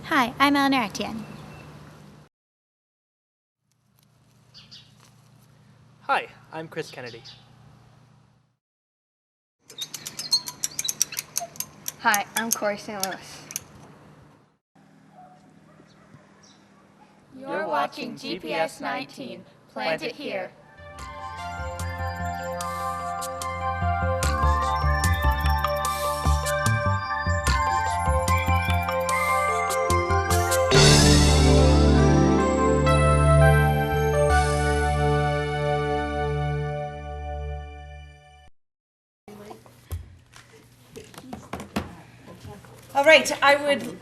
Hi, I'm Eleanor Etienne. Hi, I'm Chris Kennedy. Hi, I'm Corey St. Louis. You're watching GPS 19. Plant it here. All right, I would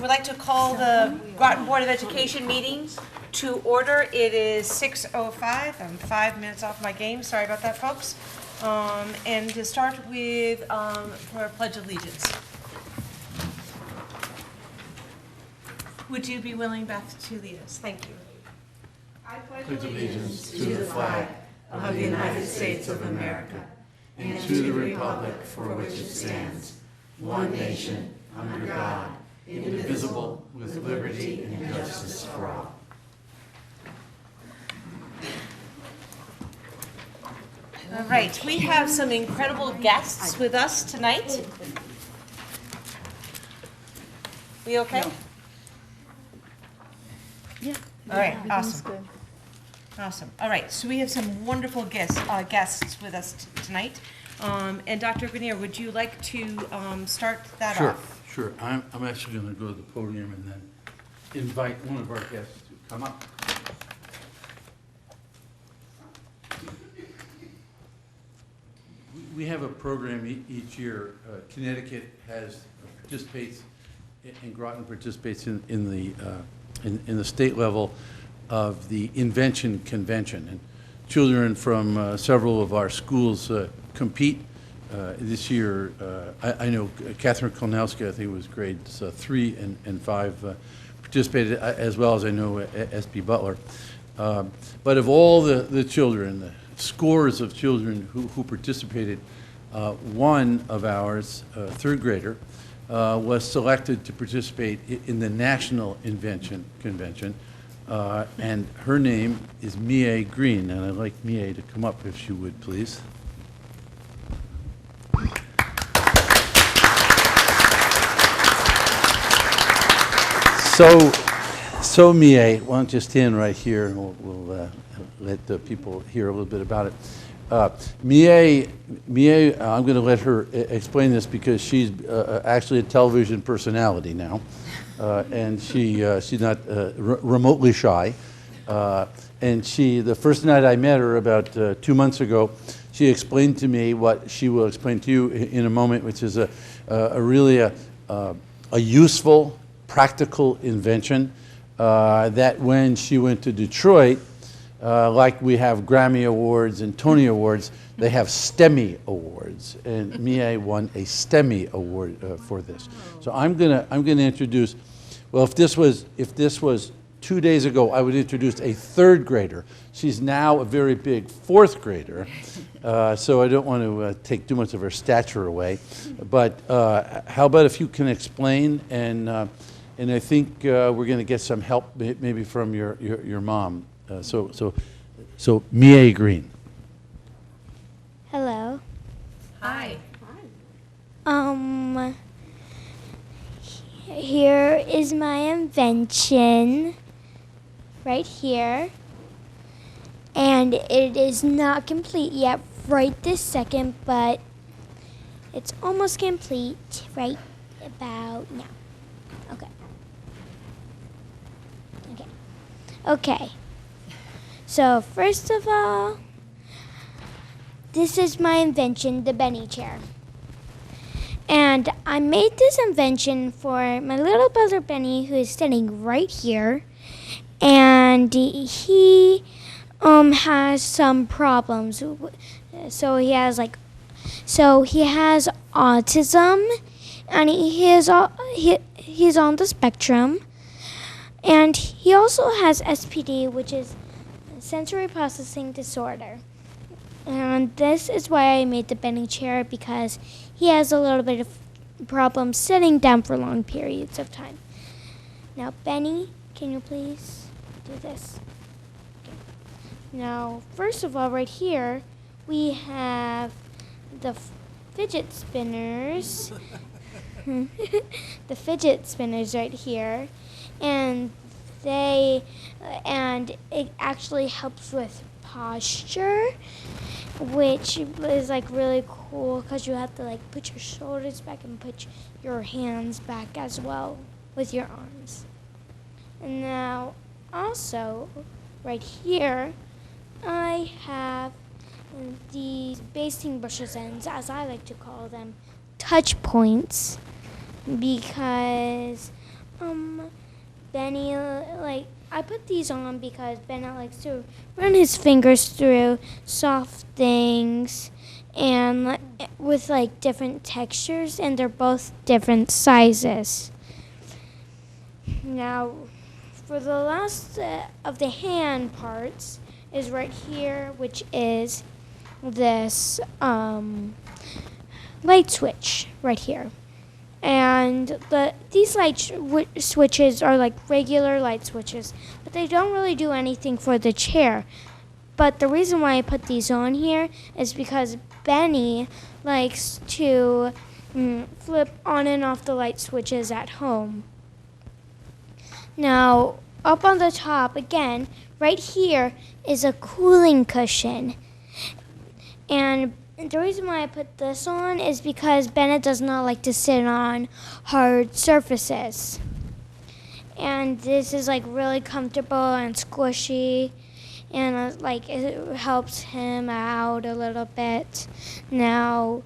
like to call the Groton Board of Education meeting to order. It is 6:05. I'm 5 minutes off my game. Sorry about that, folks. And to start with, for a pledge of allegiance. Would you be willing, Beth, to lead us? Thank you. I pledge allegiance to the flag of the United States of America and to the republic for which it stands, one nation, under God, indivisible, with liberty and justice for all. All right, we have some incredible guests with us tonight. We okay? Yeah. All right, awesome. Awesome. All right, so we have some wonderful guests with us tonight. And Dr. Grenier, would you like to start that off? Sure. I'm actually going to go to the podium and then invite one of our guests to come up. We have a program each year. Connecticut participates, and Groton participates in the state level of the Invention Convention. And children from several of our schools compete. This year, I know Catherine Kolnowski, I think it was grades 3 and 5, participated, as well as I know S.P. Butler. But of all the children, the scores of children who participated, one of ours, third grader, was selected to participate in the National Invention Convention. And her name is Mie Green, and I'd like Mie to come up if she would, please. So Mie, why don't you stand right here, and we'll let the people hear a little bit about it. Mie, I'm going to let her explain this because she's actually a television personality now, and she's not remotely shy. And the first night I met her about 2 months ago, she explained to me what she will explain to you in a moment, which is a really useful, practical invention that when she went to Detroit, like we have Grammy Awards and Tony Awards, they have STEMmy Awards, and Mie won a STEMmy Award for this. So I'm gonna introduce. Well, if this was 2 days ago, I would introduce a third grader. She's now a very big fourth grader, so I don't want to take too much of her stature away. But how about if you can explain, and I think we're going to get some help maybe from your mom. So Mie Green. Hello. Hi. Here is my invention right here. And it is not complete yet right this second, but it's almost complete right about now. Okay. So first of all, this is my invention, the Benny chair. And I made this invention for my little brother Benny, who is standing right here. And he has some problems. So he has autism, and he's on the spectrum. And he also has SPD, which is sensory processing disorder. And this is why I made the Benny chair, because he has a little bit of problems sitting down for long periods of time. Now, Benny, can you please do this? Okay. Now, first of all, right here, we have the fidget spinners. The fidget spinners right here. And it actually helps with posture, which is like really cool because you have to like put your shoulders back and put your hands back as well with your arms. And now also right here I have these basting brushes ends, as I like to call them, touch points, because Benny, I put these on because Bennett likes to run his fingers through soft things and with like different textures, and they're both different sizes. Now, for the last of the hand parts is right here, which is this light switch right here. And these light switches are like regular light switches, but they don't really do anything for the chair. But the reason why I put these on here is because Benny likes to flip on and off the light switches at home. Now, up on the top, again, right here is a cooling cushion. And the reason why I put this on is because Bennett does not like to sit on hard surfaces. And this is like really comfortable and squishy, and it helps him out a little bit. Now,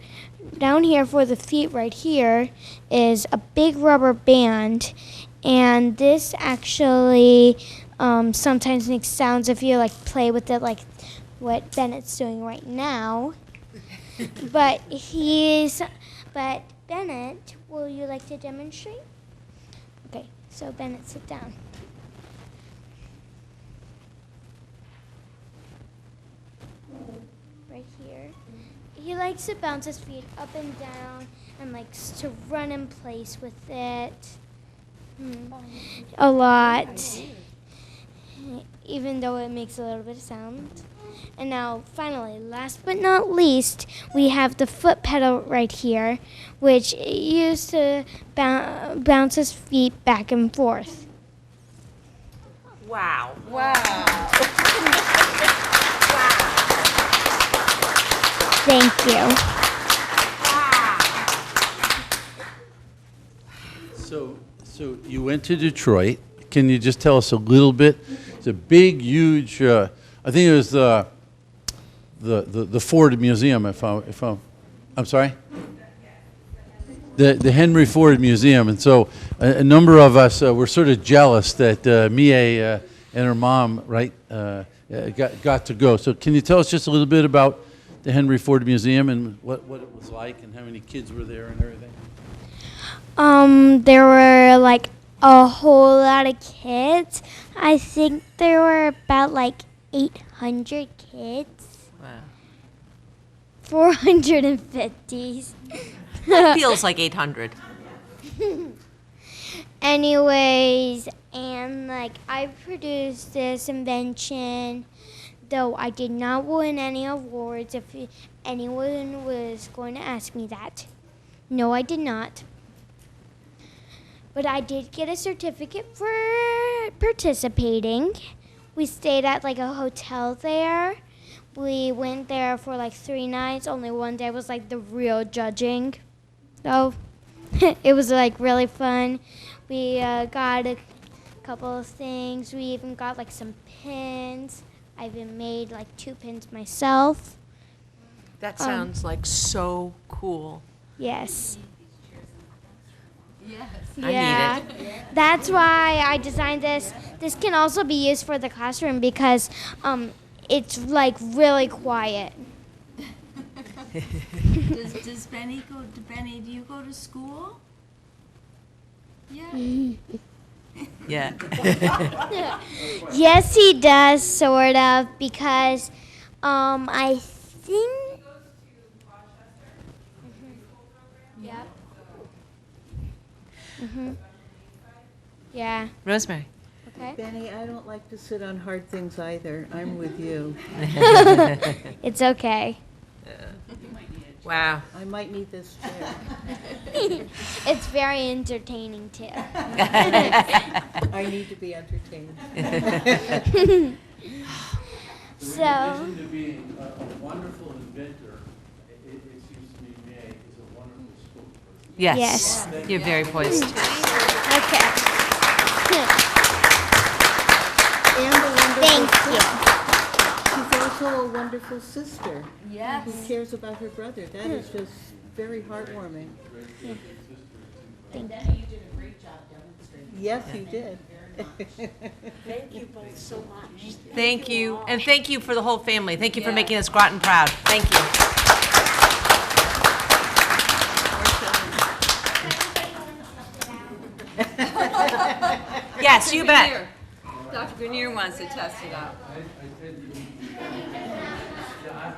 down here for the feet right here is a big rubber band, and this actually sometimes makes sounds if you like play with it, like what Bennett's doing right now. But Bennett, will you like to demonstrate? Okay, so Bennett, sit down. Right here. He likes to bounce his feet up and down and likes to run in place with it a lot, even though it makes a little bit of sound. And now, finally, last but not least, we have the foot pedal right here, which used to bounce his feet back and forth. Wow. Thank you. So you went to Detroit. Can you just tell us a little bit? It's a big, huge. I think it was the Ford Museum. I'm sorry. The Henry Ford Museum, and so a number of us were sort of jealous that Mie and her mom, right, got to go. So can you tell us just a little bit about the Henry Ford Museum and what it was like and how many kids were there and everything? There were like a whole lot of kids. I think there were about like 800 kids. Wow. 450. That feels like 800. Anyways, and like I produced this invention, though I did not win any awards, if anyone was going to ask me that. No, I did not. But I did get a certificate for participating. We stayed at like a hotel there. We went there for like 3 nights. Only one day was like the real judging. So it was like really fun. We got a couple of things. We even got like some pins. I even made like 2 pins myself. That sounds like so cool. Yes. I need it. That's why I designed this. This can also be used for the classroom because it's like really quiet. Does Benny go to Benny? Do you go to school? Yeah. Yeah. Yes, he does, sort of, because I think. Yep. Yeah. Rosemary. Okay. Benny, I don't like to sit on hard things either. I'm with you. It's okay. Wow. I might need this chair. It's very entertaining too. I need to be entertained. So, In addition to being a wonderful inventor, it seems to me May is a wonderful spokesperson. Yes. Yes. You're very poised. okay. And a wonderful Thank you. sister. She's also a wonderful sister. Yes. Who cares about her brother. That is just very heartwarming. Thank you. Yes, you did. Thank you. And thank you for the whole family. Thank you for making us Groton proud. Thank you. Yes, you bet. Dr. Grenier wants to test it out.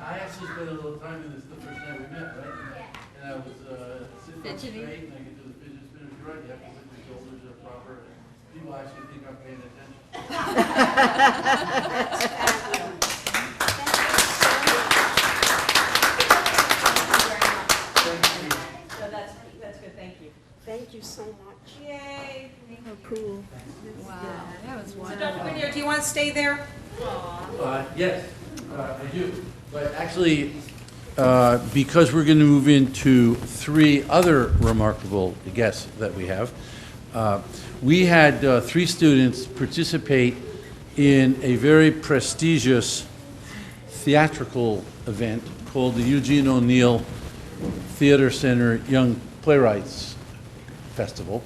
I actually spent a little time in this the first time we met, right? And I was sitting up straight, and I could do the fidget spinners. You're right, you have to put your shoulders up proper. People actually think I'm paying attention. That's good, thank you. Thank you so much. Yay. Oh, cool. Wow, that was So wonderful. Dr. Grenier, do you want to stay there? Yes, I do. But actually, because we're going to move into three other remarkable guests that we have, we had three students participate in a very prestigious theatrical event called the Eugene O'Neill Theater Center Young Playwrights Festival.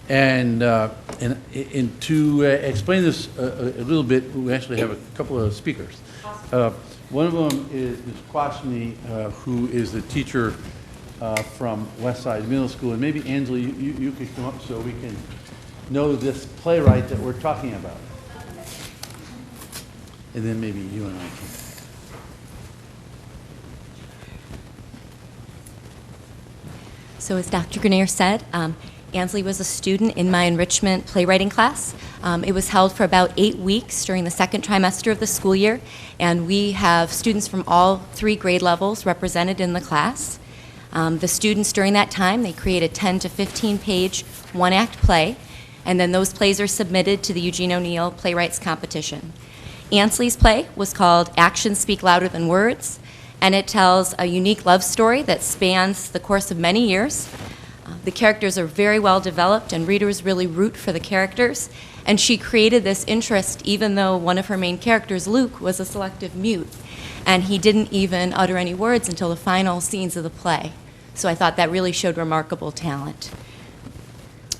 And to explain this a little bit, we actually have a couple of speakers. One of them is Ms. Kwasny, who is the teacher from Westside Middle School. And maybe, Angela, you could come up so we can know this playwright that we're talking about. And then maybe you and I can. So as Dr. Grenier said, Ansley was a student in my enrichment playwriting class. It was held for about 8 weeks during the second trimester of the school year, and we have students from all 3 grade levels represented in the class. The students during that time, they create a 10 to 15 page one-act play, and then those plays are submitted to the Eugene O'Neill Playwrights Competition. Ansley's play was called Actions Speak Louder Than Words, and it tells a unique love story that spans the course of many years. The characters are very well developed, and readers really root for the characters. And she created this interest even though one of her main characters, Luke, was a selective mute. And he didn't even utter any words until the final scenes of the play. So I thought that really showed remarkable talent.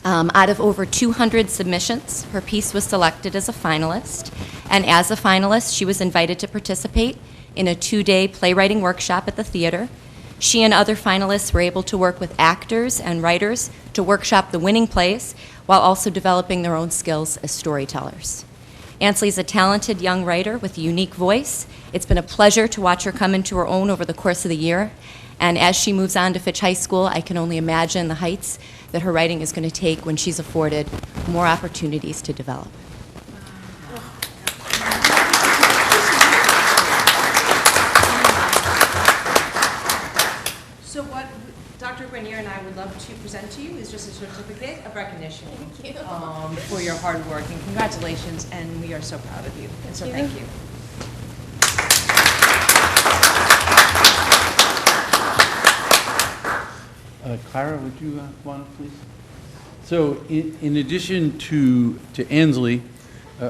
Out of over 200 submissions, her piece was selected as a finalist. And as a finalist, she was invited to participate in a 2-day playwriting workshop at the theater. She and other finalists were able to work with actors and writers to workshop the winning plays while also developing their own skills as storytellers. Ansley's a talented young writer with a unique voice. It's been a pleasure to watch her come into her own over the course of the year. And as she moves on to Fitch High School, I can only imagine the heights that her writing is going to take when she's afforded more opportunities to develop. So what Dr. Grenier and I would love to present to you is just a certificate of recognition for your hard work, and congratulations, and we are so proud of you. And so thank you. Clara, would you want to please? So in addition to Ansley,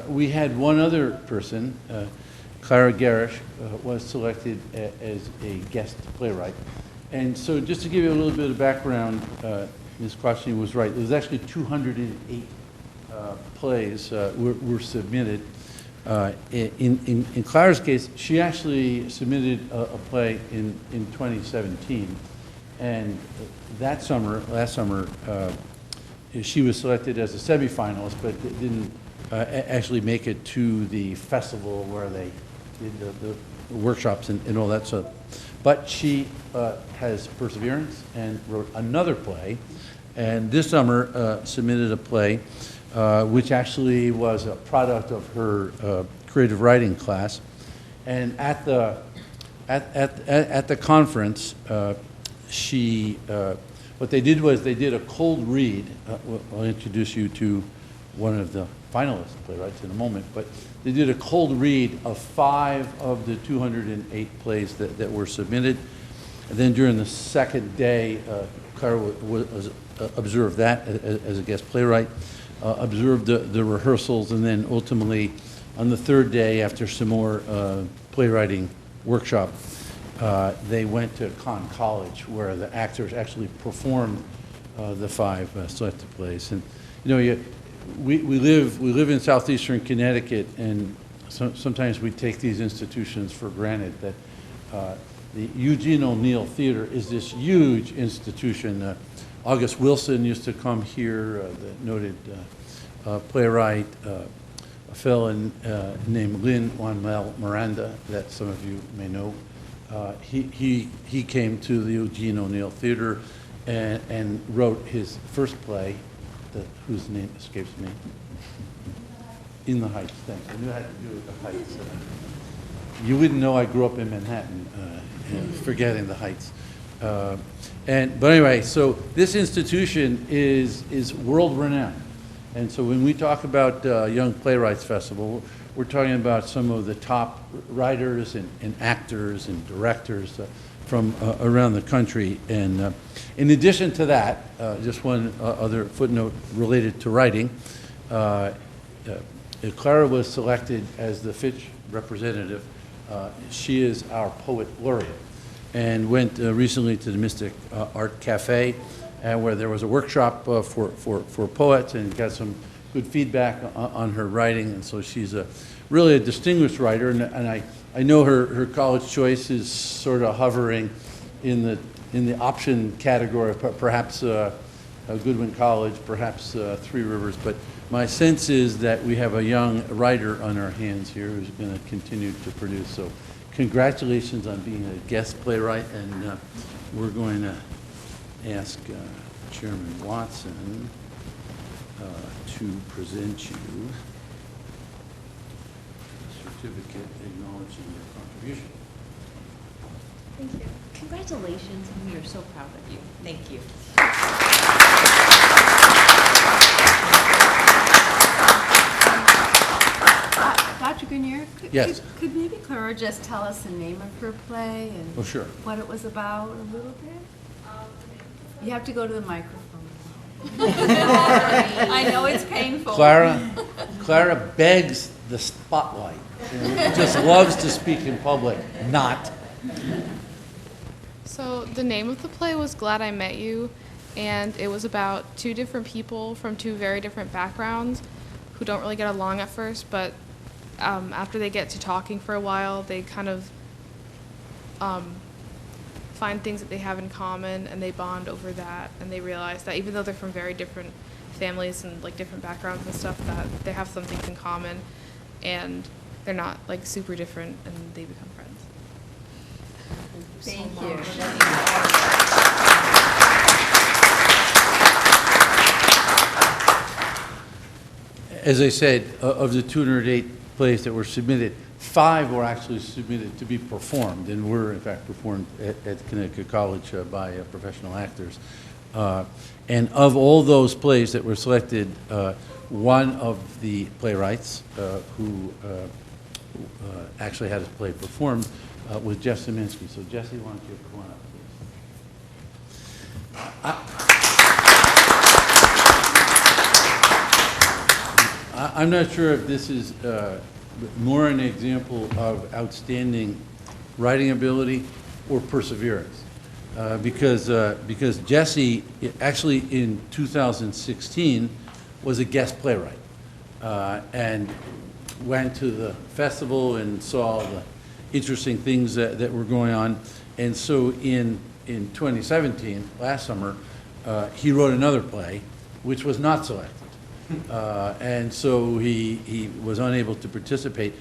we had one other person, Clara Garish, was selected as a guest playwright. And so just to give you a little bit of background, Ms. Kwasny was right. There's actually 208 plays were submitted. In Clara's case, she actually submitted a play in 2017. And that summer, last summer, she was selected as a semifinalist, but didn't actually make it to the festival where they did the workshops and all that stuff. But she has perseverance and wrote another play, and this summer submitted a play which actually was a product of her creative writing class. And at the conference, what they did was they did a cold read. I'll introduce you to one of the finalist playwrights in a moment, but they did a cold read of 5 of the 208 plays that were submitted. And then during the second day, Clara observed that as a guest playwright, observed the rehearsals, and then ultimately on the third day, after some more playwriting workshop, they went to Conn College, where the actors actually performed the 5 selected plays. And you know, we live in southeastern Connecticut, and sometimes we take these institutions for granted. That the Eugene O'Neill Theater is this huge institution. August Wilson used to come here, the noted playwright, a fellow named Lin-Manuel Miranda, that some of you may know. He came to the Eugene O'Neill Theater and wrote his first play, whose name escapes me. In the Heights. Thanks. I knew it had to do with the Heights. You wouldn't know I grew up in Manhattan, forgetting the Heights. But anyway, so this institution is world renowned. And so when we talk about Young Playwrights Festival, we're talking about some of the top writers and actors and directors from around the country. And in addition to that, just one other footnote related to writing, Clara was selected as the Fitch representative. She is our poet laureate, and went recently to the Mystic Art Cafe, where there was a workshop for poets, and got some good feedback on her writing. And so she's really a distinguished writer, and I know her college choice is sort of hovering in the option category, perhaps Goodwin College, perhaps Three Rivers, but my sense is that we have a young writer on our hands here who's going to continue to produce. So congratulations on being a guest playwright, and we're going to ask Chairman Watson to present you a certificate acknowledging your contribution. Thank you. Congratulations, and we are so proud of you. Thank you. Dr. Grenier, Yes. could maybe Clara just tell us the name of her play and Oh, sure. what it was about a little bit? You have to go to the microphone. I know it's painful. Clara begs the spotlight, and just loves to speak in public, not. So the name of the play was Glad I Met You, and it was about 2 different people from 2 very different backgrounds who don't really get along at first, but after they get to talking for a while, they kind of find things that they have in common, and they bond over that, and they realize that even though they're from very different families and like different backgrounds and stuff, that they have some things in common, and they're not like super different, and they become friends. Thank you. As I said, of the 208 plays that were submitted, 5 were actually submitted to be performed, and were in fact performed at Connecticut College by professional actors. And of all those plays that were selected, one of the playwrights who actually had his play performed was Jeff Szymanski. So Jesse, why don't you come on up, please? I'm not sure if this is more an example of outstanding writing ability or perseverance, because Jesse actually in 2016 was a guest playwright and went to the festival and saw the interesting things that were going on, and so in 2017, last summer, he wrote another play which was not selected. And so he was unable to participate,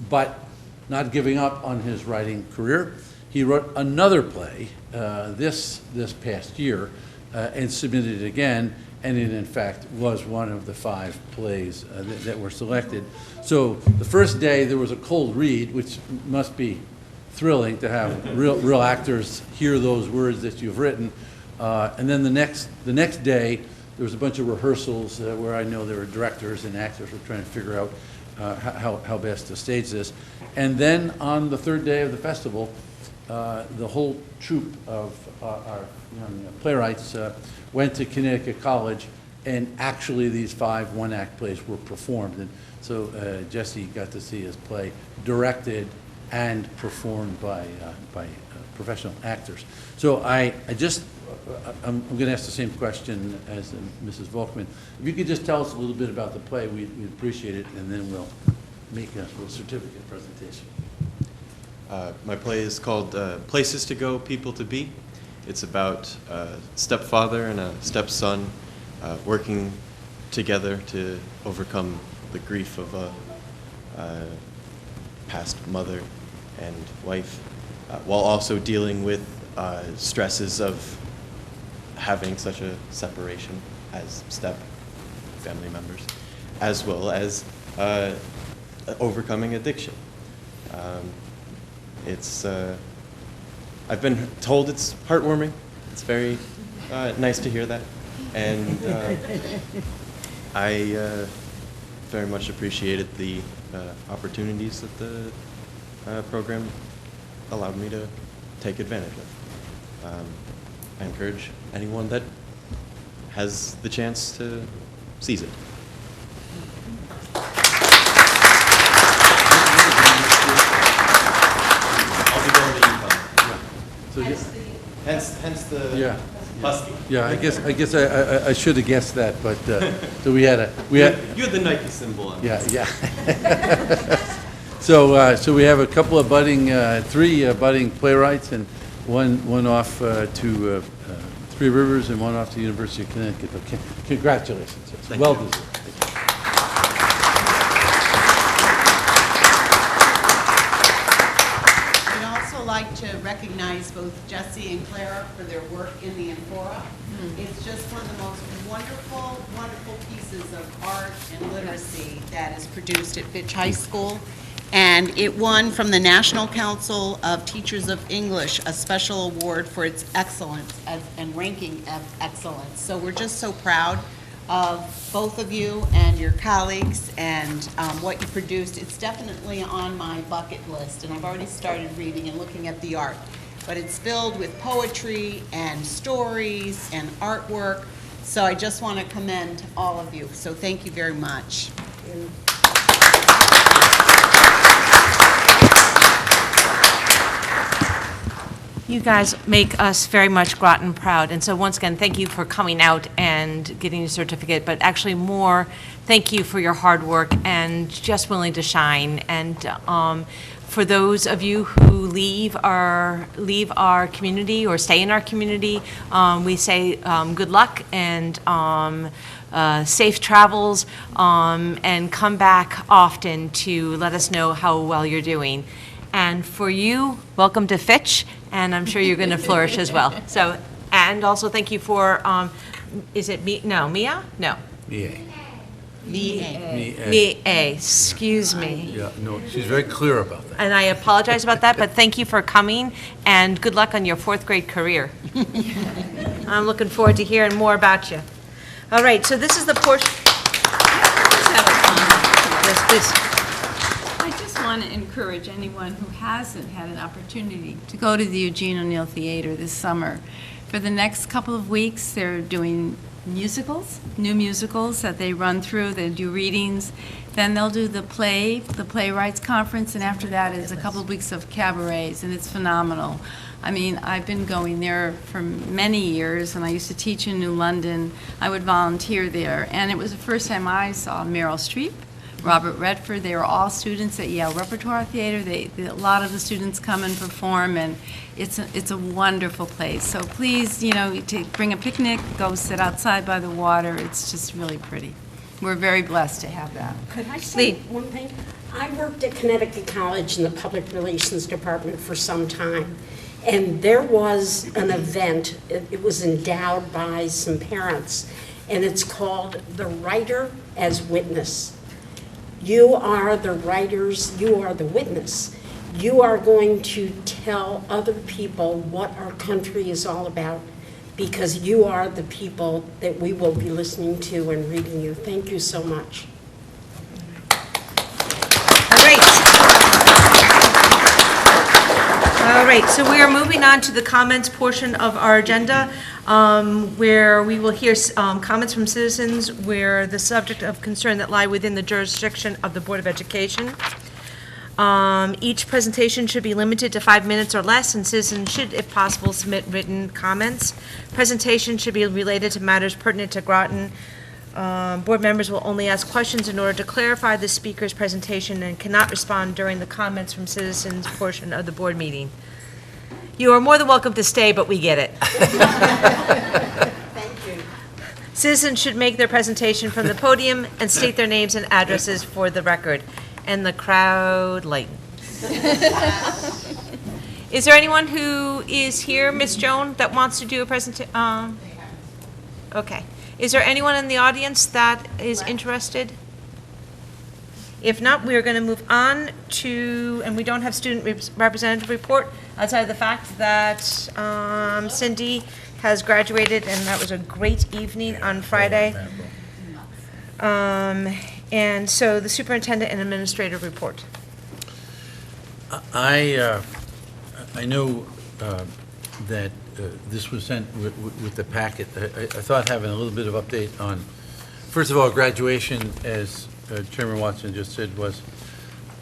but not giving up on his writing career, he wrote another play this past year and submitted it again, and it in fact was one of the 5 plays that were selected. So the first day there was a cold read, which must be thrilling to have real actors hear those words that you've written. And then the next day there was a bunch of rehearsals where I know there were directors and actors were trying to figure out how best to stage this. And then on the 3rd day of the festival, the whole troupe of our young playwrights went to Connecticut College, and actually these 5 one-act plays were performed. And so Jesse got to see his play directed and performed by professional actors. So I'm going to ask the same question as Mrs. Volkman. If you could just tell us a little bit about the play, we'd appreciate it, and then we'll make a little certificate presentation. My play is called Places to Go, People to Be. It's about a stepfather and a stepson working together to overcome the grief of a past mother and wife, while also dealing with stresses of having such a separation as step family members, as well as overcoming addiction. I've been told it's heartwarming. It's very nice to hear that. And I very much appreciated the opportunities that the program allowed me to take advantage of. I encourage anyone that has the chance to seize it. I'll be going to UConn. Hence the husky. Yeah, I guess I should have guessed that, but so we had you had the Nike symbol on. Yeah. So we have a couple of three budding playwrights, and one off to Three Rivers and one off to the University of Connecticut. Okay. Congratulations. It's well deserved. I'd also like to recognize both Jesse and Clara for their work in the Amphora. It's just one of the most wonderful, wonderful pieces of art and literacy that is produced at Fitch High School. And it won from the National Council of Teachers of English a special award for its excellence and ranking of excellence. So we're just so proud of both of you and your colleagues and what you produced. It's definitely on my bucket list, and I've already started reading and looking at the art. But it's filled with poetry and stories and artwork. So I just want to commend all of you. So thank you very much. You guys make us very much Groton proud, and so once again, thank you for coming out and getting your certificate, but actually more, thank you for your hard work and just willing to shine. And for those of you who leave our community or stay in our community, we say good luck and safe travels, and come back often to let us know how well you're doing. And for you, welcome to Fitch, and I'm sure you're going to flourish as well. So, and also thank you for, is it Mia? No. Mia. Excuse me. Yeah, no, she's very clear about that. And I apologize about that, but thank you for coming, and good luck on your 4th grade career. I'm looking forward to hearing more about you. All right, so this is the portion. Yes, please. I just want to encourage anyone who hasn't had an opportunity to go to the Eugene O'Neill Theater this summer. For the next couple of weeks, they're doing new musicals that they run through. They do readings. Then they'll do the Playwrights Conference, and after that is a couple of weeks of cabarets, and it's phenomenal. I mean, I've been going there for many years, and I used to teach in New London. I would volunteer there, and it was the first time I saw Meryl Streep, Robert Redford. They were all students at Yale Repertoire Theater. A lot of the students come and perform, and it's a wonderful place. So please, to bring a picnic, go sit outside by the water. It's just really pretty. We're very blessed to have that. Could I say one thing? I worked at Connecticut College in the Public Relations Department for some time, and there was an event. It was endowed by some parents, and it's called The Writer as Witness. You are the writers, you are the witness. You are going to tell other people what our country is all about, because you are the people that we will be listening to and reading you. Thank you so much. All right, so we are moving on to the comments portion of our agenda, where we will hear comments from citizens where the subject of concern that lie within the jurisdiction of the Board of Education. Each presentation should be limited to 5 minutes or less, and citizens should, if possible, submit written comments. Presentation should be related to matters pertinent to Groton. Board members will only ask questions in order to clarify the speaker's presentation and cannot respond during the comments from citizens portion of the board meeting. You are more than welcome to stay, but we get it. Thank you. Citizens should make their presentation from the podium and state their names and addresses for the record. And the crowd lightens. Is there anyone who is here, Ms. Joan, that wants to do a presentation? Okay. Is there anyone in the audience that is interested? If not, we are going to move on to, and we don't have student representative report, outside of the fact that Cindy has graduated, and that was a great evening on Friday. And so the superintendent and administrative report. I know that this was sent with the packet. I thought having a little bit of update on, first of all, graduation, as Chairman Watson just said, was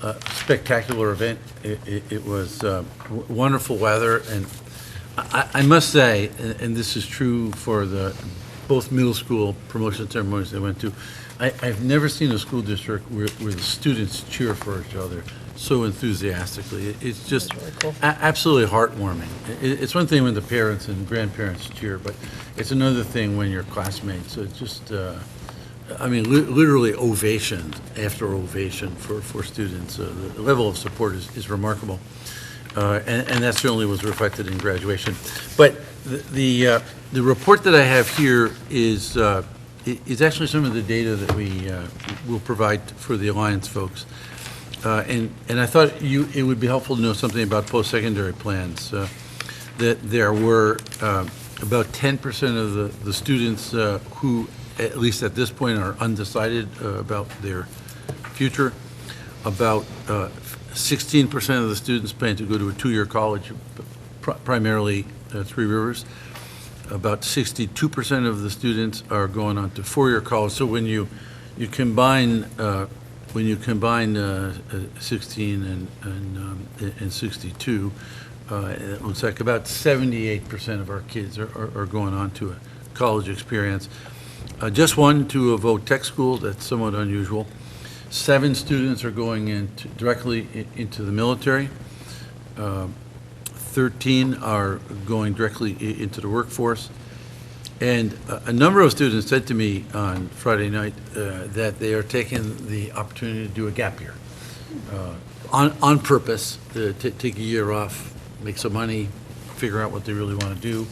a spectacular event. It was wonderful weather, and I must say, and this is true for the both middle school promotion ceremonies I went to, I've never seen a school district where the students cheer for each other so enthusiastically. It's just absolutely heartwarming. It's one thing when the parents and grandparents cheer, but it's another thing when your classmates. So it's just, I mean, literally ovation after ovation for students. The level of support is remarkable, and that certainly was reflected in graduation. But the report that I have here is actually some of the data that we will provide for the Alliance folks. And I thought it would be helpful to know something about post-secondary plans. That there were about 10% of the students who, at least at this point, are undecided about their future. About 16% of the students plan to go to a two-year college, primarily Three Rivers. About 62% of the students are going on to four-year college. So when you combine 16 and 62, it looks like about 78% of our kids are going on to a college experience. Just one to a voc tech school. That's somewhat unusual. 7 students are going directly into the military. 13 are going directly into the workforce. And a number of students said to me on Friday night that they are taking the opportunity to do a gap year on purpose, to take a year off, make some money, figure out what they really want to do,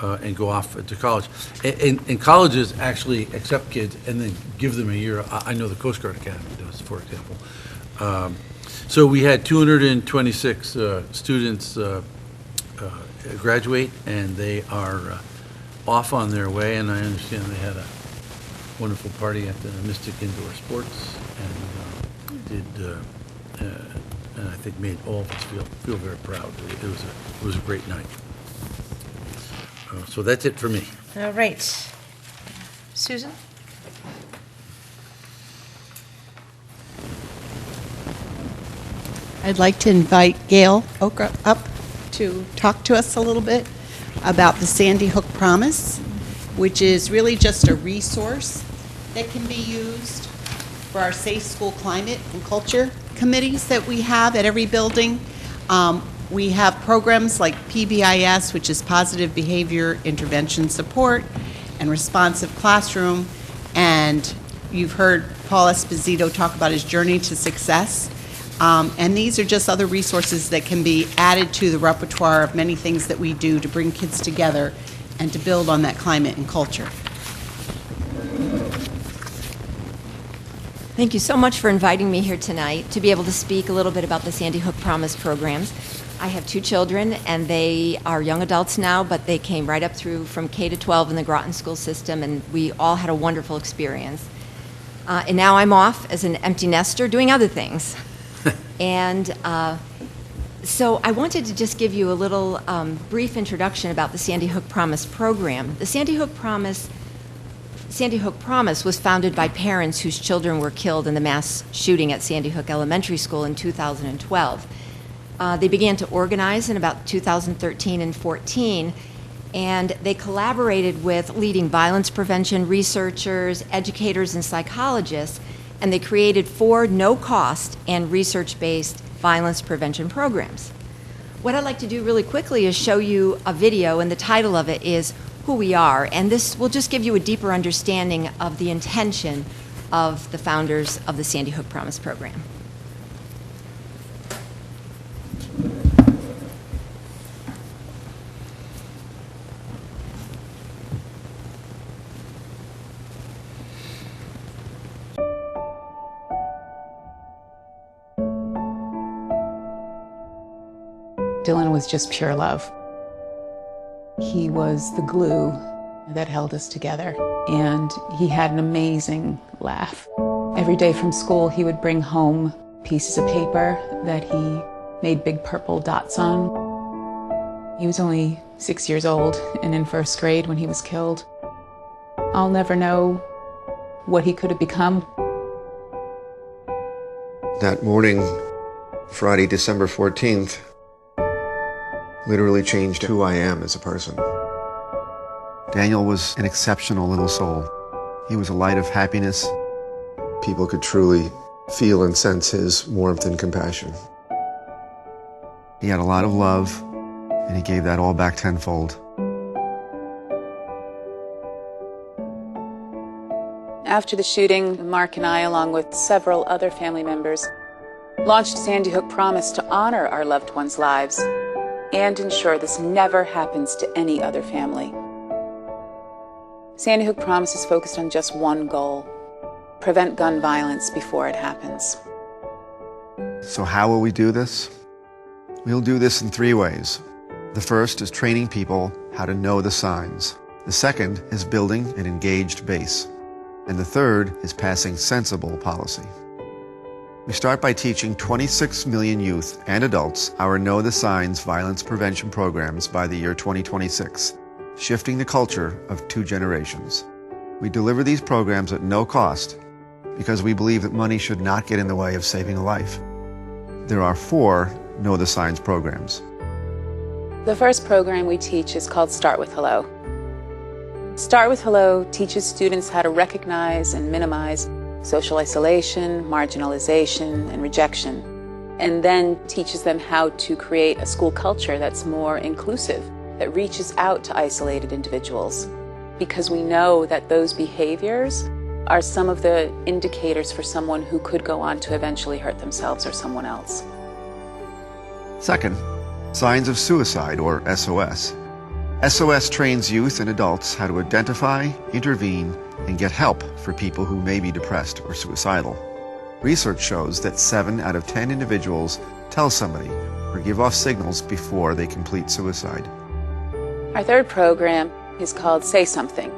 and go off to college. And colleges actually accept kids and then give them a year. I know the Coast Guard Academy does, for example. So we had 226 students graduate, and they are off on their way, and I understand they had a wonderful party at the Mystic Indoor Sports, and I think made all of us feel very proud. It was a great night. So that's it for me. All right. Susan? I'd like to invite Gail Okra up to talk to us a little bit about the Sandy Hook Promise, which is really just a resource that can be used for our safe school climate and culture committees that we have at every building. We have programs like PBIS, which is Positive Behavior Intervention Support, and Responsive Classroom, and you've heard Paul Esposito talk about his journey to success. And these are just other resources that can be added to the repertoire of many things that we do to bring kids together and to build on that climate and culture. Thank you so much for inviting me here tonight to be able to speak a little bit about the Sandy Hook Promise programs. I have 2 children, and they are young adults now, but they came right up through from K to 12 in the Groton school system, and we all had a wonderful experience. And now I'm off as an empty nester doing other things. And so I wanted to just give you a little brief introduction about the Sandy Hook Promise program. The Sandy Hook Promise was founded by parents whose children were killed in the mass shooting at Sandy Hook Elementary School in 2012. They began to organize in about 2013 and 14, and they collaborated with leading violence prevention researchers, educators, and psychologists, and they created 4 no-cost and research-based violence prevention programs. What I'd like to do really quickly is show you a video, and the title of it is Who We Are, and this will just give you a deeper understanding of the intention of the founders of the Sandy Hook Promise program. Dylan was just pure love. He was the glue that held us together, and he had an amazing laugh. Every day from school, he would bring home pieces of paper that he made big purple dots on. He was only 6 years old and in first grade when he was killed. I'll never know what he could have become. That morning, Friday, December 14th, literally changed who I am as a person. Daniel was an exceptional little soul. He was a light of happiness. People could truly feel and sense his warmth and compassion. He had a lot of love, and he gave that all back tenfold. After the shooting, Mark and I, along with several other family members, launched Sandy Hook Promise to honor our loved ones' lives and ensure this never happens to any other family. Sandy Hook Promise is focused on just one goal: prevent gun violence before it happens. So how will we do this? We'll do this in 3 ways. The first is training people how to know the signs. The second is building an engaged base. And the third is passing sensible policy. We start by teaching 26 million youth and adults our Know the Signs violence prevention programs by the year 2026, shifting the culture of 2 generations. We deliver these programs at no cost because we believe that money should not get in the way of saving a life. There are 4 Know the Signs programs. The first program we teach is called Start with Hello. Start with Hello teaches students how to recognize and minimize social isolation, marginalization, and rejection, and then teaches them how to create a school culture that's more inclusive, that reaches out to isolated individuals, because we know that those behaviors are some of the indicators for someone who could go on to eventually hurt themselves or someone else. Second, Signs of Suicide, or SOS. SOS trains youth and adults how to identify, intervene, and get help for people who may be depressed or suicidal. Research shows that 7 out of 10 individuals tell somebody or give off signals before they complete suicide. Our third program is called Say Something.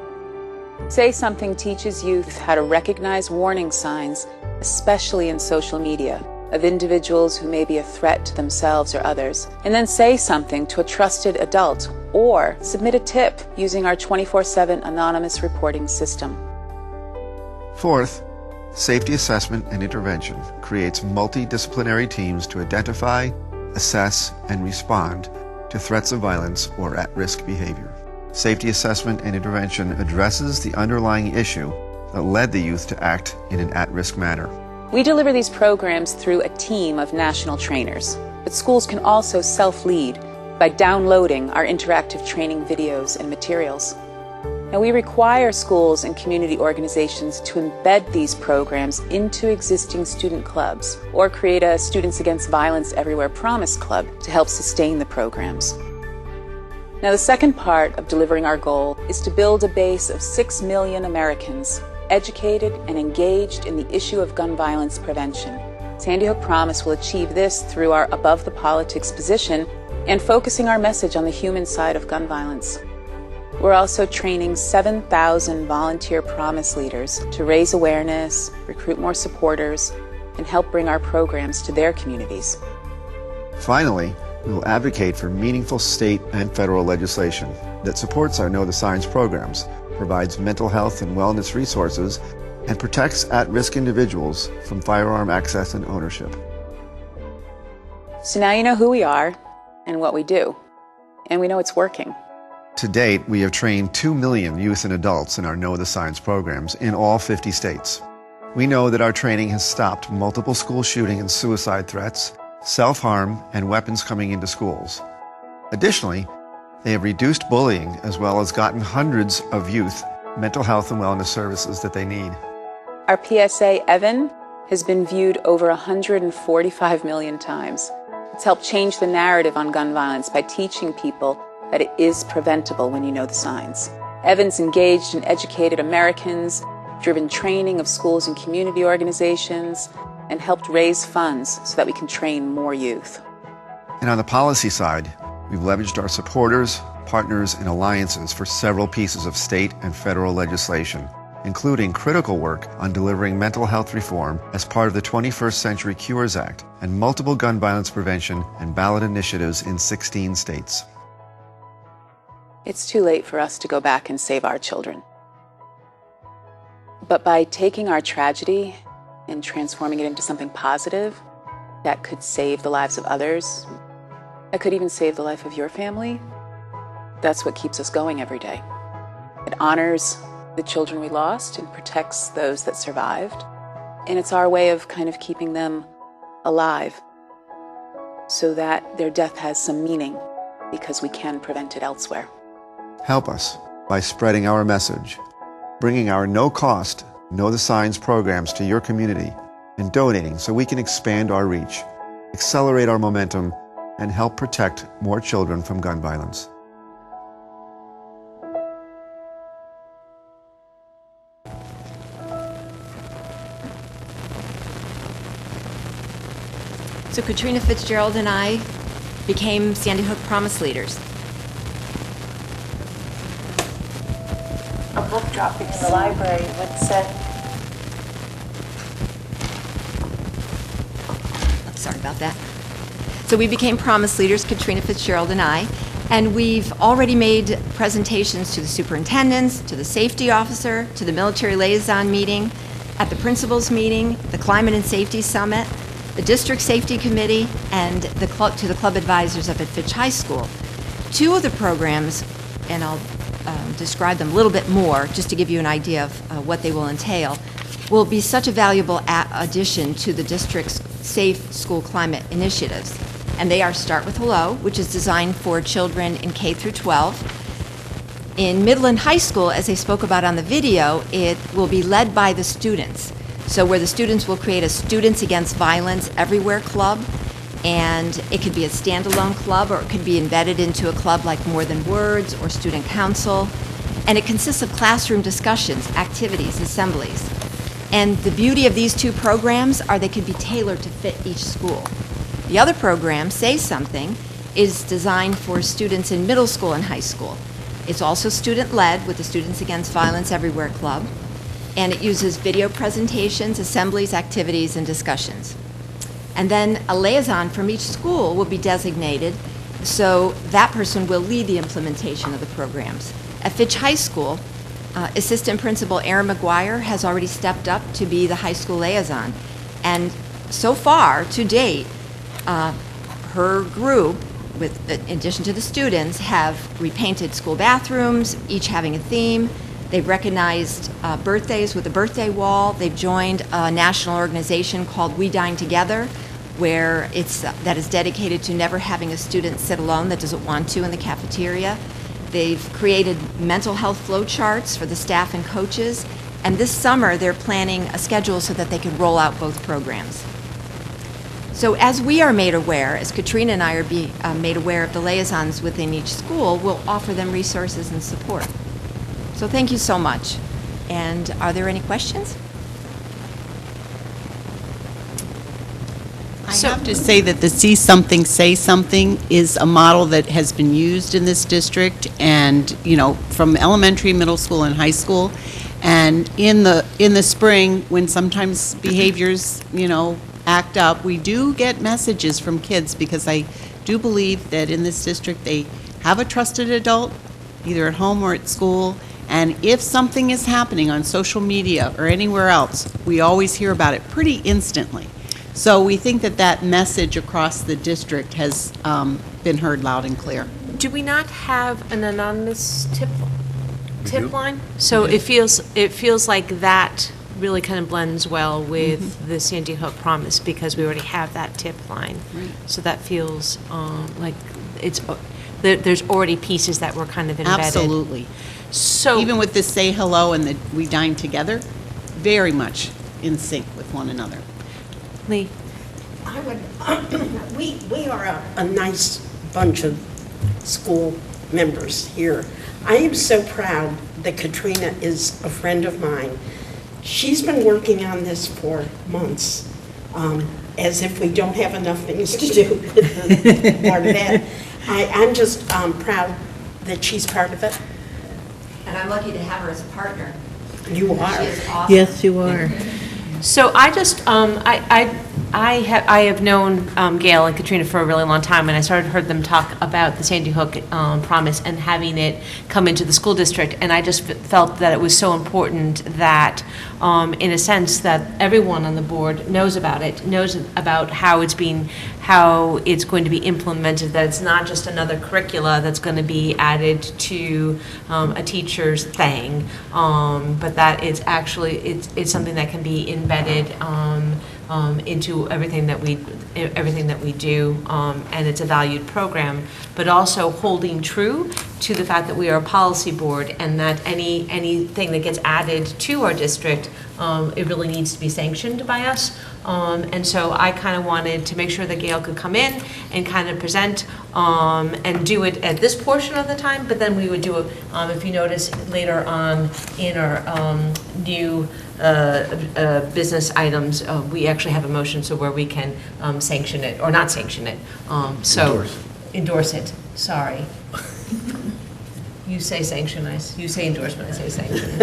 Say Something teaches youth how to recognize warning signs, especially in social media, of individuals who may be a threat to themselves or others, and then say something to a trusted adult or submit a tip using our 24/7 anonymous reporting system. Fourth, Safety Assessment and Intervention creates multidisciplinary teams to identify, assess, and respond to threats of violence or at-risk behavior. Safety Assessment and Intervention addresses the underlying issue that led the youth to act in an at-risk manner. We deliver these programs through a team of national trainers, but schools can also self-lead by downloading our interactive training videos and materials. Now, we require schools and community organizations to embed these programs into existing student clubs or create a Students Against Violence Everywhere Promise Club to help sustain the programs. Now, the second part of delivering our goal is to build a base of 6 million Americans educated and engaged in the issue of gun violence prevention. Sandy Hook Promise will achieve this through our above the politics position and focusing our message on the human side of gun violence. We're also training 7,000 volunteer Promise leaders to raise awareness, recruit more supporters, and help bring our programs to their communities. Finally, we will advocate for meaningful state and federal legislation that supports our Know the Signs programs, provides mental health and wellness resources, and protects at-risk individuals from firearm access and ownership. So now you know who we are and what we do, and we know it's working. To date, we have trained 2 million youth and adults in our Know the Signs programs in all 50 states. We know that our training has stopped multiple school shooting and suicide threats, self-harm, and weapons coming into schools. Additionally, they have reduced bullying as well as gotten hundreds of youth mental health and wellness services that they need. Our PSA, Evan, has been viewed over 145 million times. It's helped change the narrative on gun violence by teaching people that it is preventable when you know the signs. Evan's engaged and educated Americans, driven training of schools and community organizations, and helped raise funds so that we can train more youth. And on the policy side, we've leveraged our supporters, partners, and alliances for several pieces of state and federal legislation, including critical work on delivering mental health reform as part of the 21st Century Cures Act and multiple gun violence prevention and ballot initiatives in 16 states. It's too late for us to go back and save our children. But by taking our tragedy and transforming it into something positive that could save the lives of others, that could even save the life of your family, that's what keeps us going every day. It honors the children we lost and protects those that survived. And it's our way of kind of keeping them alive so that their death has some meaning because we can prevent it elsewhere. Help us by spreading our message, bringing our no-cost Know the Signs programs to your community, and donating so we can expand our reach, accelerate our momentum, and help protect more children from gun violence. So Katrina Fitzgerald and I became Sandy Hook Promise leaders. A book dropping in the library. What's Sorry about that. So we became Promise leaders, Katrina Fitzgerald and I, and we've already made presentations to the superintendents, to the safety officer, to the military liaison meeting, at the principals meeting, the Climate and Safety Summit, the District Safety Committee, and to the club advisors up at Fitch High School. Two of the programs, and I'll describe them a little bit more just to give you an idea of what they will entail, will be such a valuable addition to the district's safe school climate initiatives. And they are Start with Hello, which is designed for children in K through 12. In Midland High School, as they spoke about on the video, it will be led by the students. So where the students will create a Students Against Violence Everywhere club, and it could be a standalone club or it could be embedded into a club like More Than Words or Student Council. And it consists of classroom discussions, activities, assemblies. And the beauty of these two programs are they could be tailored to fit each school. The other program, Say Something, is designed for students in middle school and high school. It's also student-led with the Students Against Violence Everywhere Club, and it uses video presentations, assemblies, activities, and discussions. And then a liaison from each school will be designated, so that person will lead the implementation of the programs. At Fitch High School, Assistant Principal Erin McGuire has already stepped up to be the high school liaison. And so far, to date, her group, in addition to the students, have repainted school bathrooms, each having a theme. They've recognized birthdays with a birthday wall. They've joined a national organization called We Dine Together, where that is dedicated to never having a student sit alone that doesn't want to in the cafeteria. They've created mental health flow charts for the staff and coaches, and this summer they're planning a schedule so that they can roll out both programs. So as we are made aware, as Katrina and I are being made aware of the liaisons within each school, we'll offer them resources and support. So thank you so much. And are there any questions? I have to say that the See Something, Say Something is a model that has been used in this district and, you know, from elementary, middle school, and high school. And in the spring, when sometimes behaviors, you know, act up, we do get messages from kids, because I do believe that in this district they have a trusted adult, either at home or at school. And if something is happening on social media or anywhere else, we always hear about it pretty instantly. So we think that that message across the district has been heard loud and clear. Do we not have an anonymous tip do. line? So it feels like that really kind of blends well with the Sandy Hook Promise, because we already have that tip line. Right. So that feels like it's there's already pieces that were kind of embedded. Absolutely. So even with the Say Hello and the We Dine Together, very much in sync with one another. Lee. I would, we are a nice bunch of school members here. I am so proud that Katrina is a friend of mine. She's been working on this for months, as if we don't have enough things to do with part of that. I'm just proud that she's part of it. And I'm lucky to have her as a partner. You are. She is awesome. Yes, you are. So I just, I have known Gail and Katrina for a really long time, and I heard them talk about the Sandy Hook Promise and having it come into the school district, and I just felt that it was so important that, in a sense, that everyone on the board knows about it, knows about how it's going to be implemented, that it's not just another curricula that's going to be added to a teacher's thing, but that it's actually, it's something that can be embedded into everything that we do, and it's a valued program, but also holding true to the fact that we are a policy board, and that anything that gets added to our district, it really needs to be sanctioned by us. And so I kind of wanted to make sure that Gail could come in and kind of present and do it at this portion of the time, but then we would do it, if you notice later on in our new business items, we actually have a motion so where we can sanction it, or not sanction it. Endorse it, sorry. You say sanction, you say endorsement, I say sanction.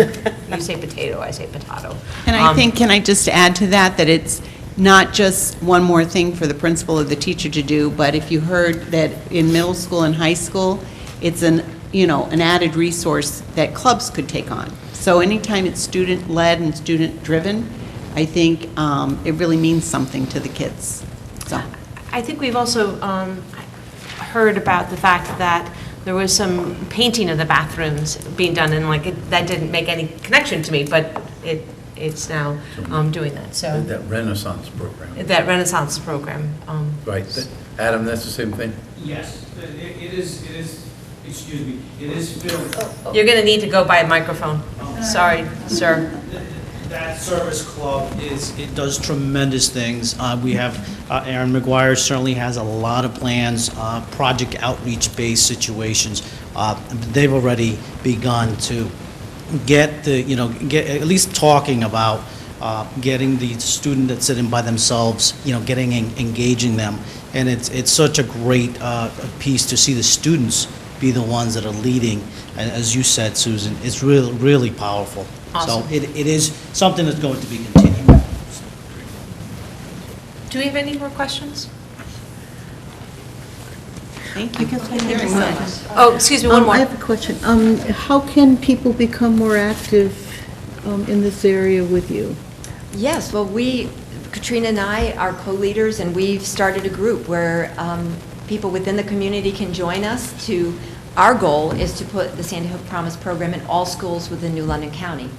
You say potato, I say potato. And I think, can I just add to that, that it's not just one more thing for the principal or the teacher to do, but if you heard that in middle school and high school, it's an added resource that clubs could take on. So anytime it's student-led and student-driven, I think it really means something to the kids. So I think we've also heard about the fact that there was some painting of the bathrooms being done, and that didn't make any connection to me, but it's now doing that. So That Renaissance program. That Renaissance program. Right. Adam, that's the same thing? Yes, it is, excuse me, it is filled. You're going to need to go by a microphone. Sorry, sir. That service club it does tremendous things. We have, Aaron McGuire certainly has a lot of plans, project outreach-based situations. They've already begun to get at least talking about getting the student that's sitting by themselves, engaging them. And it's such a great piece to see the students be the ones that are leading. And as you said, Susan, it's really, really powerful. Awesome. So it is something that's going to be continued. Do we have any more questions? Thank you. Very much. Oh, excuse me, one more. I have a question. How can people become more active in this area with you? Yes, well, Katrina and I are co-leaders, and we've started a group where people within the community can join us. Our goal is to put the Sandy Hook Promise program in all schools within New London County.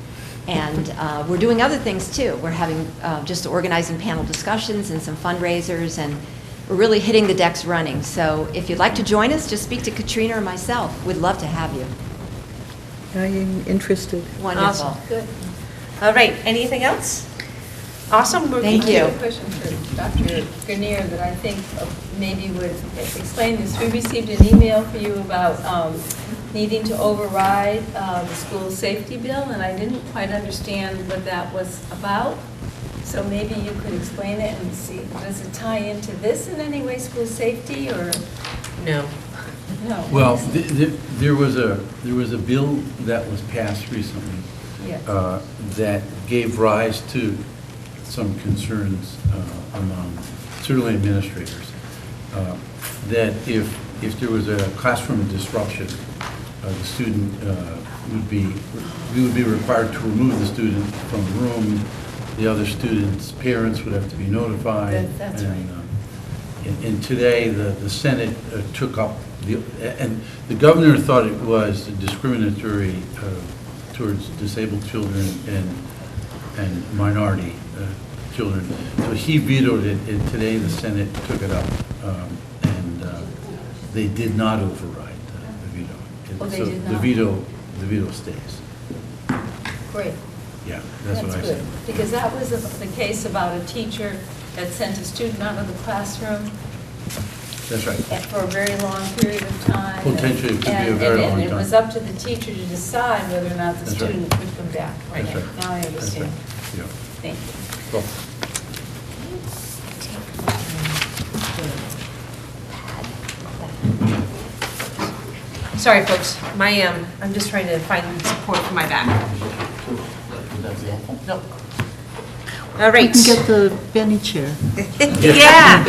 And we're doing other things too. We're having just organizing panel discussions and some fundraisers, and we're really hitting the decks running. So if you'd like to join us, just speak to Katrina or myself. We'd love to have you. I am interested. Wonderful. Awesome. Good. All right, anything else? Awesome. Thank you. I have a question for Dr. Grenier that I think maybe would explain this. We received an email for you about needing to override the school safety bill, and I didn't quite understand what that was about. So maybe you could explain it and see, does it tie into this in any way, school safety, or? No. No. Well, there was a bill that was passed recently Yes. that gave rise to some concerns among certainly administrators, that if there was a classroom disruption, the student we would be required to remove the student from the room. The other students' parents would have to be notified. That's right. And today, the Senate took up, and the governor thought it was discriminatory towards disabled children and minority children. So he vetoed it, and today the Senate took it up, and they did not override the veto. Oh, they So did not? the veto stays. Great. Yeah, that's what I good. said. Because that was the case about a teacher that sent a student out of the classroom That's right. for a very long period of time. Potentially, it could be a very long And it time. was up to the teacher to decide whether or not the That's right. student could come back. That's Okay, right. now I That's understand. right. Yeah. Thank you. Well, Sorry, folks, I'm just trying to find support for my back. Nope. All right. You can get the Benny chair. Yeah.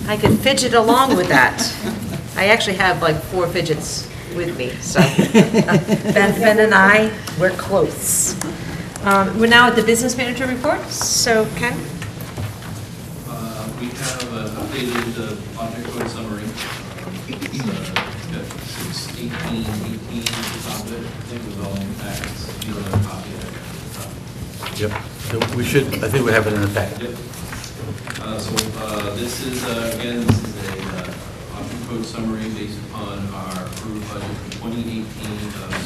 I can fidget along with that. I actually have like 4 fidgets with me, so Ben and I, we're close. We're now at the business manager report, so Ken? We have an updated object code summary. It's got 61818 at the top of it. I think it was all in the packets. If you don't have a copy of it. Yep. So we should, I think we have it in the packet. Yep. This is, again, this is a object code summary based upon our approved budget for 2018 of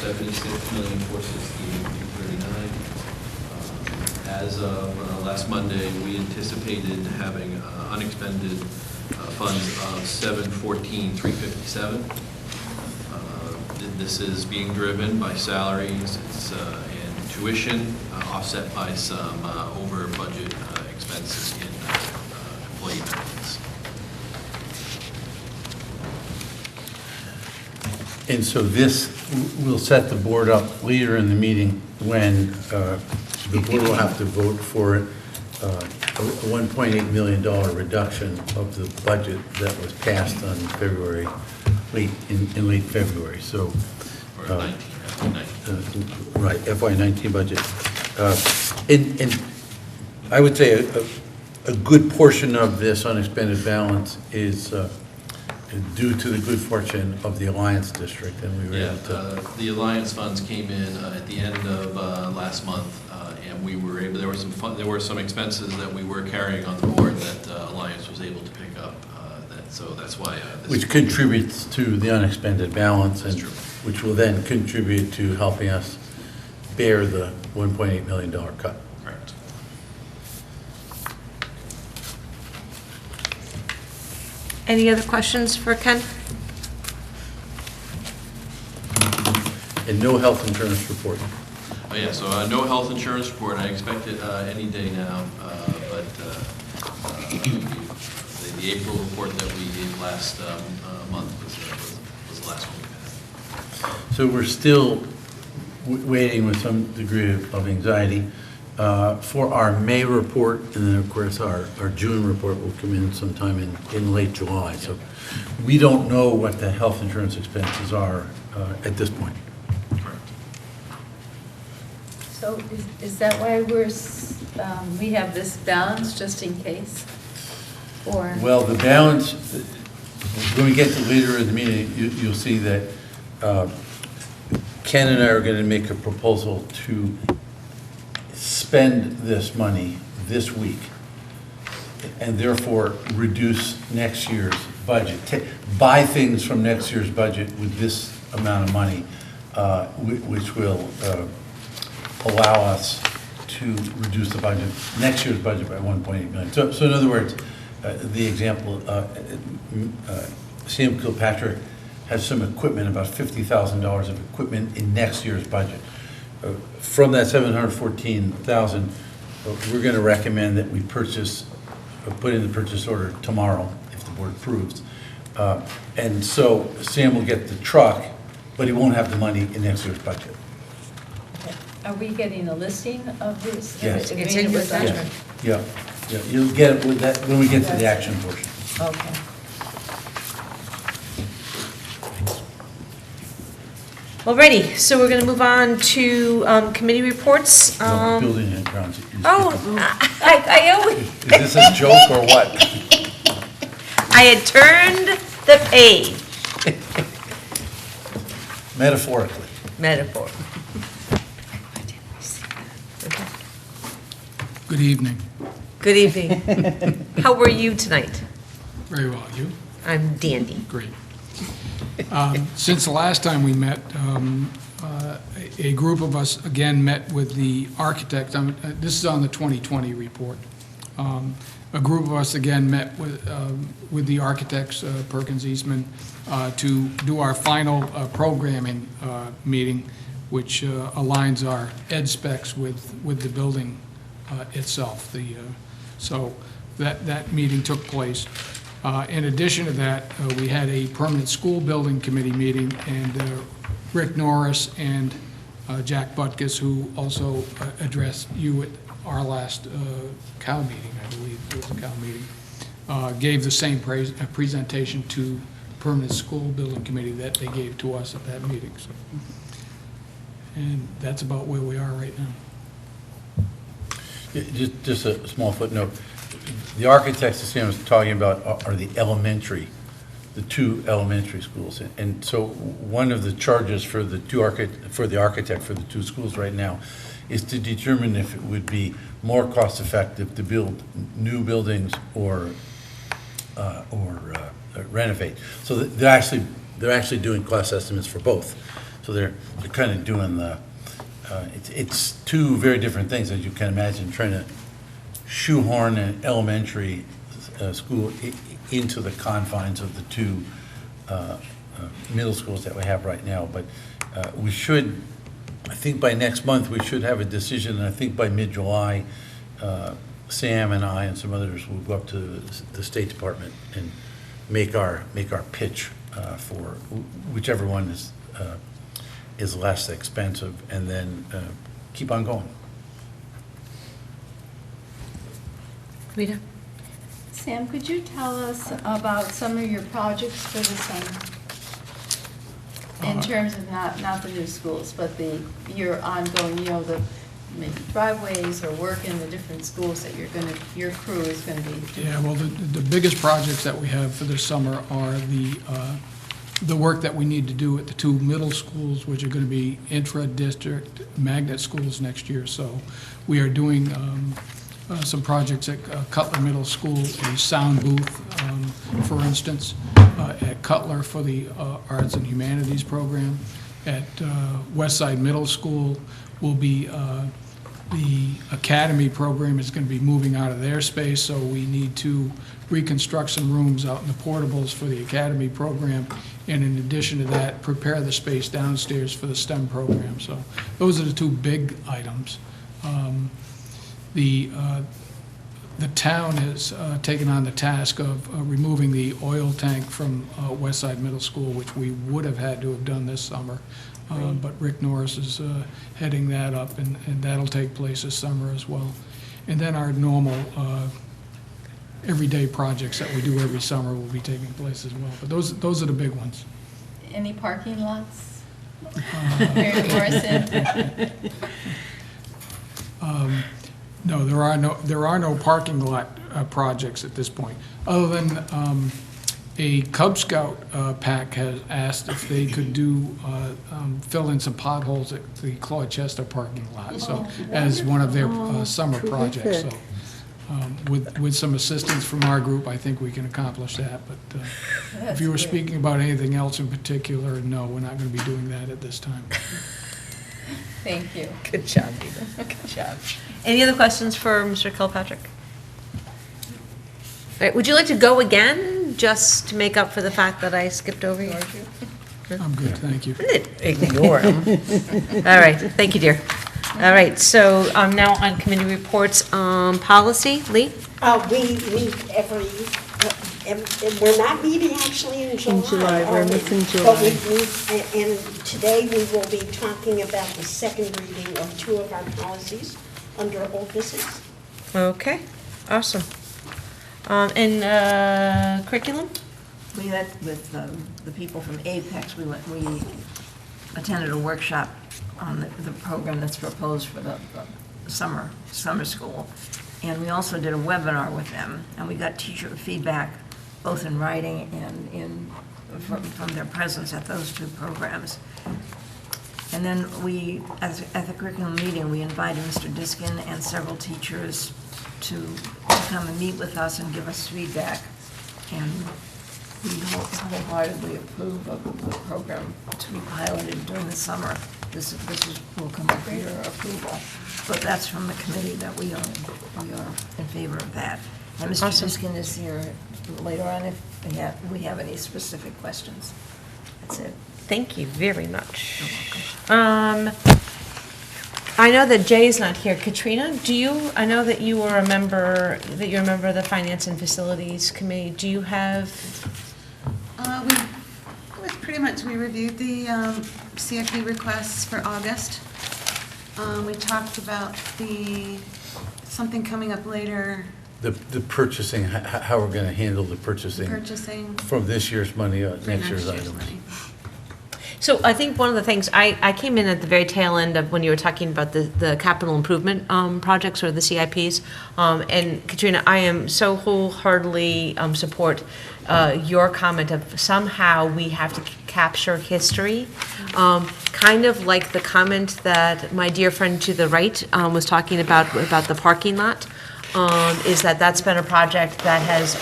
$76,468,239. As of last Monday, we anticipated having unexpended funds of $714,357. This is being driven by salaries and tuition, offset by some over budget expenses in employee benefits. And so this will set the board up later in the meeting when the board will have to vote for it, a $1.8 million reduction of the budget that was passed on February, in late February. So, right, FY19 budget. And I would say a good portion of this unexpended balance is due to the good fortune of the Alliance District, and we were able to. The Alliance funds came in at the end of last month, and we were able. There were some expenses that we were carrying on the board that Alliance was able to pick up. So that's why. Which contributes to the unexpended balance, and which will then contribute to helping us bear the $1.8 million cut. Correct. Any other questions for Ken? And no health insurance report. Oh yeah, so no health insurance report. I expect it any day now, but the April report that we gave last month was the last one we had. So we're still waiting with some degree of anxiety for our May report, and then of course our June report will come in sometime in late July. So we don't know what the health insurance expenses are at this point. So is that why we have this balance just in case? Or? Well, the balance, when we get to later in the meeting, you'll see that Ken and I are going to make a proposal to spend this money this week and therefore reduce next year's budget. Buy things from next year's budget with this amount of money, which will allow us to reduce the budget, next year's budget by $1.8 million. So in other words, the example, Sam Kilpatrick has some equipment, about $50,000 of equipment in next year's budget. From that $714,000, we're going to recommend that we purchase, put in the purchase order tomorrow, if the board approves. And so Sam will get the truck, but he won't have the money in next year's budget. Are we getting a listing of this? Yes. It's in your attachment. Yeah, yeah, you'll get it with that, when we get to the action portion. Okay. Alrighty, so we're gonna move on to committee reports. No, building and grounds. I always. Is this a joke or what? I had turned the page. Metaphorically. Metaphor. Good evening. Good evening. How were you tonight? Very well. You? I'm dandy. Great. Since the last time we met, a group of us again met with the architect. This is on the 2020 report. A group of us again met with the architects, Perkins Eastman, to do our final programming meeting, which aligns our ed specs with the building itself. So that meeting took place. In addition to that, we had a permanent school building committee meeting, and Rick Norris and Jack Butkus, who also addressed you at our last COW meeting, I believe it was a COW meeting, gave the same presentation to permanent school building committee that they gave to us at that meeting. So, and that's about where we are right now. Just a small footnote. The architects that Sam was talking about are the two elementary schools. And so one of the charges for the architect for the two schools right now is to determine if it would be more cost effective to build new buildings or renovate. So they're actually doing cost estimates for both. So they're kind of doing the it's two very different things, as you can imagine, trying to shoehorn an elementary school into the confines of the two middle schools that we have right now. But we should, I think by next month, we should have a decision, and I think by mid-July, Sam and I and some others will go up to the State Department and make our pitch for whichever one is less expensive, and then keep on going. Rita? Sam, could you tell us about some of your projects for the summer? In terms of not the new schools, but your ongoing, the maybe driveways or work in the different schools that your crew is going to be doing. Yeah, well, the biggest projects that we have for this summer are the work that we need to do at the two middle schools, which are going to be intra-district magnet schools next year. So we are doing some projects at Cutler Middle School, a sound booth, for instance, at Cutler for the Arts and Humanities program. At Westside Middle School will be the Academy program is going to be moving out of their space, so we need to reconstruct some rooms out in the portables for the Academy program, and in addition to that, prepare the space downstairs for the STEM program. So those are the two big items. The town has taken on the task of removing the oil tank from Westside Middle School, which we would have had to have done this summer. But Rick Norris is heading that up, and that'll take place this summer as well. And then our normal everyday projects that we do every summer will be taking place as well. But those are the big ones. Any parking lots? Mary Morrison? No, there are no parking lot projects at this point, other than a Cub Scout pack has asked if they could fill in some potholes at the Claude Chester parking lot, so as one of their summer projects. So with some assistance from our group, I think we can accomplish that. But if you were speaking about anything else in particular, no, we're not going to be doing that at this time. Thank you. Good job, Rita. Good job. Any other questions for Mr. Kilpatrick? All right, would you like to go again, just to make up for the fact that I skipped over you? I'm good, thank you. Ignore him. All right, thank you, dear. All right, so now on committee reports, policy, Lee? We meet we're not meeting actually in July. In July, we're missing But we July. meet, and today we will be talking about the second reading of 2 of our policies under old business. Okay, awesome. And curriculum? We met with the people from Apex. We attended a workshop on the program that's proposed for the summer school. And we also did a webinar with them, and we got teacher feedback, both in writing and from their presence at those 2 programs. And then we, at the curriculum meeting, we invited Mr. Diskin and several teachers to come and meet with us and give us feedback. And we wholeheartedly approve of the program to be piloted during the summer. This will come up for your approval. But that's from the committee that we are in favor of that. And Mr. Diskin is here later on if we have any specific questions. That's it. Thank you very much. I know that Jay's not here. Katrina, I know that you were a member of the Finance and Facilities Committee. Do you have? We reviewed the CIP requests for August. We talked about something coming up later. The purchasing, how we're going to handle the purchasing. From this year's money, next year's items. So I think one of the things, I came in at the very tail end of when you were talking about the capital improvement projects or the CIPs. And Katrina, I am so wholeheartedly support your comment of somehow we have to capture history. Kind of like the comment that my dear friend to the right was talking about the parking lot. Is that's been a project that has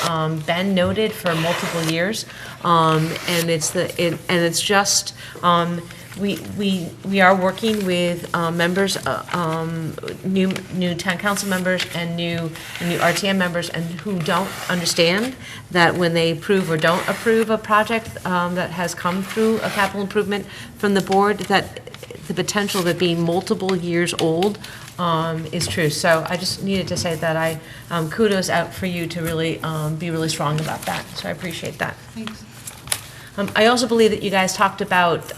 been noted for multiple years, and it's just we are working with members, new town council members and new RTM members, and who don't understand that when they approve or don't approve a project that has come through a capital improvement from the board, that the potential of it being multiple years old is true. So I just needed to say that I kudos out for you to really be really strong about that. So I appreciate that. Thanks. I also believe that you guys talked about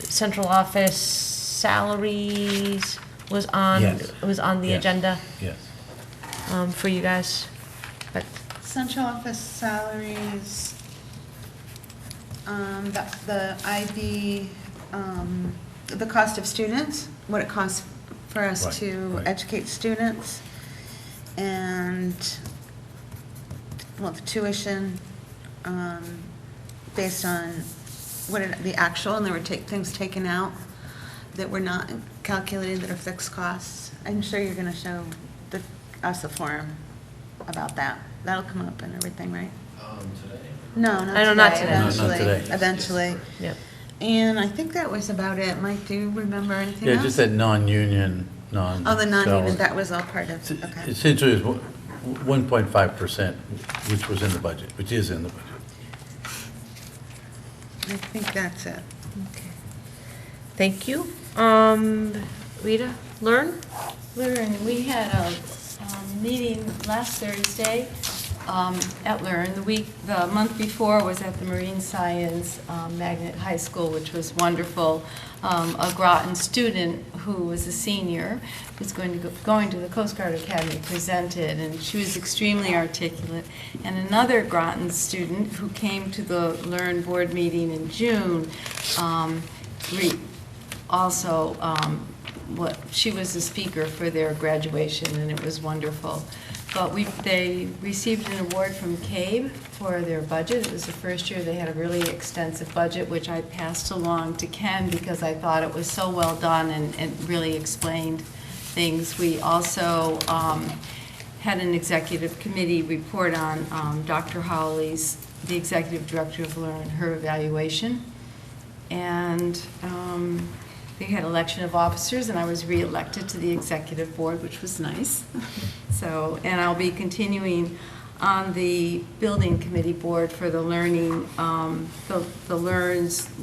central office salaries was on the agenda. Yes. For you guys. But Central office salaries, the IB, the cost of students, what it costs for us to educate students, and, the tuition, based on the actual, and there were things taken out that were not calculated that are fixed costs. I'm sure you're going to show us a form about that. That'll come up and everything, right? Today? No, not today. Eventually. Yep. And I think that was about it. Mike, do you remember anything else? Yeah, just that non-union, Oh, the non-union, that was all part of, okay. Essentially, it's 1.5%, which was in the budget, which is in the budget. I think that's it. Okay. Thank you. Rita, Learn? We had a meeting last Thursday at Learn. The month before was at the Marine Science Magnet High School, which was wonderful. A Groton student who was a senior who's going to the Coast Guard Academy presented, and she was extremely articulate. And another Groton student who came to the Learn board meeting in June she was the speaker for their graduation, and it was wonderful. But they received an award from CABE for their budget. It was the first year they had a really extensive budget, which I passed along to Ken because I thought it was so well done and really explained things. We also had an executive committee report on Dr. Howley's, the executive director of Learn, her evaluation. And they had election of officers, and I was re-elected to the executive board, which was nice. And I'll be continuing on the building committee board for the learning, the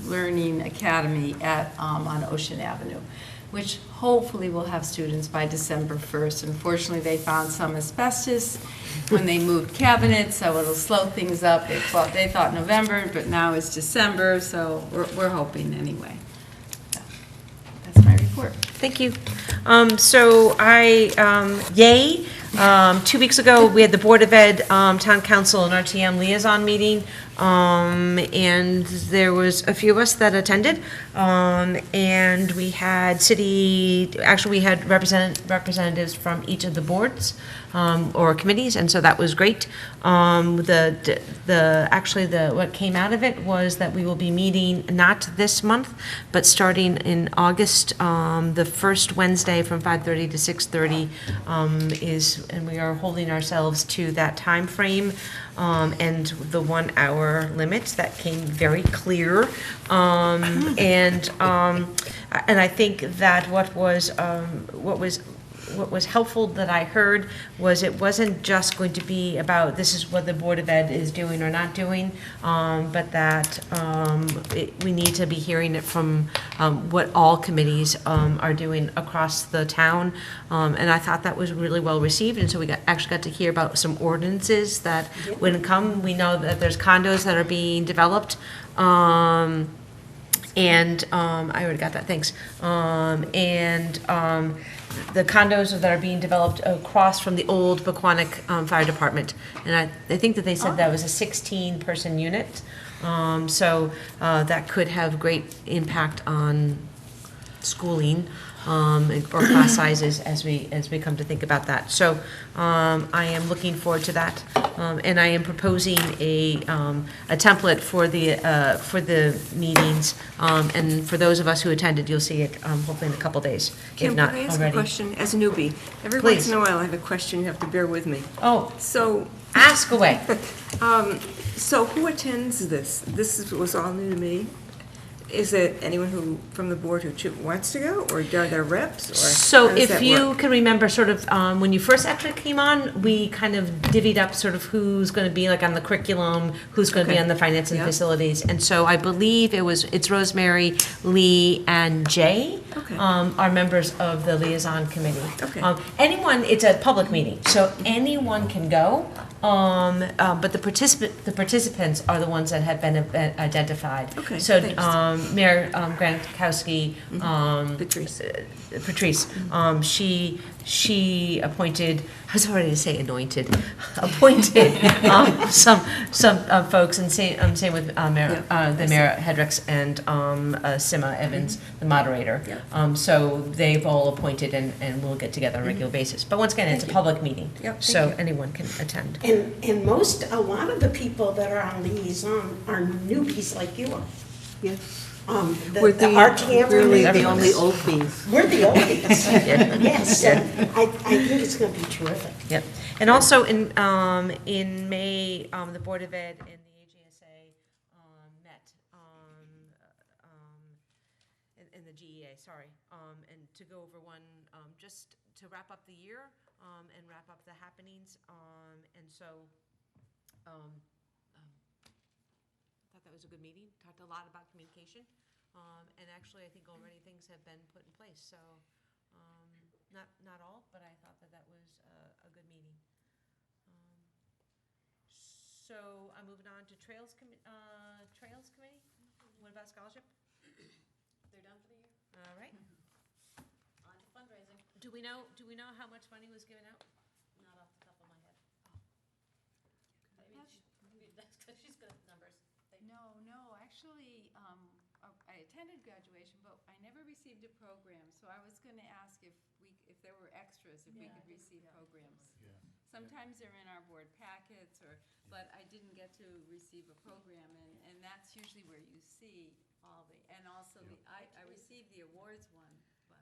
Learning Academy on Ocean Avenue, which hopefully will have students by December 1st. Unfortunately, they found some asbestos when they moved cabinets, so it'll slow things up. They thought November, but now it's December, so we're hoping anyway. So, that's my report. Thank you. Yay. 2 weeks ago, we had the Board of Ed, Town Council, and RTM liaison meeting, and there was a few of us that attended, and we had we had representatives from each of the boards or committees, and so that was great. What came out of it was that we will be meeting not this month, but starting in August, the first Wednesday from 5:30 to 6:30 and we are holding ourselves to that time frame and the 1 hour limit that came very clear. And I think that what was helpful that I heard was it wasn't just going to be about this is what the Board of Ed is doing or not doing, but that we need to be hearing it from what all committees are doing across the town. And I thought that was really well received, and so we actually got to hear about some ordinances that wouldn't come. We know that there's condos that are being developed. I already got that, thanks. The condos that are being developed across from the old Pequannock Fire Department. And I think that they said that was a 16-person unit. So that could have great impact on schooling or class sizes as we come to think about that. So I am looking forward to that, and I am proposing a template for the meetings, and for those of us who attended, you'll see it hopefully in a couple days, if not Can I ask already. a question as a newbie? Every Please. once in a while, I have a question. You have to bear with me. Oh, so ask away. So who attends this? This was all new to me. Is it anyone who from the board who wants to go, or are there reps? Or So how does if that you work? can remember, sort of, when you first actually came on, we kind of divvied up sort of who's going to be like on the curriculum, who's going to be Okay. on the finance and Yeah. facilities. And so I believe it's Rosemary, Lee, and Jay Okay. are members of the liaison committee. Okay. It's a public meeting, so anyone can go. But the participants are the ones that have been identified. Okay, So thanks. Mayor Grankowski, Patrice, she appointed, I was already to say anointed, appointed some folks, and same with Mayor Hedricks and Sima Evans, the moderator. So they've all appointed and we'll get together on a regular basis. But once again, it's a public meeting, so anyone can attend. And a lot of the people that are on liaison are newbies like you are. Yes. The RTM. Really the everyone. only oldies. We're the oldies. Yeah. Yes, Yeah. and I think it's going to be terrific. Yep. And also in May, the Board of Ed and the AJSA met in the GEA, and to go over one, just to wrap up the year and wrap up the happenings. And so I thought that was a good meeting. Talked a lot about communication. And actually, I think already things have been put in place. So not all, but I thought that was a good meeting. So I'm moving on to Trails Committee. What about scholarship? They're done for the year. All right. On to fundraising. Do we know how much money was given out? Not off the top of my head. Maybe that's because she's good at numbers. No, actually, I attended graduation, but I never received a program, so I was going to ask if there were extras, if we could receive programs. Sometimes they're in our board packets, but I didn't get to receive a program, and that's usually where you see all and also I received the awards one, but.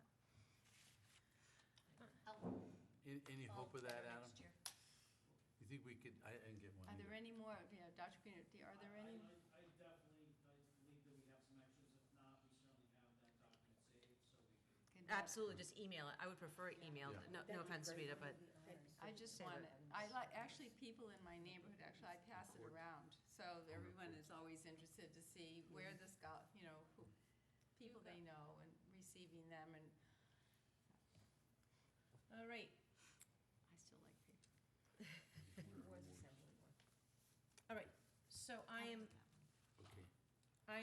Any hope of that, Adam? You think we could, I didn't get one Are there either. any more, Dr. Green, are there any? I definitely believe that we have some extras. If not, we certainly have that document saved, so we can Absolutely, just email it. I would prefer email. Yeah. No offense, Rita, but. I just want it, actually, people in my neighborhood, actually, I pass it around, so everyone is always interested to see where the who, people they know and receiving them, and All right. I still like paper. All right, so I am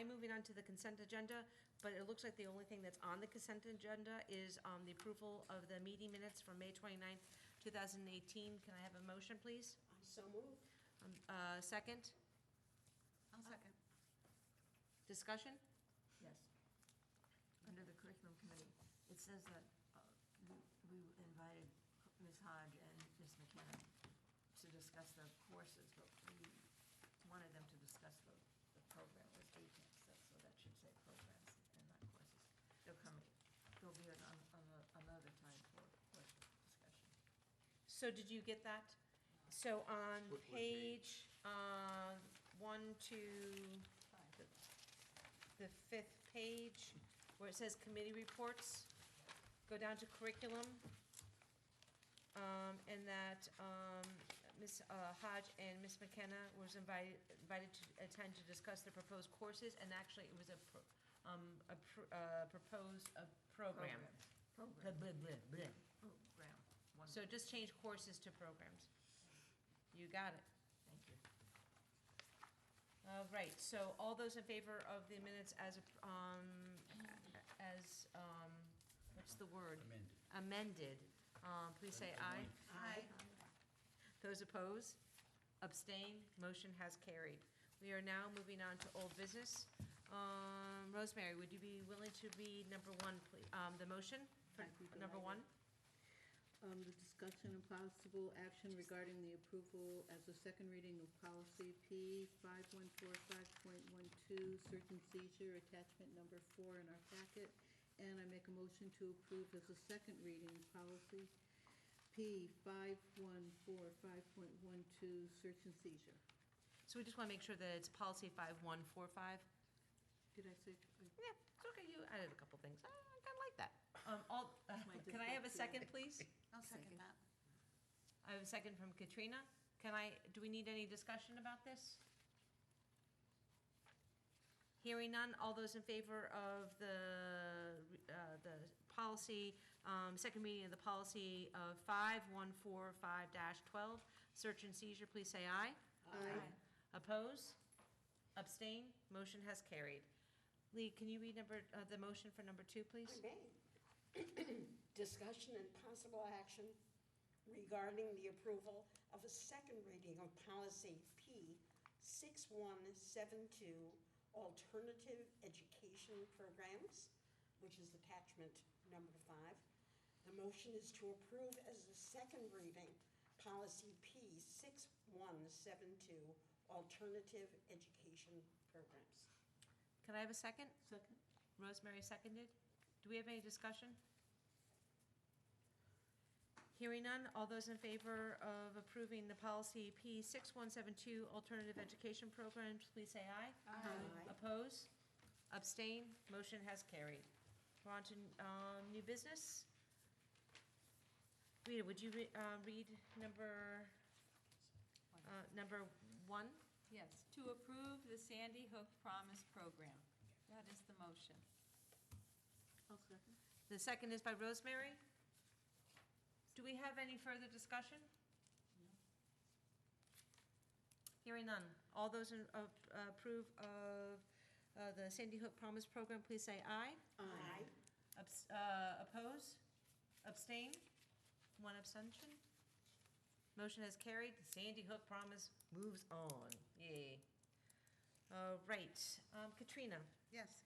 moving on to the consent agenda, but it looks like the only thing that's on the consent agenda is the approval of the meeting minutes from May 29th, 2018. Can I have a motion, please? So moved. Second? I'll second. Discussion? Yes. Under the curriculum committee, it says that we invited Ms. Hodge and Ms. McKenna to discuss the courses, but we wanted them to discuss the program with ATEX, so that should say programs and not courses. They'll be on another time for discussion. So did you get that? So on What page 1 to the 5th page, where it says committee reports, go down to curriculum, and that Ms. Hodge and Ms. McKenna was invited to attend to discuss the proposed courses, and actually it was proposed program. Program. Blah, blah, blah, blah. Program. So just change courses to programs. You got it. Thank you. All right, so all those in favor of the minutes as, what's the word? Amended. Amended, please say aye. Aye. Those opposed? Abstain? Motion has carried. We are now moving on to old business. Rosemary, would you be willing to read number 1, please, the motion for number 1? The discussion and possible action regarding the approval as a second reading of policy P5145.12, search and seizure, attachment number 4 in our packet. And I make a motion to approve as a second reading policy P5145.12, search and seizure. So we just want to make sure that it's policy 5145. Did I say? Yeah, it's okay, you added a couple things. I kind of like that. Can I have a second, please? I'll second that. I have a second from Katrina. Do we need any discussion about this? Hearing none, all those in favor of the policy, second reading of the policy of 5145-12, search and seizure, please say aye. Aye. Oppose? Abstain? Motion has carried. Lee, can you read the motion for number 2, please? I may. Discussion and possible action regarding the approval of a second reading of policy P6172, alternative education programs, which is attachment number 5. The motion is to approve as a second reading policy P6172, alternative education programs. Can I have a second? Second. Rosemary seconded. Do we have any discussion? Hearing none, all those in favor of approving the policy P6172, alternative education programs, please say aye. Aye. Oppose? Abstain? Motion has carried. We're on to new business. Rita, would you read number 1? Yes, to approve the Sandy Hook Promise Program. That is the motion. I'll second. The second is by Rosemary. Do we have any further discussion? No. Hearing none. All those approve of the Sandy Hook Promise Program, please say aye. Aye. Oppose? Abstain? 1 abstention? Motion has carried. The Sandy Hook Promise moves on. Yay. All right. Katrina. Yes.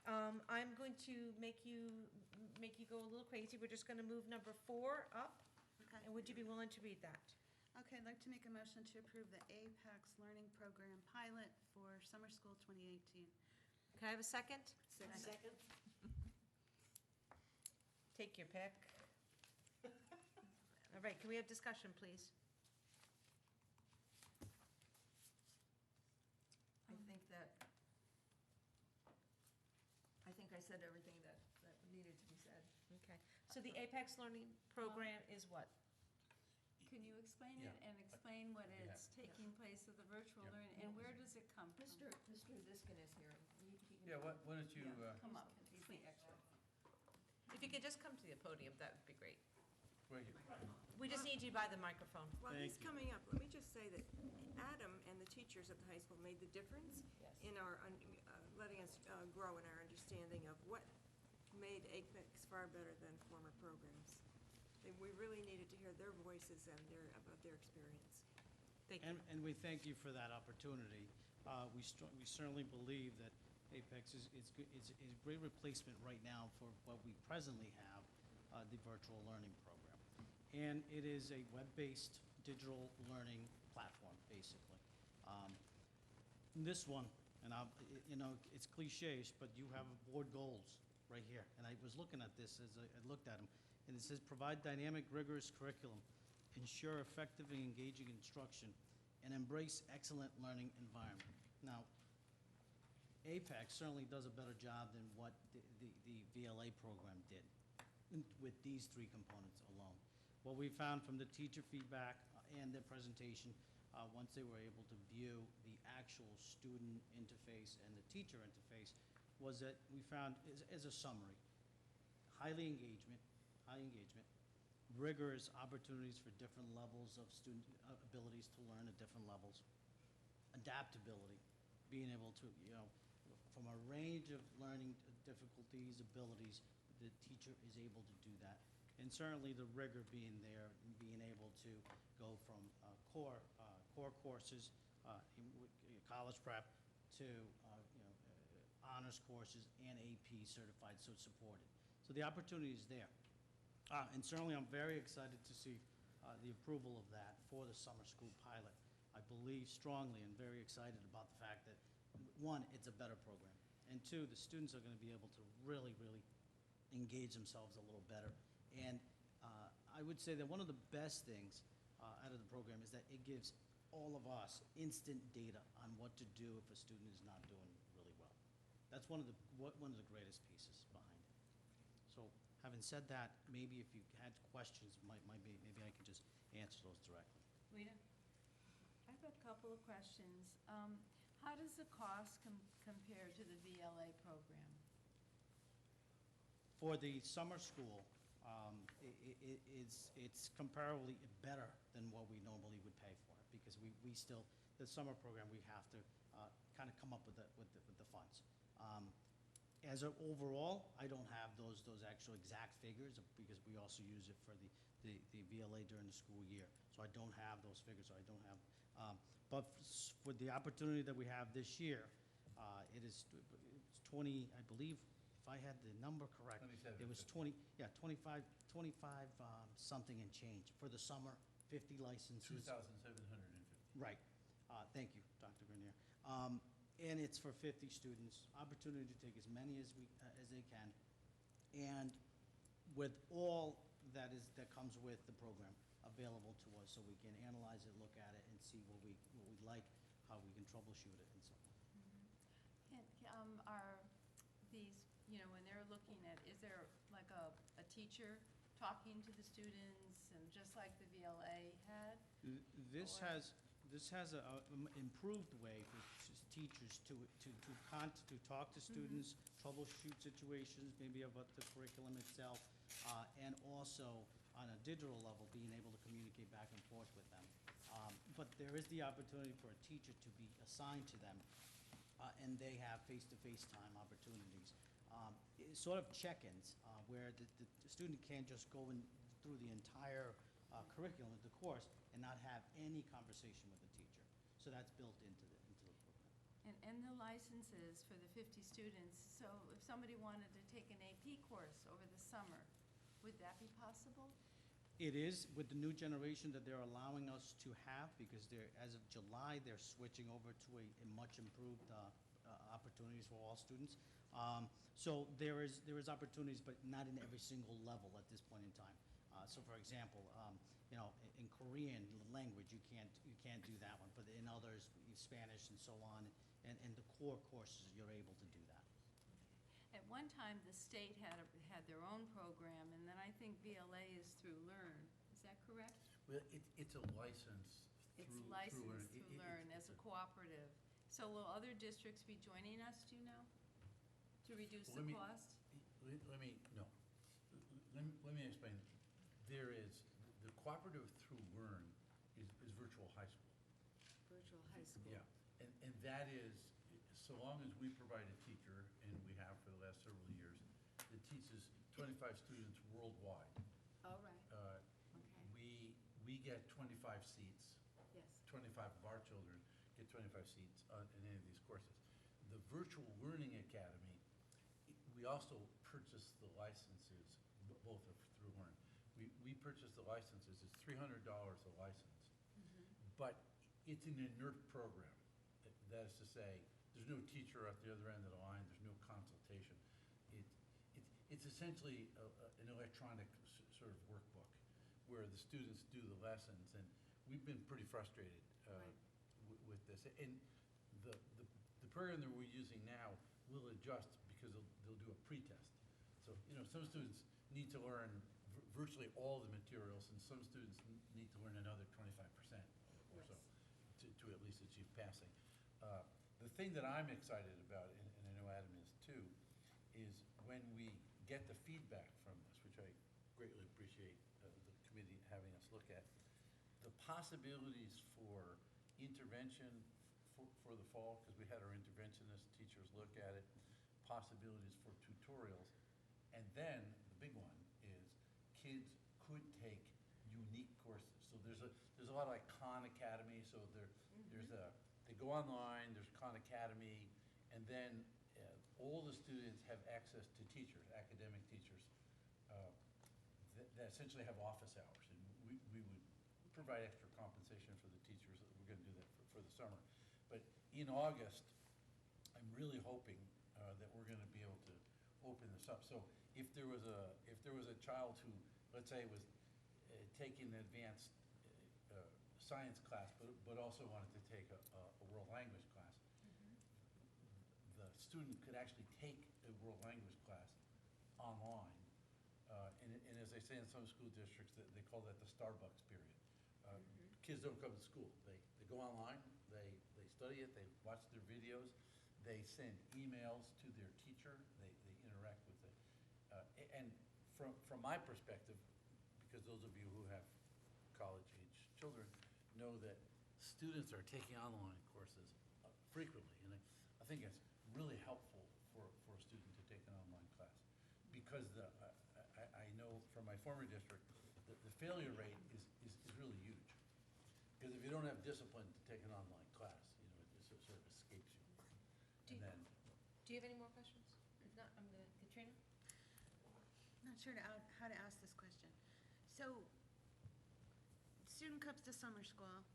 I'm going to make you go a little crazy. We're just going to move number 4 up. Okay. And would you be willing to read that? Okay, I'd like to make a motion to approve the APEX Learning Program pilot for summer school 2018. Can I have a second? Second. Take your pick. All right, can we have discussion, please? I think I said everything that needed to be said. So the Apex Learning Program is what? Can you explain Yeah. it and explain what Yeah. is taking place of the virtual Yeah. learning and where does it come from? Mr. Diskin is here. He can- Yeah, why don't you, Come up, He's the expert. If you could just come to the podium, that would be great. right here. We just need you by the microphone. While he's coming up, let me just say that Adam and the teachers at the high school made the difference in our, letting us grow in our understanding of what made Apex far better than former programs. We really needed to hear their voices and about their experience. Thank you. And we thank you for that opportunity. We certainly believe that Apex is a great replacement right now for what we presently have, the virtual learning program. And it is a web-based digital learning platform, basically. This one, and it's cliché, but you have board goals right here. And I was looking at this as I looked at them, and it says, provide dynamic, rigorous curriculum, ensure effective and engaging instruction, and embrace excellent learning environment. Now, Apex certainly does a better job than what the VLA program did with these three components alone. What we found from the teacher feedback and their presentation, once they were able to view the actual student interface and the teacher interface, was that we found, as a summary, high engagement, rigorous opportunities for different levels of student abilities to learn at different levels, adaptability, being able to, from a range of learning difficulties, abilities, the teacher is able to do that. And certainly the rigor being there, and being able to go from core courses, college prep, to honors courses and AP certified, so supported. So the opportunity is there. And certainly I'm very excited to see the approval of that for the summer school pilot. I believe strongly and very excited about the fact that, one, it's a better program, and two, the students are going to be able to really, really engage themselves a little better. And I would say that one of the best things out of the program is that it gives all of us instant data on what to do if a student is not doing really well. That's one of the greatest pieces behind it. So having said that, maybe if you had questions, maybe I could just answer those directly. Rita? I have a couple of questions. How does the cost compare to the VLA program? For the summer school, it's comparably better than what we normally would pay for it, because we still, the summer program, we have to kind of come up with the funds. As an overall, I don't have those actual exact figures, because we also use it for the VLA during the school year. So I don't have those figures, so I don't have, but for the opportunity that we have this year, it's 20, I believe, if I had the number correct, it was 25 something and change for the summer, 50 licenses. 2,750. Right. Thank you, Dr. Grenier. And it's for 50 students, opportunity to take as many as they can, and with all that comes with the program available to us, so we can analyze it, look at it, and see what we like, how we can troubleshoot it, and so on. Are these, when they're looking at, is there like a teacher talking to the students, and just like the VLA had? This has an improved way for teachers to talk to students, troubleshoot situations, maybe about the curriculum itself, and also on a digital level, being able to communicate back and forth with them. But there is the opportunity for a teacher to be assigned to them, and they have face-to-face time opportunities. It's sort of check-ins, where the student can't just go in through the entire curriculum of the course and not have any conversation with the teacher. So that's built into the program. And the licenses for the 50 students, so if somebody wanted to take an AP course over the summer, would that be possible? It is, with the new generation that they're allowing us to have, because as of July, they're switching over to a much improved opportunities for all students. So there is opportunities, but not in every single level at this point in time. So for example, in Korean language, you can't do that one, but in others, Spanish and so on, and the core courses, you're able to do that. And one time the state had their own program, and then I think VLA is through Learn. Is that correct? Well, it's a license through. It's licensed Learn. through Learn as a cooperative. So will other districts be joining us, do you know? To reduce Let the me- cost? Let me, no. Let me explain. There is, the cooperative through Learn is virtual high school. Virtual high school. Yeah, and that is, so long as we provide a teacher, and we have for the last several years, that teaches 25 students worldwide. All right. Okay. We get 25 seats. Yes. 25 of our children get 25 seats in any of these courses. The Virtual Learning Academy, we also purchase the licenses, both are through Learn. We purchase the licenses, it's $300 a license. But it's an inert program. That is to say, there's no teacher at the other end of the line, there's no consultation. It's essentially an electronic sort of workbook where the students do the lessons, and we've been pretty frustrated with this. And the program that we're using now will adjust because they'll do a pretest. So, some students need to learn virtually all the materials, and some students need to learn another 25% or so to at least achieve passing. The thing that I'm excited about, and I know Adam is too, is when we get the feedback from this, which I greatly appreciate the committee having us look at, the possibilities for intervention for the fall, because we had our interventionist teachers look at it, possibilities for tutorials, and then the big one is kids could take unique courses. So there's a lot like Khan Academy. So they go online. There's Khan Academy, and then all the students have access to teachers, academic teachers, that essentially have office hours, and we would provide extra compensation for the teachers. We're going to do that for the summer. But in August, I'm really hoping that we're going to be able to open this up. So if there was a child who, let's say, was taking an advanced science class, but also wanted to take a world language class, the student could actually take a world language class online. And as they say in some school districts, they call that the Starbucks period. Kids don't come to school. They go online, they study it, they watch their videos, they send emails to their teacher, they interact with it. And from my perspective, because those of you who have college-age children know that students are taking online courses frequently, and I think it's really helpful for a student to take an online class, because I know from my former district that the failure rate is really huge. Because if you don't have discipline to take an online class, it sort of escapes you. Do you have any more questions? If not, I'm going to, Katrina? Not sure how to ask this question. So, student comes to summer school.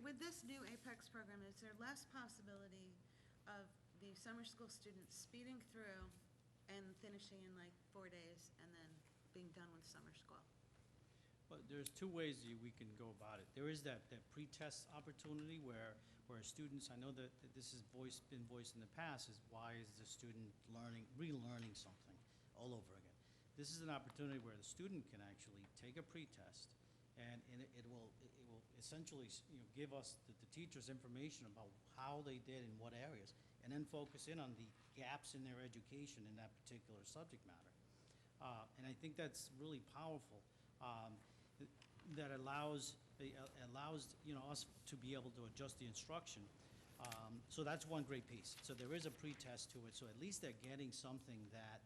With this new Apex program, is there less possibility of the summer school students speeding through and finishing in like 4 days and then being done with summer school? Well, there's two ways we can go about it. There is that pre-test opportunity where students, I know that this has been voiced in the past, is why is the student relearning something all over again? This is an opportunity where the student can actually take a pre-test, and it will essentially give us the teachers information about how they did in what areas, and then focus in on the gaps in their education in that particular subject matter. And I think that's really powerful. That allows us to be able to adjust the instruction. So that's one great piece. So there is a pre-test to it. So at least they're getting something that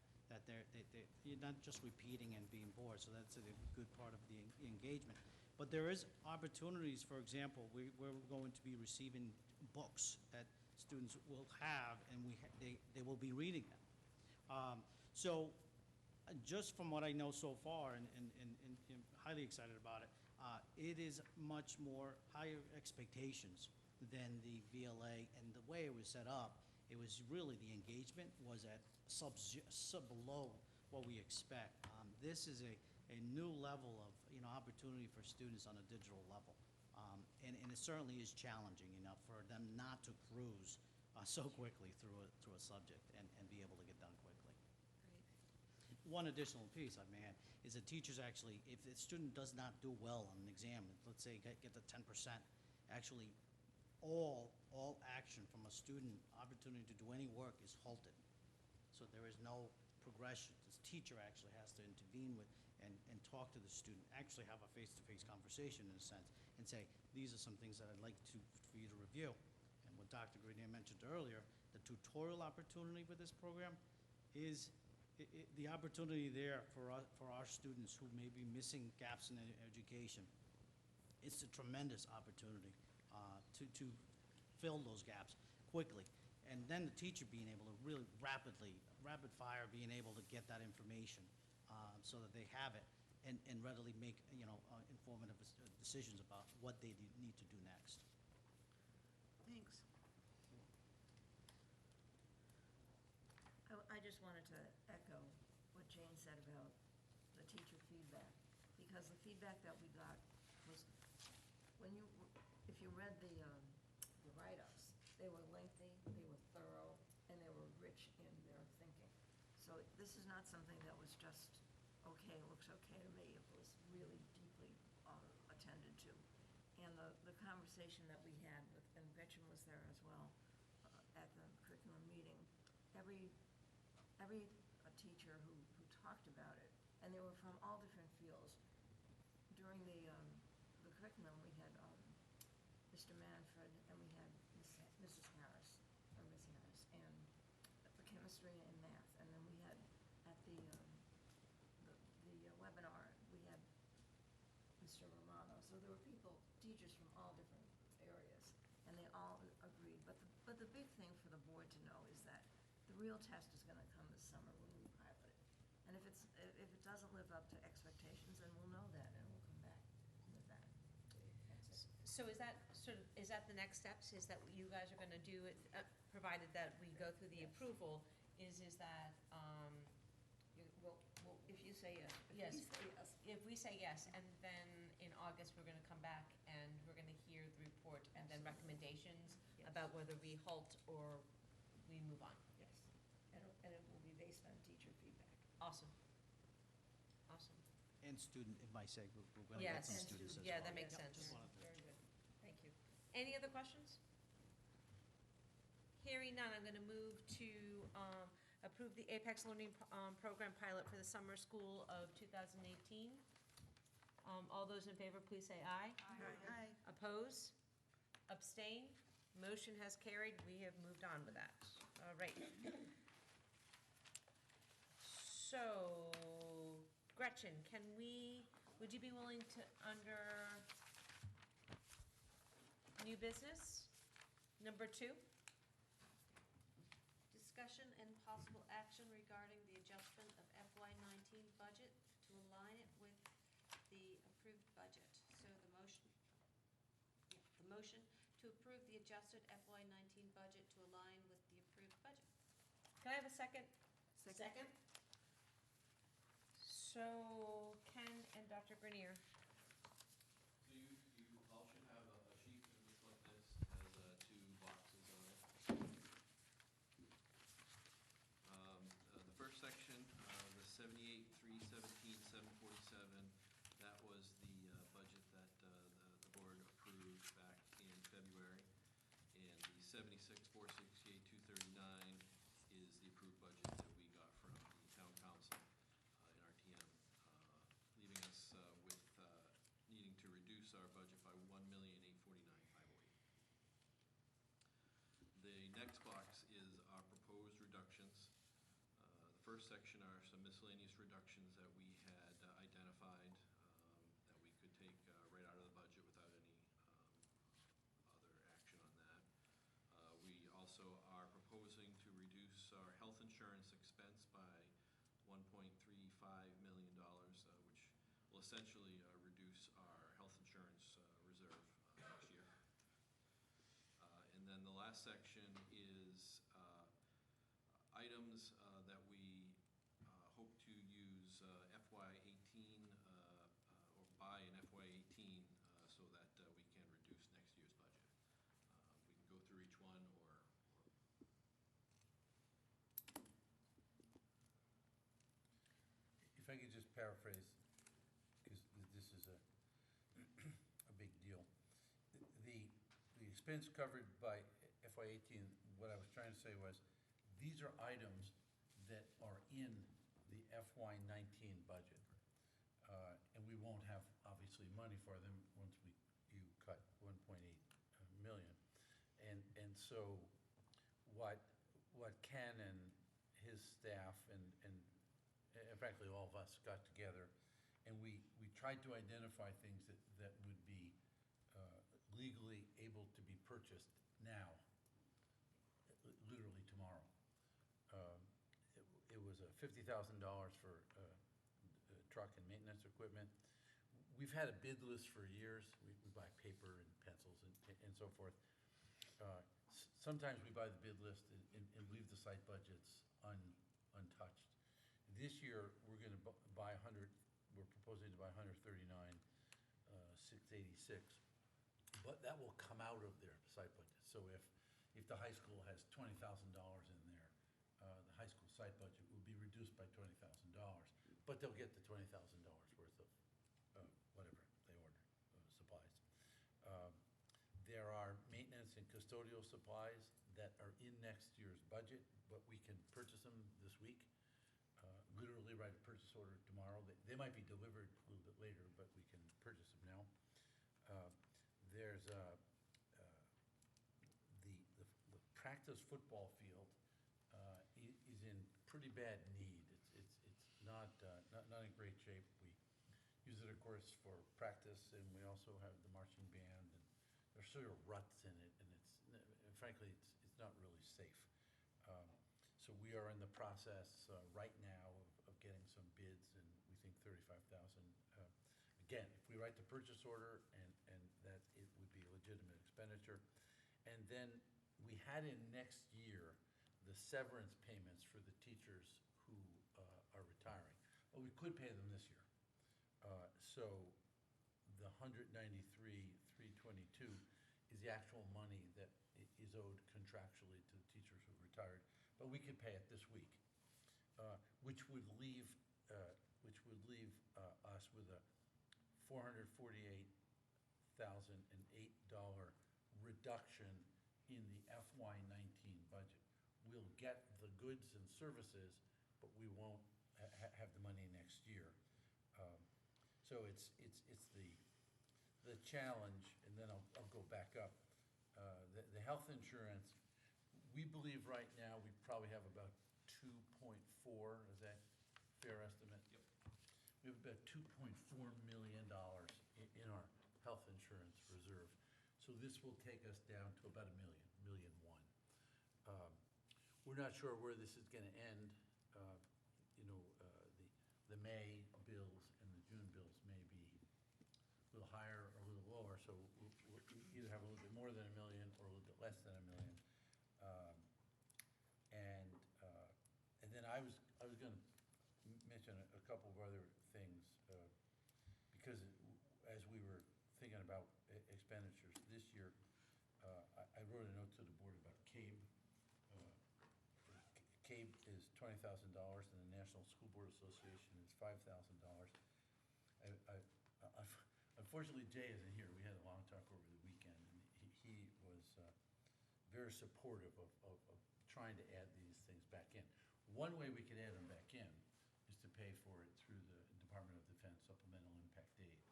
you're not just repeating and being bored. So that's a good part of the engagement. But there is opportunities. For example, we're going to be receiving books that students will have, and they will be reading them. So just from what I know so far, and I'm highly excited about it, it is much more higher expectations than the VLA, and the way it was set up, it was really, the engagement was at sub below what we expect. This is a new level of opportunity for students on a digital level, and it certainly is challenging enough for them not to cruise so quickly through a subject and be able to get done quickly. One additional piece I may add is that teachers actually, if the student does not do well on an exam, let's say get the 10%, actually all action from a student, opportunity to do any work is halted. So there is no progression. This teacher actually has to intervene with and talk to the student, actually have a face-to-face conversation in a sense, and say, these are some things that I'd like for you to review. And what Dr. Grenier mentioned earlier, the tutorial opportunity with this program is the opportunity there for our students who may be missing gaps in their education. It's a tremendous opportunity to fill those gaps quickly. And then the teacher being able to really rapid fire, being able to get that information so that they have it and readily make, informative decisions about what they need to do next. Thanks. I just wanted to echo what Jane said about the teacher feedback, because the feedback that we got was, if you read the write-ups, they were lengthy, they were thorough, and they were rich in their thinking. So this is not something that was just, okay, looks okay to me. It was really deeply attended to. And the conversation that we had with, and Gretchen was there as well, at the curriculum meeting, every teacher who talked about it, and they were from all different fields. During the curriculum, we had Mr. Manfred, and we had Mrs. Harris, or Ms. Harris, and for chemistry and math. And then we had, at the webinar, we had Mr. Romano. So there were teachers from all different areas, and they all agreed. But the big thing for the board to know is that the real test is going to come this summer when we pilot it. And if it doesn't live up to expectations, then we'll know that, and we'll come back with that. So is that the next steps, is that what you guys are gonna do, provided that we go through the approval, is that, Well, if you say yes. yes, if we say yes, and then in August, we're gonna come back and we're gonna hear the report and then recommendations Yes. about whether we halt or we move on. Yes. And it will be based on teacher feedback. Awesome. Awesome. And student, if I say, we're going to get Yes, some students as well. yeah, that makes Yep, sense. just wanted to- Very good. Thank you. Any other questions? Hearing none, I'm going to move to approve the Apex Learning Program pilot for the summer school of 2018. All those in favor, please say aye. Aye. Oppose? Abstain? Motion has carried. We have moved on with that. All right. So, Gretchen, would you be willing to, under new business, number 2? Discussion and possible action regarding the adjustment of FY19 budget to align it with the approved budget. So the motion to approve the adjusted FY19 budget to align with the approved budget. Can I have a second? Second? So, Ken and Dr. Grenier. So you all should have a sheet that looks like this, has 2 boxes on it. The first section, the 78, 317, 747, that was the budget that the board approved back in February. And the 76, 468, 239 is the approved budget that we got from the town council in our TM, leaving us with needing to reduce our budget by $1,849,508. The next box is our proposed reductions. The first section are some miscellaneous reductions that we had identified that we could take right out of the budget without any other action on that. We also are proposing to reduce our health insurance expense by $1.35 million, which will essentially reduce our health insurance reserve next year. And then the last section is items that we hope to use FY18 or buy in FY18 so that we can reduce next year's budget. We can go through each one or paraphrase, because this is a big deal. The expense covered by FY18, what I was trying to say was, these are items that are in the FY19 budget. And we won't have, obviously, money for them once you cut 1.8 million. And so what Ken and his staff and frankly all of us got together, and we tried to identify things that would be legally able to be purchased now, literally tomorrow. It was $50,000 for truck and maintenance equipment. We've had a bid list for years. We buy paper and pencils and so forth. Sometimes we buy the bid list and leave the site budgets untouched. This year, we're going to buy we're proposing to buy 139,686, but that will come out of their site budget. So if the high school has $20,000 in there, the high school site budget will be reduced by $20,000, but they'll get the $20,000 worth of whatever they order, supplies. There are maintenance and custodial supplies that are in next year's budget, but we can purchase them this week. Literally write a purchase order tomorrow. They might be delivered a little bit later, but we can purchase them now. There's the practice football field is in pretty bad need. It's not in great shape. We use it, of course, for practice, and we also have the marching band, and there's sort of ruts in it, and frankly, it's not really safe. So we are in the process right now of getting some bids, and we think 35,000. Again, if we write the purchase order, and that it would be a legitimate expenditure. And then we had in next year the severance payments for the teachers who are retiring. Well, we could pay them this year. So the 193,322 is the actual money that is owed contractually to the teachers who retired, but we could pay it this week, which would leave us with a $448,008 reduction in the FY19 budget. We'll get the goods and services, but we won't have the money next year. So it's the challenge, and then I'll go back up. The health insurance, we believe right now we probably have about 2.4, is that a fair estimate? Yep. We have about $2.4 million in our health insurance reserve. So this will take us down to about $1 million, $1.1 million. We're not sure where this is going to end. The May bills and the June bills may be a little higher or a little lower, so we'll either have a little bit more than $1 million or a little bit less than $1 million. And then I was going to mention a couple of other things, because as we were thinking about expenditures this year, I wrote a note to the board about CABE. CABE is $20,000, and the National School Board Association is $5,000. Unfortunately, Jay isn't here. We had a long talk over the weekend, and he was very supportive of trying to add these things back in. One way we could add them back in is to pay for it through the Department of Defense Supplemental Impact Aid.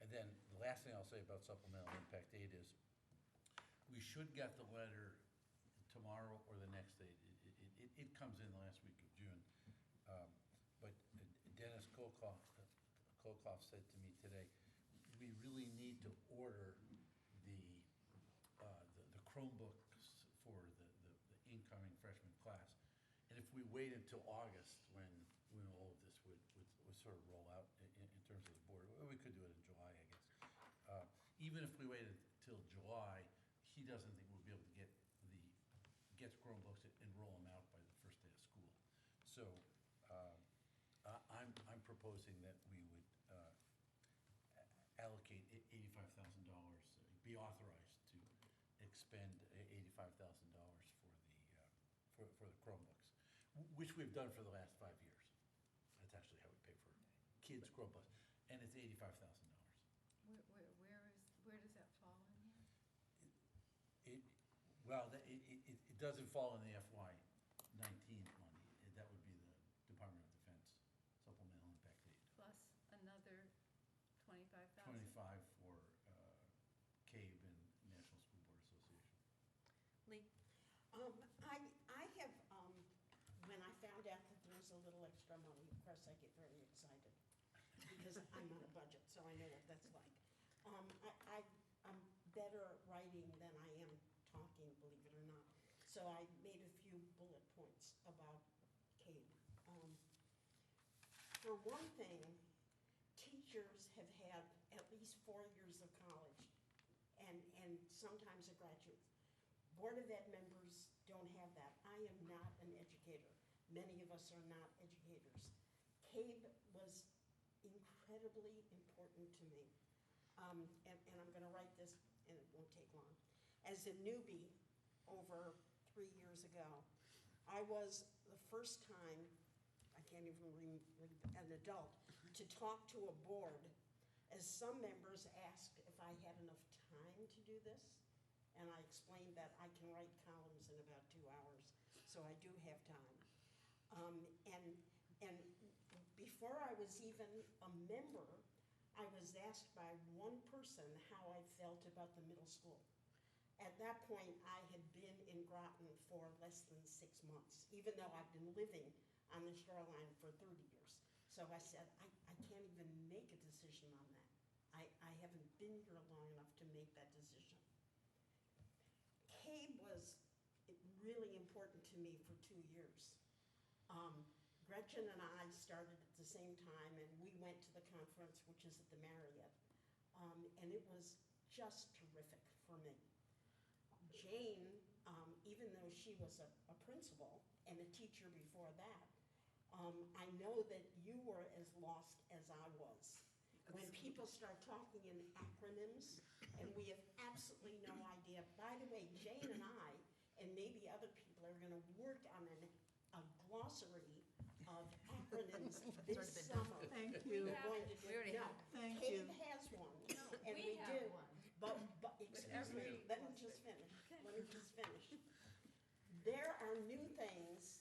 And then the last thing I'll say about Supplemental Impact Aid is we should get the letter tomorrow or the next day. It comes in the last week of June. But Dennis Kolkoff said to me today, we really need to order the Chromebooks for the incoming freshman class. And if we wait until August, when all of this would sort of roll out in terms of the board, we could do it in July, I guess. Even if we waited till July, he doesn't think we'll be able to get Chromebooks and roll them out by the first day of school. So I'm proposing that we would allocate $85,000, be authorized to expend $85,000 for the Chromebooks, which we've done for the last 5 years. That's actually how we pay for kids Grow Plus, and it's $85,000. Where does that fall in here? It doesn't fall in the FY '19 money. That would be the Department of Defense supplemental impact aid. Plus another 25,000? 25 for CABE and National School Board Association. Lee? I have, when I found out that there was a little extra money, of course I get very excited, because I'm on a budget, so I know what that's like. I'm better at writing than I am talking, believe it or not. So I made a few bullet points about CABE. For one thing, teachers have had at least 4 years of college and sometimes a graduate. Board of Ed members don't have that. I am not an educator. Many of us are not educators. CABE was incredibly important to me. And I'm gonna write this, and it won't take long. As a newbie over 3 years ago, I was the first time, I can't even an adult, to talk to a board, as some members asked if I had enough time to do this, and I explained that I can write columns in about 2 hours, so I do have time. And before I was even a member, I was asked by one person how I felt about the middle school. At that point, I had been in Groton for less than 6 months, even though I've been living on the shoreline for 30 years. So I said, I can't even make a decision on that. I haven't been here long enough to make that decision. CABE was really important to me for 2 years. Gretchen and I started at the same time, and we went to the conference, which is at the Marriott, and it was just terrific for me. Jane, even though she was a principal and a teacher before that, I know that you were as lost as I was. When people start talking in acronyms, and we have absolutely no idea. By the way, Jane and I, and maybe other people, are gonna work on a glossary of acronyms this summer. Thank We you. are going to do, We already no, have. Thank CABE you. has one, No, and we we have do. one. But, excuse me, let me just finish, There are new things,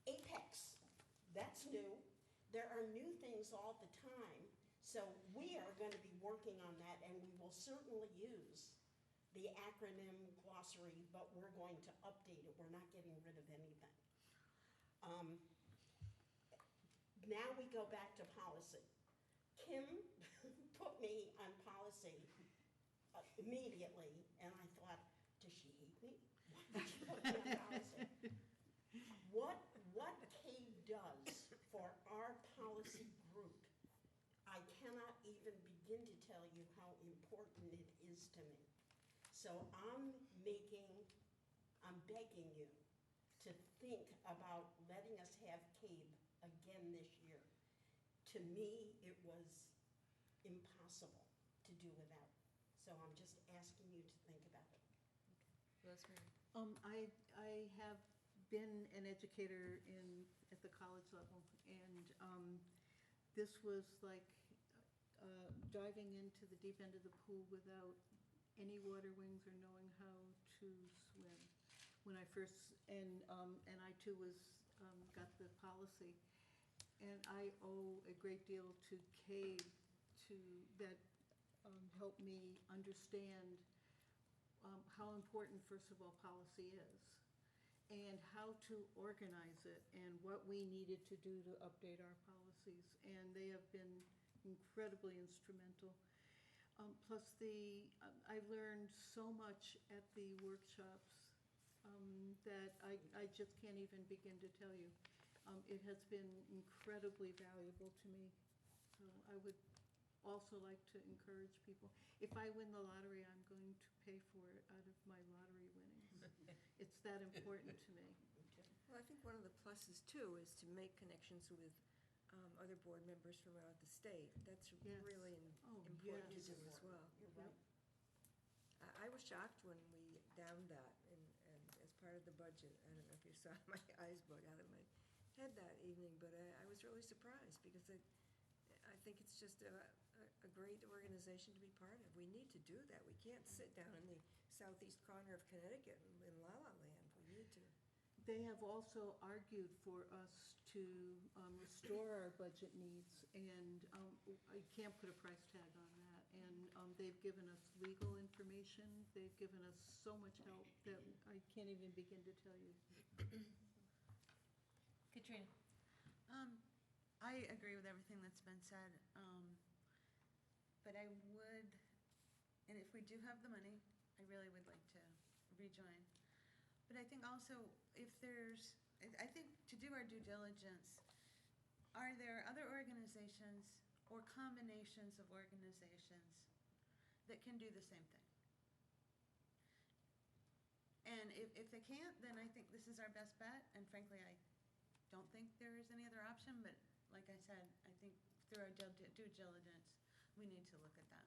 Apex, that's new. There are new things all the time, so we are going to be working on that, and we will certainly use the acronym glossary, but we're going to update it. We're not getting rid of anything. Now we go back to policy. Kim put me on policy immediately, and I thought, does she hate me? Why did she put me on policy? What CABE does for our policy group, I cannot even begin to tell you how important it is to me. So I'm begging you to think about letting us have CABE again this year. To me, it was impossible to do without. So I'm just asking you to think about it. Rosemary? I have been an educator at the college level, and this was like diving into the deep end of the pool without any water wings or knowing how to swim. When I first, and I too got the policy, and I owe a great deal to CABE that helped me understand how important, first of all, policy is, and how to organize it, and what we needed to do to update our policies. And they have been incredibly instrumental. Plus, I learned so much at the workshops that I just can't even begin to tell you. It has been incredibly valuable to me. So I would also like to encourage people. If I win the lottery, I'm going to pay for it out of my lottery winnings. It's that important to me. Well, I think one of the pluses too is to make connections with other board members from out the state. That's Yes. really important to do as well. You're right. I was shocked when we downed that and as part of the budget. I don't know if you saw my eyes bug out of my head that evening, but I was really surprised because think it's just a great organization to be part of. We need to do that. We can't sit down in the southeast corner of Connecticut in La La Land. We need to. They have also argued for us to restore our budget needs, and I can't put a price tag on that. And they've given us legal information. They've given us so much help that I can't even begin to tell you. Katrina? I agree with everything that's been said, but I would, and if we do have the money, I really would like to rejoin. But I think also, if there's, I think to do our due diligence, are there other organizations or combinations of organizations that can do the same thing? And if they can't, then I think this is our best bet, and frankly, I don't think there is any other option, but like I said, I think through our due diligence, we need to look at that.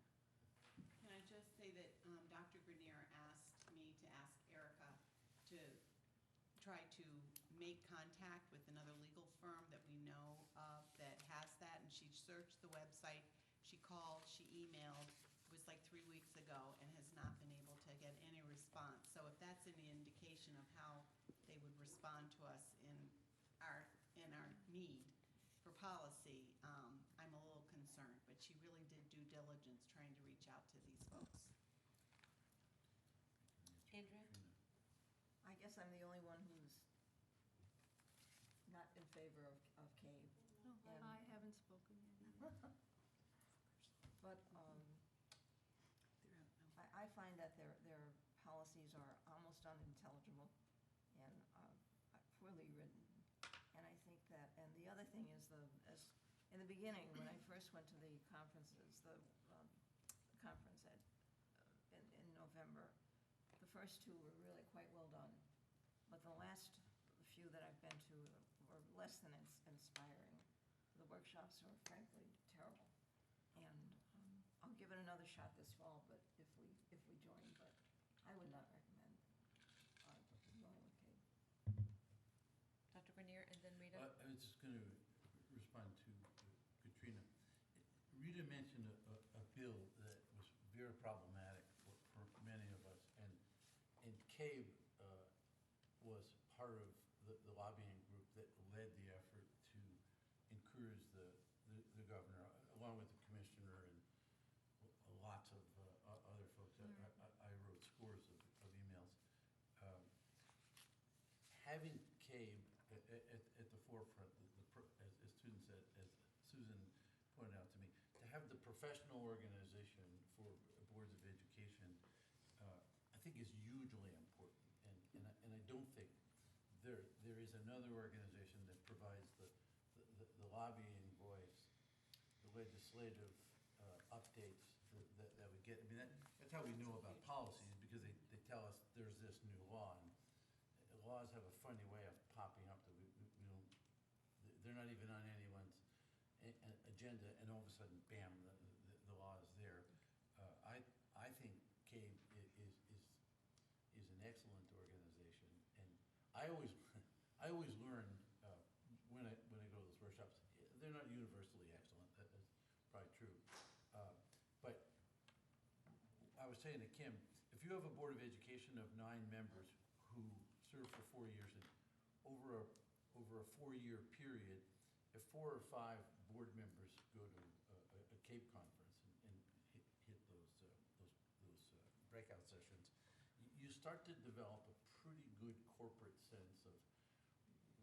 Can I just say that Dr. Grenier asked me to ask Erica to try to make contact with another legal firm that we know of that has that, and she searched the website, she called, she emailed, it was like 3 weeks ago, and has not been able to get any response. So if that's any indication of how they would respond to us in our need for policy, I'm a little concerned, but she really did due diligence trying to reach out to these folks. Andrea? I guess I'm the only one who's not in favor of CAVE. No, And- I haven't spoken yet either. But I find that their policies are almost unintelligible and poorly written. And I think that, and the other thing is as in the beginning, when I first went to the conferences, the conference in November, the first two were really quite well done. But the last few that I've been to were less than inspiring. The workshops were frankly terrible. And I'll give it another shot this fall, but if we join, but I would not recommend going with CAVE. Dr. Grenier, and then Rita? I was just going to respond to Katrina. Rita mentioned a bill that was very problematic for many of us, and CAVE was part of the lobbying group that led the effort to encourage the governor, along with the commissioner and lots of other folks. I wrote scores of emails. Having CAVE at the forefront, as students said, as Susan pointed out to me, to have the professional organization for boards of education, I think is hugely important. And I don't think there is another organization that provides the lobbying voice, the legislative updates that we get. I mean, that's how we know about policies, because they tell us there's this new law, and laws have a funny way of popping up that we don't, they're not even on anyone's agenda, and all of a sudden, bam, the law is there. I think CAVE is an excellent organization, and I always learn when I go to those workshops. They're not universally excellent. That's probably true, but I was saying to Kim, if you have a board of education of 9 members who serve for 4 years, and over a 4-year period, if 4 or 5 board members go to a CAPE conference and hit those breakout sessions, you start to develop a pretty good corporate sense of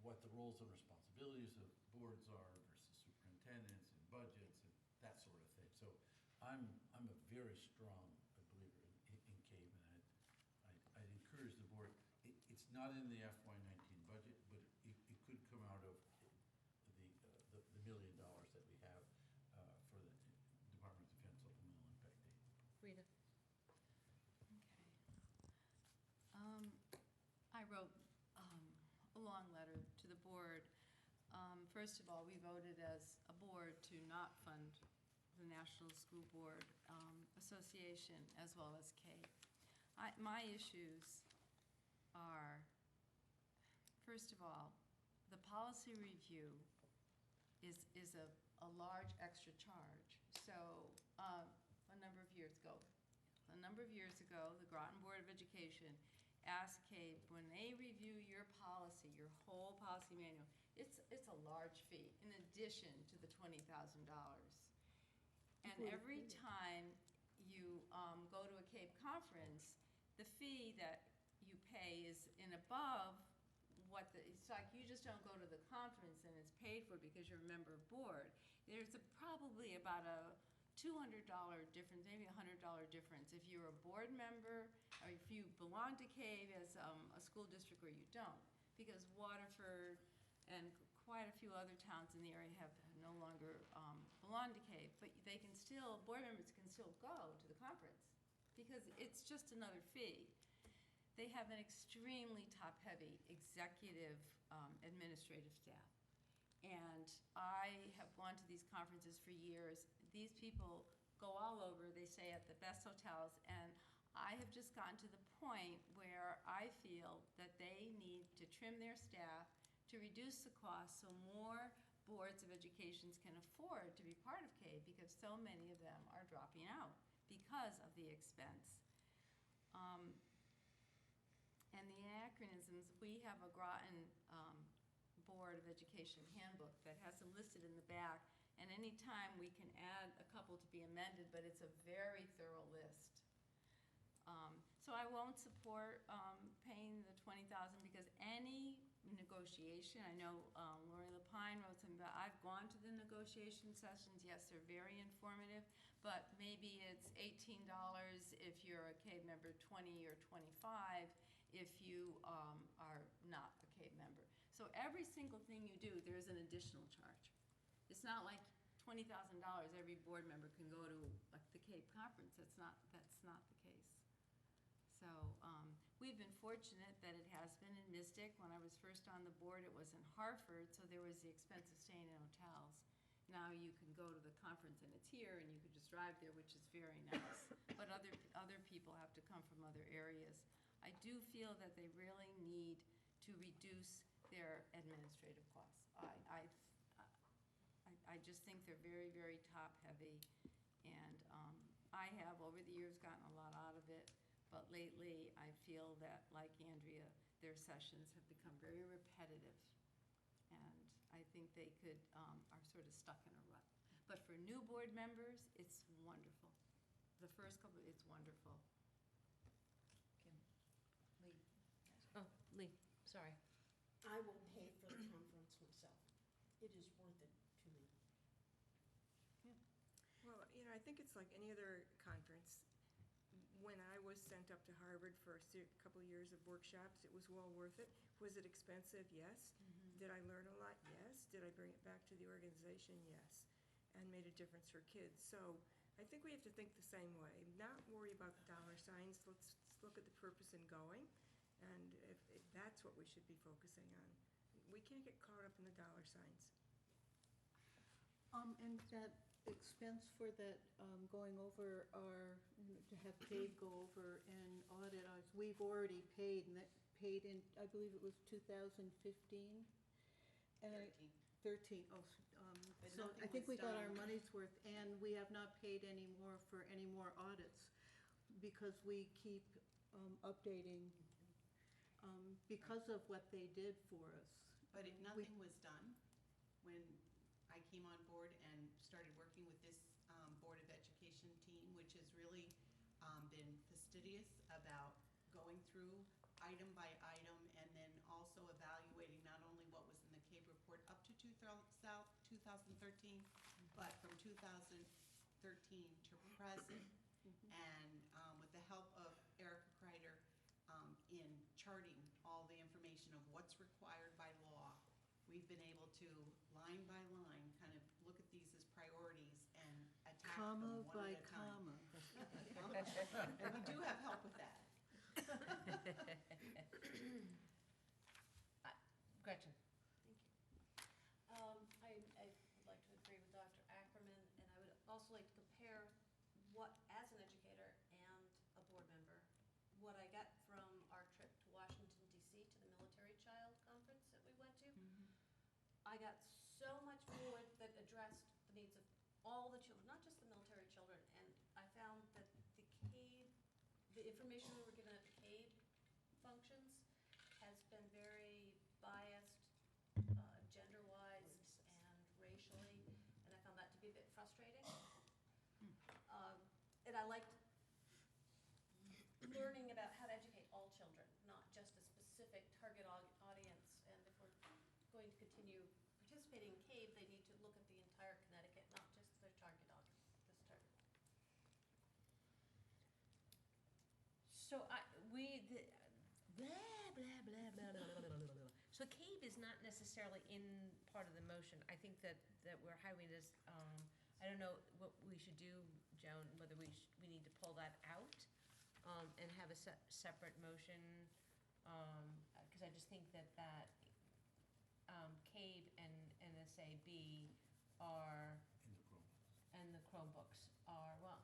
what the roles and responsibilities of boards are versus superintendents and budgets and that sort of thing. So I'm a very strong believer in CAVE, and I'd encourage the board. It's not in the FY19 budget, but it could come out of the $1 million that we have for the Department of Defense Supplemental Impact Aid. Rita? I wrote a long letter to the board. First of all, we voted as a board to not fund the National School Board Association as well as CAPE. My issues are, first of all, the policy review is a a large extra charge. So a number of years ago, the Groton Board of Education asked CABE, when they review your policy, your whole policy manual, it's a large fee in addition to the $20,000. And every time you go to a CABE conference, the fee that you pay is in above what it's like you just don't go to the conference and it's paid for because you're a member of board. There's probably about a $200 difference, maybe a $100 difference if you're a board member or if you belong to CABE as a school district or you don't. Because Waterford and quite a few other towns in the area have no longer belong to CABE, but they can still, board members can still go to the conference because it's just another fee. They have an extremely top-heavy executive administrative staff. And I have gone to these conferences for years. These people go all over. They stay at the best hotels. And I have just gotten to the point where I feel that they need to trim their staff to reduce the cost so more boards of education can afford to be part of CABE because so many of them are dropping out because of the expense. And the anachronisms, we have a Groton Board of Education handbook that has them listed in the back, and anytime we can add a couple to be amended, but it's a very thorough list. So I won't support paying the $20,000 because any negotiation, I know Lori Lapine wrote something about, I've gone to the negotiation sessions, yes, they're very informative, but maybe it's $18 if you're a CABE member, 20 or 25 if you are not a CABE member. So every single thing you do, there's an additional charge. It's not like $20,000 every board member can go to like the CABE conference. That's not the case. So we've been fortunate that it has been in Mystic. When I was first on the board, it was in Hartford, so there was the expense of staying in hotels. Now you can go to the conference and it's here, and you can just drive there, which is very nice. But other people have to come from other areas. I do feel that they really need to reduce their administrative costs. I just think they're very, very top-heavy, and I have, over the years, gotten a lot out of it. But lately, I feel that, like Andrea, their sessions have become very repetitive. And I think they are sort of stuck in a rut. But for new board members, it's wonderful. The first couple, it's wonderful. Kim, Lee. Oh, Lee, sorry. I will pay for the conference myself. It is worth it to me. Well, I think it's like any other conference. When I was sent up to Harvard for a couple of years of workshops, it was well worth it. Was it expensive? Yes. Did I learn a lot? Yes. Did I bring it back to the organization? Yes. And made a difference for kids. So I think we have to think the same way. Not worry about the dollar signs. Let's look at the purpose in going. And if that's what we should be focusing on. We can't get caught up in the dollar signs. And that expense for that, going over our, to have CABE go over and audit us, we've already paid, and that paid in, I believe it was 2015? 13, oh, But so nothing I think was we got our done. money's worth, and we have not paid any more for any more audits, because we keep updating, because of what they did for us. But if nothing was done, when I came on board and started working with this Board of Education team, which has really been fastidious about going through item by item and then also evaluating not only what was in the CABE report up to 2013, but from 2013 to present. And with the help of Erica Kreider in charting all the information of what's required by law, we've been able to, line by line, kind of look at these as priorities and attack them one at a time. And we do have help with that. Gretchen. Thank you. I would like to agree with Dr. Ackerman, and I would also like to compare what, as an educator and a board member, what I got from our trip to Washington, D.C. to the Military Child Conference that we went to. I got so much more that addressed the the information we were given at the CABE functions has been very biased, gender-wise and racially, and I found that to be a bit frustrating. And I liked learning about how to educate all children, not just a specific target audience. And if we're going to continue participating in CABE, they need to look at the entire Connecticut, not just their target audience, this target. So blah, blah, blah, blah, blah, blah, blah, blah. So CABE is not necessarily in part of the motion. I think that we're highlighting this, I don't know what we should do, Joan, whether we need to pull that out, and have a separate motion, because I just think that CABE and NSAB are, and the Chromebooks are, well,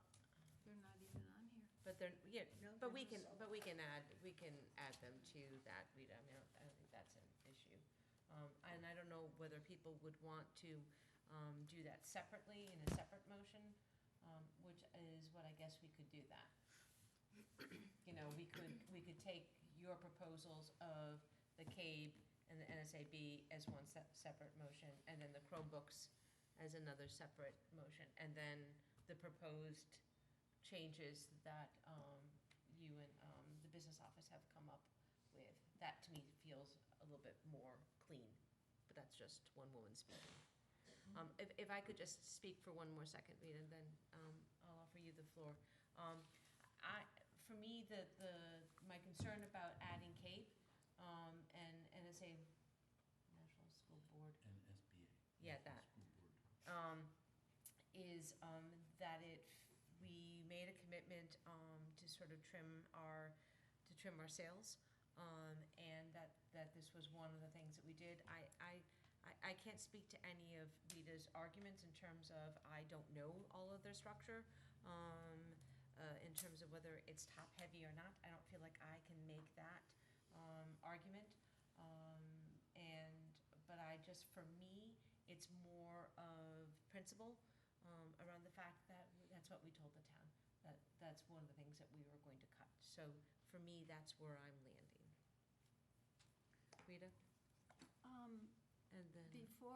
They're not even on here. but they're, yeah, but we can add them to that, Rita. I mean, I don't think that's an issue. And I don't know whether people would want to do that separately in a separate motion, which is what I guess we could do that. You know, we could take your proposals of the CABE and the NSAB as one separate motion, and then the Chromebooks as another separate motion, and then the proposed changes that you and the business office have come up with. That, to me, feels a little bit more clean, but that's just one woman speaking. If I could just speak for one more second, Rita, and then I'll offer you the floor. For me, my concern about adding CAPE and NSA, National School Board. And SBA. Yeah, that. Is that we made a commitment to sort of trim our sales, and that this was one of the things that we did. I can't speak to any of Rita's arguments in terms of I don't know all of their structure, in terms of whether it's top-heavy or not. I don't feel like I can make that argument. But for me, it's more of principle around the fact that that's what we told the town. That's one of the things that we were going to cut. So for me, that's where I'm landing. Rita? And then, Before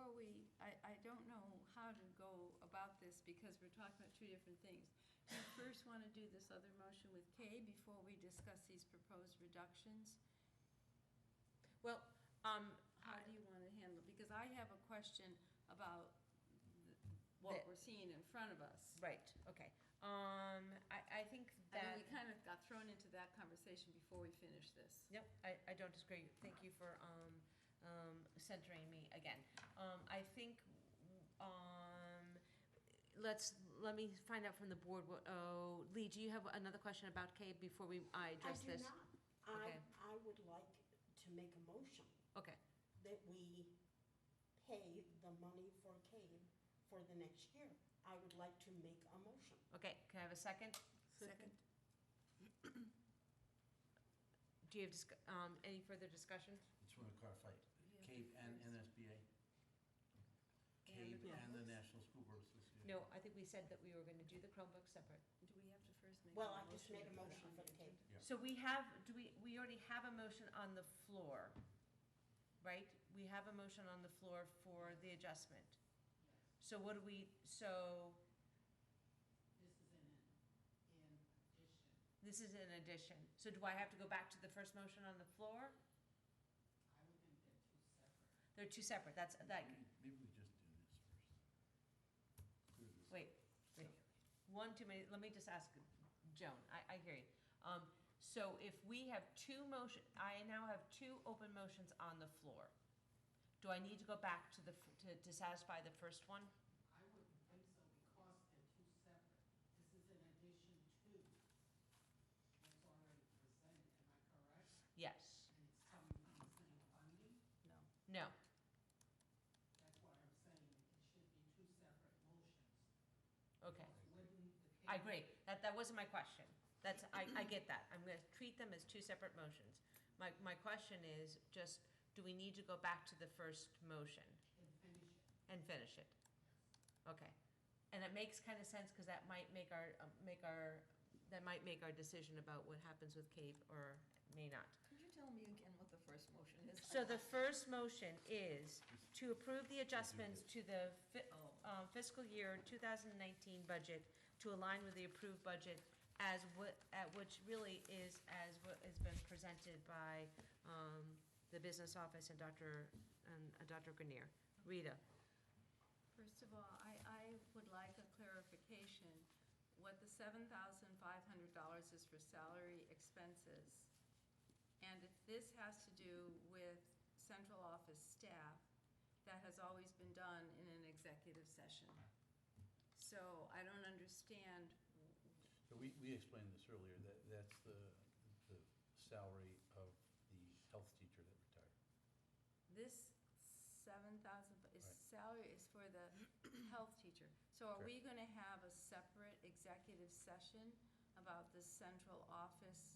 I don't know how to go about this because we're talking about two different things. Do you first want to do this other motion with Kay before we discuss these proposed reductions? well, How do you want to handle it? Because I have a question about what we're seeing in front of us. right, okay. I think I that. mean, we kind of got thrown into that conversation before we finished this. Yep, I don't disagree. Thank you for centering me again. I think, let me find out from the board, Lee, do you have another question about CABE before I address this? I do not. Okay. I would like to make a motion Okay, that we pay the money for CABE for the next year. I would like to make a motion. okay, can I have a second? Second. Do you have any further discussion? Just want to clarify, CAPE and NSBA? CAPE and the National School Board Association? No, I think we said that we were gonna do the Chromebooks separate. Do we have to first make? Well, a I just made a to put it motion on for the agenda? CABE. Yeah. So we already have a motion on the floor, right? We have a motion on the floor for the adjustment. So what do we, so. This is in addition. So do I have to go back to the first motion on the floor? I would think they're two separate. They're two separate, that's, Maybe we just do this first. Do this. wait. One too many, let me just ask Joan, I hear you. So if we have I now have two open motions on the floor. Do I need to go back to satisfy the first one? I wouldn't think so because they're two separate. This is in addition to what's already presented, am I correct? Yes. And it's coming from the same funding? No. That's why I'm saying it should be two separate motions. Okay. Wouldn't the I agree. That wasn't my question. I get that. I'm gonna treat them as two separate motions. My question is just, do we need to go back to the first motion And finish it. and finish it? Okay. And it makes kind of sense, because that might make our that might make our decision about what happens with CAPE or may not. Could you tell me again what the first motion is? So the first motion is to approve the adjustments to the fiscal year 2019 budget to align with the approved budget as which really is as what has been presented by the business office and Dr. Grenier. Rita? First of all, I would like a clarification. What the $7,500 is for salary expenses, and if this has to do with central office staff, that has always been done in an executive session. So I don't understand. So we explained this earlier, that's the salary of the health teacher that retired. This 7,000 is salary is for the health teacher. So are we going to have a separate executive session about the central office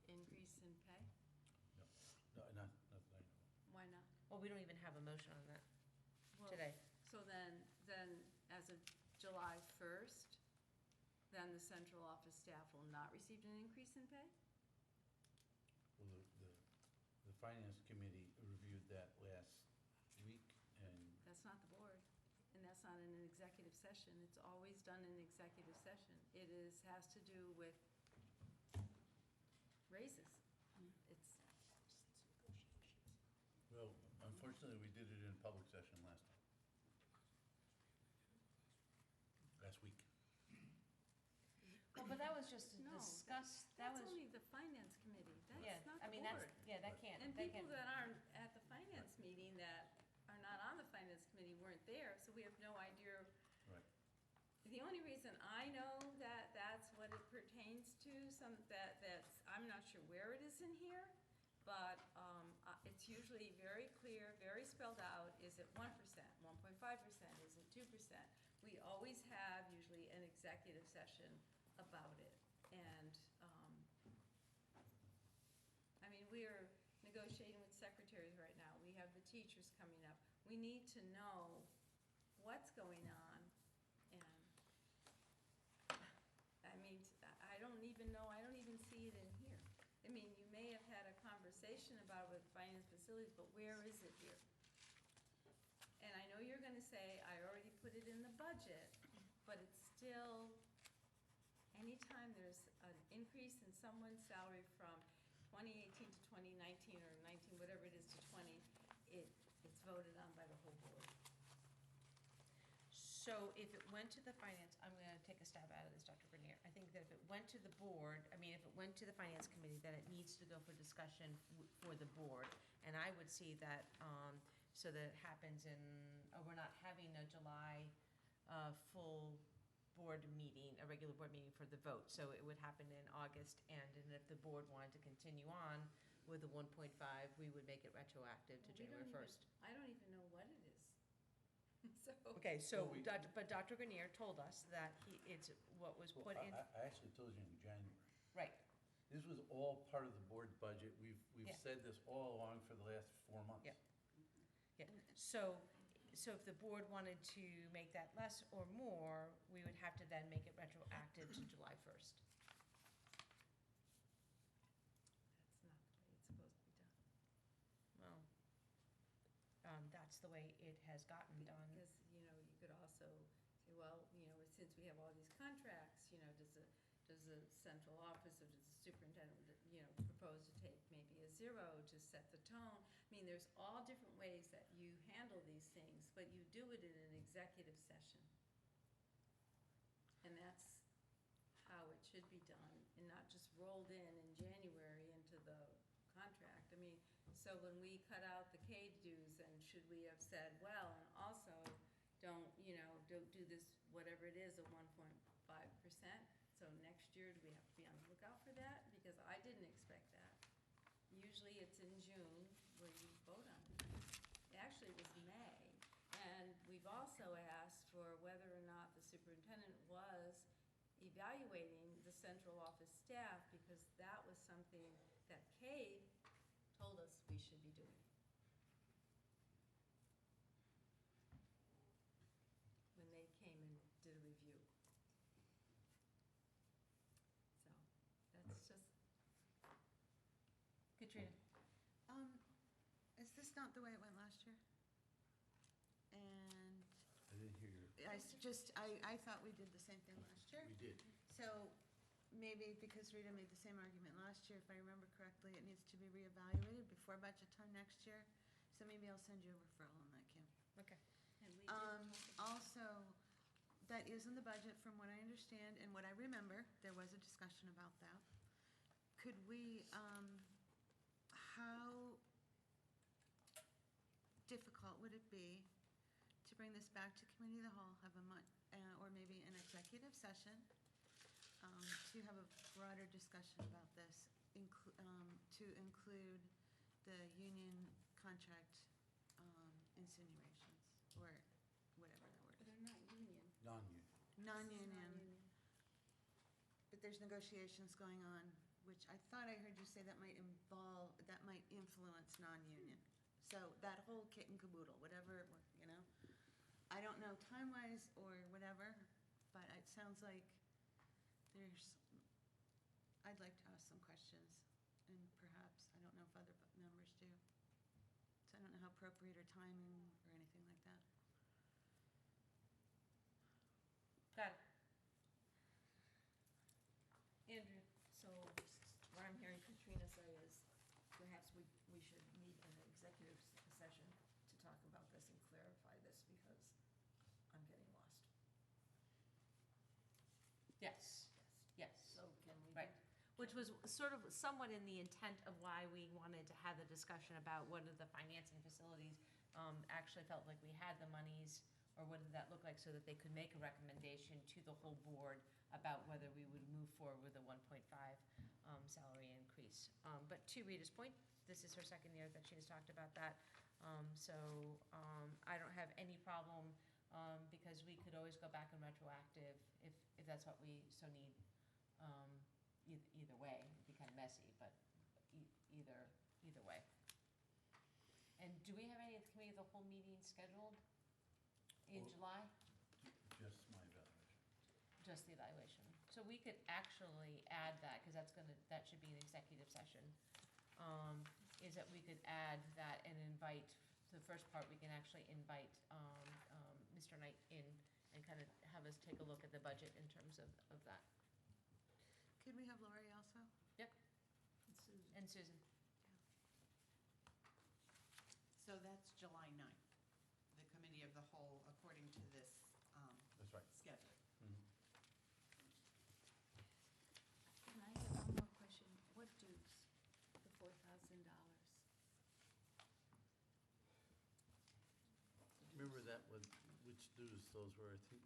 increase in pay? No, not that I know of. Why not? Well, we don't even have a motion on that Well, today. So then as of July 1st, then the central office staff will not receive an increase in pay? Well, the finance committee reviewed that last week, and That's not the board, and that's not in an executive session. It's always done in executive session. It has to do with raises. It's, well, unfortunately, we did it in public session last week. Well, but that was just to No, discuss, that that's was, only the finance committee. yeah, That's not I the mean, that's, board. yeah, that can't, And they people can't. that aren't at the finance meeting that are not on the finance committee weren't there, so we have no idea. Right. The only reason I know that that's what it pertains to, that's, I'm not sure where it is in here, but it's usually very clear, very spelled out. Is it 1%, 1.5%, is it 2%? We always have usually an executive session about it. And, I mean, we are negotiating with secretaries right now. We have the teachers coming up. We need to know what's going on. And, I mean, I don't even know, I don't even see it in here. I mean, you may have had a conversation about it with finance facilities, but where is it here? And I know you're gonna say, I already put it in the budget, but it's still, anytime there's an increase in someone's salary from 2018 to 2019, or 19, whatever it is, to 20, it's voted on by the whole board. So if it went to the finance, I'm gonna take a stab at it as Dr. Grenier. I think that if it went to the board, I mean, if it went to the finance committee, then it needs to go for discussion for the board. And I would see that, so that it happens in, we're not having a July, full board meeting, a regular board meeting for the vote. So it would happen in August, and if the board wanted to continue on with the 1.5, we would make it retroactive to Well, we January don't even- 1st. I don't even know what it is. So. Okay, so, Well, we- but Dr. Grenier told us that it's what was Well, put in, I actually told you in January. right, This was all part of the board budget. We've Yeah. said this all along for the last 4 months. Yeah. yeah. So if the board wanted to make that less or more, we would have to then make it retroactive to July 1st. That's not the way it's supposed to be done. Well, that's the way it has gotten done. Because, you know, you could also say, well, you know, since we have all these contracts, you know, does the central office or does the superintendent, you know, propose to take maybe a 0 to set the tone? I mean, there's all different ways that you handle these things, but you do it in an executive session. And that's how it should be done, and not just rolled in January into the contract. I mean, so when we cut out the CADE dues, and should we have said, well, and also don't do this, whatever it is, a 1.5%? So next year, do we have to be on the lookout for that? Because I didn't expect that. Usually it's in June where you vote on it. Actually, it was May. And we've also asked for whether or not the superintendent was evaluating the central office staff, because that was something that CADE told us we should be doing when they came and did a review. this not the way it went last year? And I didn't hear you. I thought we did the same thing last year. We did. So maybe because Rita made the same argument last year, if I remember correctly, it needs to be reevaluated before budget time next year. So maybe I'll send you a referral on that, Kim. Okay. Also, that is in the budget from what I understand and what I remember. There was a discussion about that. Could we, how difficult would it be to bring this back to committee of the whole, have a month, or maybe an executive session, to have a broader discussion about this, to include the union contract insinuations, or whatever the word is. They're not union. Non-union. Non-union. But there's negotiations going on, which I thought I heard you say that might influence non-union. So that whole kit and caboodle, whatever, you know, I don't know time-wise or whatever, but it sounds like I'd like to ask some questions, and perhaps, I don't know if other members do. So I don't know how appropriate or timing or anything like that. Got it. Andrew? So what I'm hearing Katrina say is perhaps we should meet in an executive session to talk about this and clarify this because I'm getting lost. Yes. Yes. So can we? Right. Which was sort of somewhat in the intent of why we wanted to have the discussion about what are the financing facilities actually felt like we had the monies, or what did that look like, so that they could make a recommendation to the whole board about whether we would move forward with a 1.5 salary increase. But to Rita's point, this is her second year that she has talked about that. I don't have any problem, because we could always go back and retroactive if that's what we so need. Either way, it'd be kind of messy, but either way. And do we have any of the committee of the whole meetings scheduled in July? Just my evaluation. Just the evaluation. So we could actually add that, because that should be an executive session. Is that we could add that and invite, the first part, we can actually invite Mr. Knight in and kind of have us take a look at the budget in terms of that. Could we have Lori also? Yep. And Susan. So that's July 9th, the committee of the whole, according to this That's right. schedule. And I have one more question. What dues? The $4,000? Remember that, which dues those were, I think?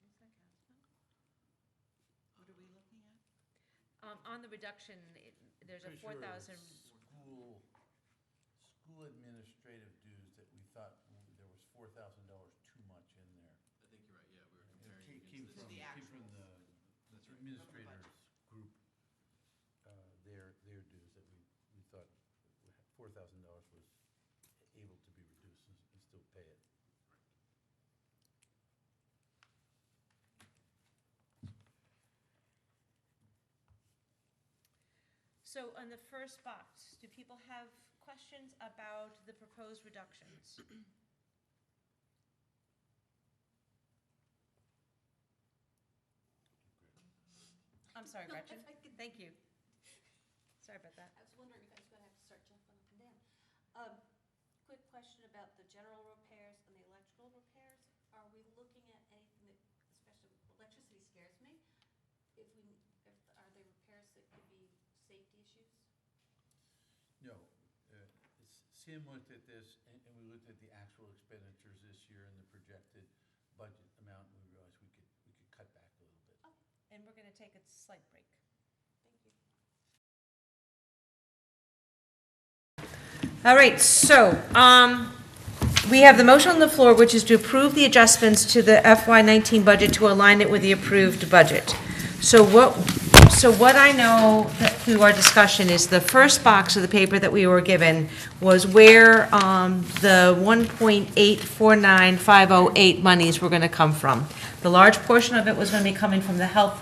Is that Casper? What are we looking at? On the reduction, there's a Pretty sure it 4,000. School administrative dues that we thought there was $4,000 too much in there. I think you're right, yeah, we were And comparing it against came this. from, The came from the That's right. administrators group, their dues that we thought $4,000 was able to be reduced and still pay it. So on the first box, do people have questions about the proposed reductions? I'm sorry, Gretchen. Thank you. Sorry about that. I was wondering if I was going to have to start jumping up and down. Quick question about the general repairs and the electrical repairs. Are we looking at anything that, especially electricity scares me, are there repairs that could be safety issues? No. Sam looked at this, and we looked at the actual expenditures this year and the projected budget amount, and we realized we could cut back a little bit. And we're going to take a slight break. Thank you. All right, so we have the motion on the floor, which is to approve the adjustments to the FY19 budget to align it with the approved budget. So what I know through our discussion is the first box of the paper that we were given was where the 1.849508 monies were going to come from. The large portion of it was going to be coming from the health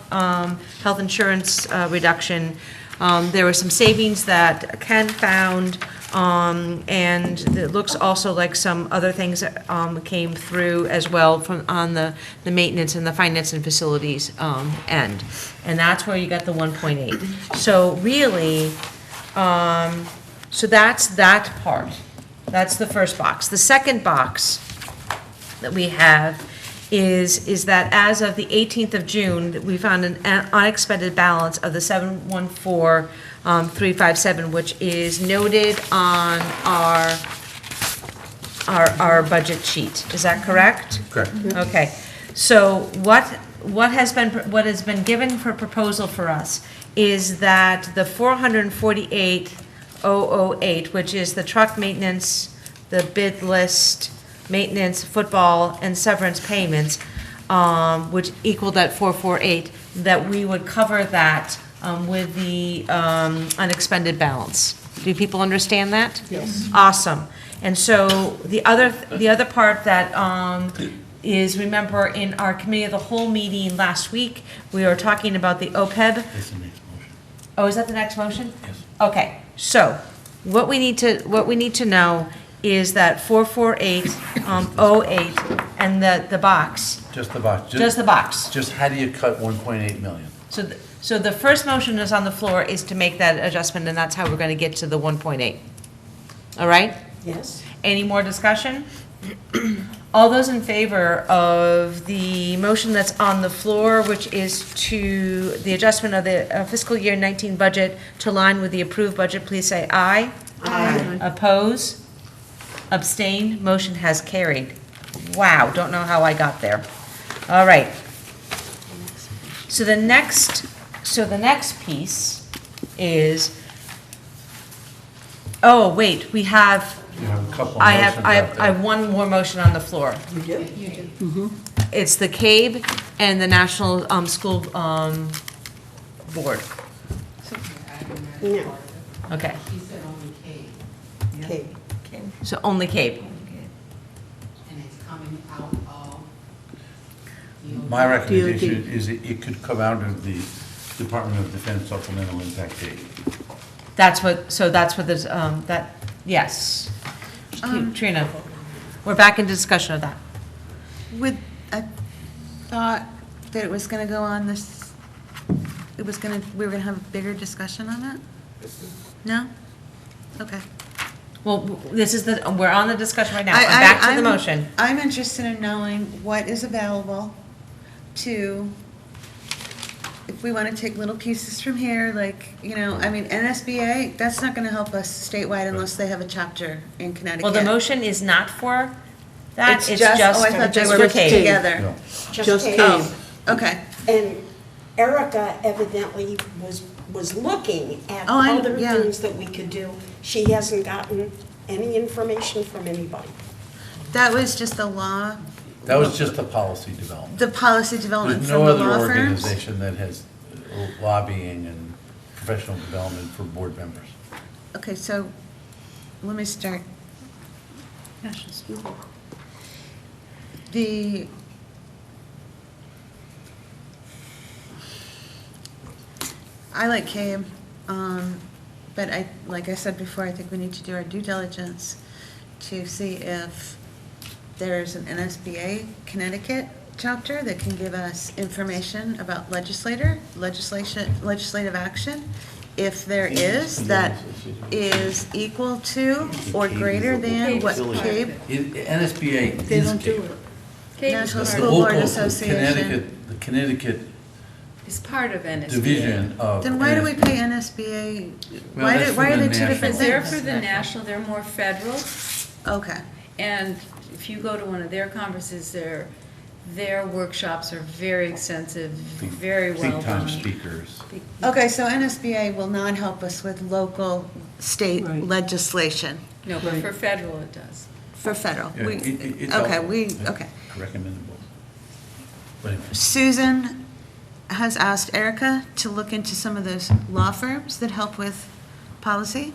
insurance reduction. There were some savings that Ken found, and it looks also like some other things came through as well from, on the maintenance and the finance and facilities end. And that's where you got the 1.8. So really, so that's that part. That's the first box. The second box that we have is that as of the 18th of June, we found an unexpended balance of the 714,357, which is noted on our budget sheet. Is that correct? Correct. Okay. So what has been given for proposal for us is that the 448,008, which is the truck maintenance, the bid list, maintenance, football, and severance payments, which equaled that 448, that we would cover that with the unexpended balance. Do people understand that? Yes. Awesome. And so the other part that is, remember, in our committee of the whole meeting last week, we were talking about the OPEB. That's the next motion. Oh, is that the next motion? Yes. Okay, so what we need to know is that 44808 and the box. Just the box. Just the box. Just how do you cut 1.8 million? So the first motion is on the floor is to make that adjustment, and that's how we're going to get to the 1.8. All right? Yes. Any more discussion? All those in favor of the motion that's on the floor, which is to the adjustment of the fiscal year 19 budget to line with the approved budget, please say aye. Aye. Oppose? Abstain? Motion has carried. Wow, don't know how I got there. All right. So the next piece is, oh, wait, we have, You have a couple of I motions have, out there. I have one more motion on the floor. You do? You do. Mm-hmm. It's the CABE and the National School Board. No. Okay, He said only K, Okay. so only CABE. and it's coming out of. My recommendation is it could come out of the Department of Defense Supplemental Impact Aid. That's what this, yes. Trina, we're back into discussion of that. I thought that it was gonna go on this, we were gonna have a bigger discussion on that? No? Okay. Well, we're on the discussion right now. I'm back to the motion. I'm interested in knowing what is available to, if we want to take little pieces from here, like, I mean, NSBA, that's not going to help us statewide unless they have a chapter in Connecticut. Well, the motion is not for that, it's just, just oh, I thought they just were for put CABE. together. No. Just came. Oh, okay. And Erica evidently was looking at Oh, other yeah. things that we could do. She hasn't gotten any information from anybody. That was just the law, That was just the policy development. the policy development There's from no the other law firms? organization that has lobbying and professional development for board members. Okay, so let me start. National School Board. I like CABE, but like I said before, I think we need to do our due diligence to see if there's an NSBA Connecticut chapter that can give us information about legislative action. If there is, that is equal to or greater than what CABE, NSBA They is don't do CABE. National The School Board local Association. The Connecticut It's part of NSBA. division of. Then why do we NSBA. pay NSBA? Well, that's for Why are the they two different Because they're things? for the national, they're more federal, Okay. and if you go to one of their conferences, their workshops are very extensive, very well Big time done. speakers. Okay, so NSBA will not help us with local, state legislation No, but for federal it does. for federal. Yeah, We- it's Okay, helpful. okay. Recommendable. But anyway. Susan has asked Erica to look into some of those law firms that help with policy.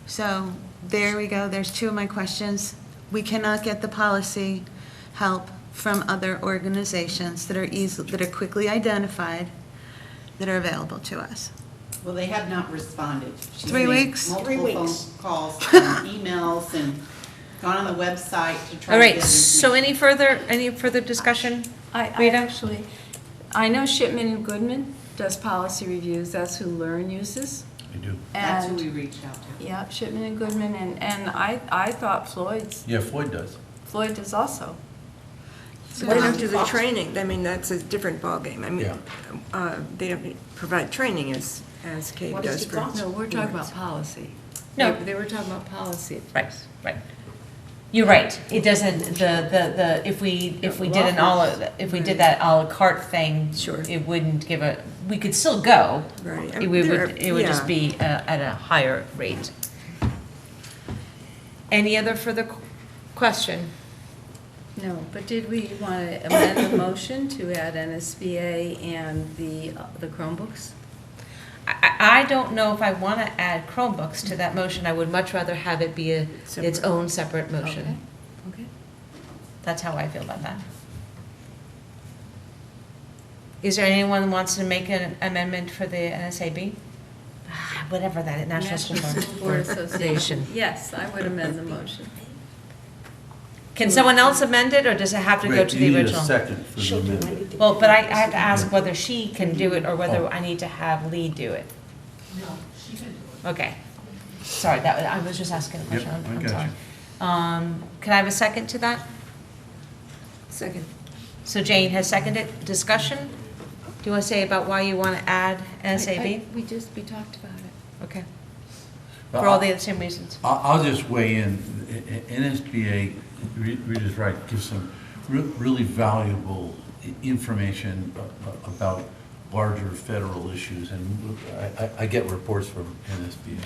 So there we go, there's two of my questions. We cannot get the policy help from other organizations that are quickly identified, that are available to us. Well, they have not responded. She's 3 made weeks? Multiple 3 phone weeks. calls and emails and gone on the website to try All to right, get so any further discussion? I Rita? actually, I know Shipman and Goodman does policy reviews, that's who Learn uses. I do. That's who And- we reached out to. Yeah, Shipman and Goodman, and I thought Floyd's, Yeah, Floyd does. Floyd does also. They don't do the training, I mean, that's a different ballgame. I mean, Yeah. they don't provide training as CABE What does is for. No, we're talking boards. about policy. No. They were talking about policy. Right, right. You're right. It doesn't, if we did an if we did that à la carte thing, Sure. it wouldn't give a, we could still go. Right. It would just be at a higher rate. Any other further question? No, but did we want to amend the motion to add NSBA and the Chromebooks? I don't know if I want to add Chromebooks to that motion. I would much rather have it be its own separate motion. Okay. That's how I feel about that. Is there anyone who wants to make an amendment for the NSAB? Whatever that, National School Board Association. Yes, I would amend the motion. Can someone else amend it, or does it have to go Wait, to you the need a original? second for the amendment. Well, but I have to ask whether she can do it, or whether I need to have Lee do it. No, she can do it. Okay. Sorry, I was just asking a question. Yep, I I'm got sorry. you. Can I have a second to that? Second. So Jane has seconded. Discussion? Do you want to say about why you want to add NSAB? We talked about it. Okay. For all the same reasons. I'll just weigh in. NSBA, Rita's right, gives some really valuable information about larger federal issues, and I get reports from NSBA.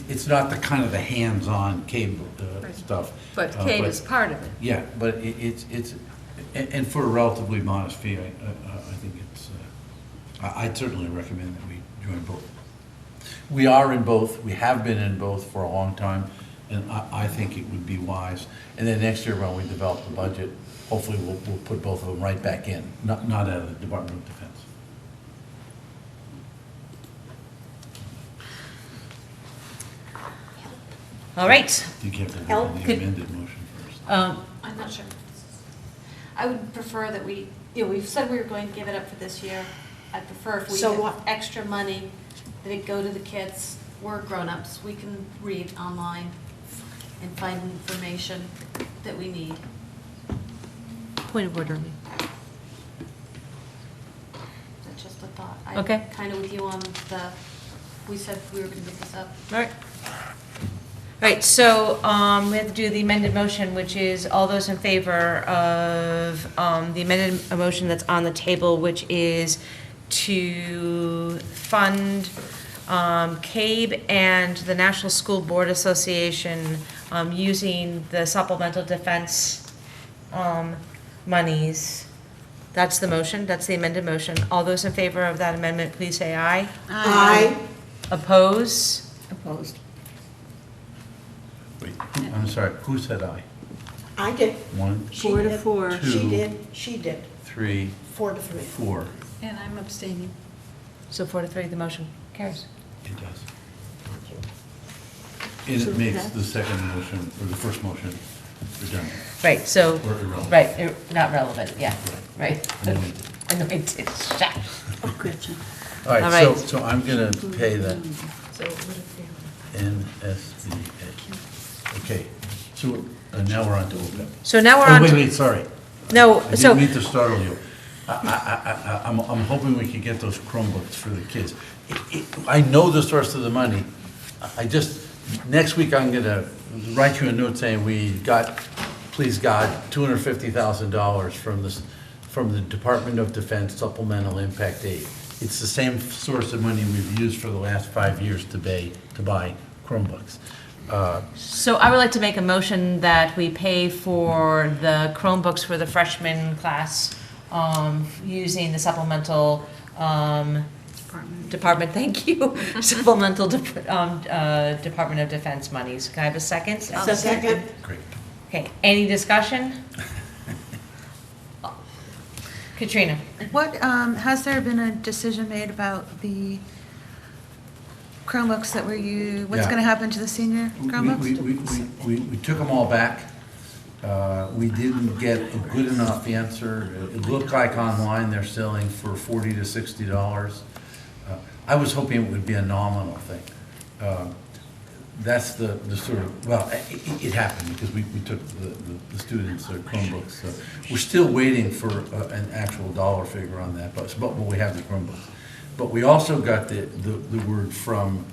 It's not the kind of the hands-on cable stuff. But CABE is part of it. Yeah, but it's and for a relatively modest fee, I think it's, I'd certainly recommend that we join both. We are in both, we have been in both for a long time, and I think it would be wise. And then next year when we develop the budget, hopefully we'll put both of them right back in, not out of the Department of Defense. All right. You have to do the Could- amended motion first. I'm not sure. I would prefer that we've said we were going to give it up for this year. I'd prefer if we So had what? extra money, that it go to the kids. We're grown-ups, we can read online and find information that we need. Point of order, Lee. That's just a thought. Okay. I'm kind of with you on we said we were going to give this up. All right. All right, so we have to do the amended motion, which is all those in favor of the amended motion that's on the table, which is to fund CABE and the National School Board Association using the supplemental defense monies. That's the motion, that's the amended motion. All those in favor of that amendment, please say aye. Aye. Oppose? Opposed. Wait, I'm sorry, who said aye? I did. 1, She 4 to did. 4. She 2, did. She did. 3, 4 to 3. 4. And I'm abstaining. So 4-3, the motion carries. It does. And it makes the second motion, or the first motion, redundant. Right, so, Or irrelevant. right, not relevant, yeah, right. Anointed. Anointed, shut. Oh, gotcha. All right, All right. so I'm going to pay the So what if they- NSBA. Okay, so now we're on to OPEB. So now we're Oh, on to. wait, sorry. No, I so, didn't mean to startle you. I'm hoping we can get those Chromebooks for the kids. I know the source of the money. I just, next week I'm going to write you a note saying we got, please God, $250,000 from the Department of Defense Supplemental Impact Aid. It's the same source of money we've used for the last 5 years to buy Chromebooks. so I would like to make a motion that we pay for the Chromebooks for the freshman class, using the supplemental, department, thank you, supplemental, Department of Defense monies. Can I have a second? Second. Great. Okay, any discussion? Katrina? What, has there been a decision made about the Chromebooks that were what's Yeah. going to happen to the senior Chromebooks? We took them all back. We didn't get a good enough answer. It looked like online they're selling for $40 to $60. I was hoping it would be a nominal thing. That's the sort of, well, it happened because we took the students' Chromebooks. So we're still waiting for an actual dollar figure on that, but we have the Chromebooks. But we also got the word from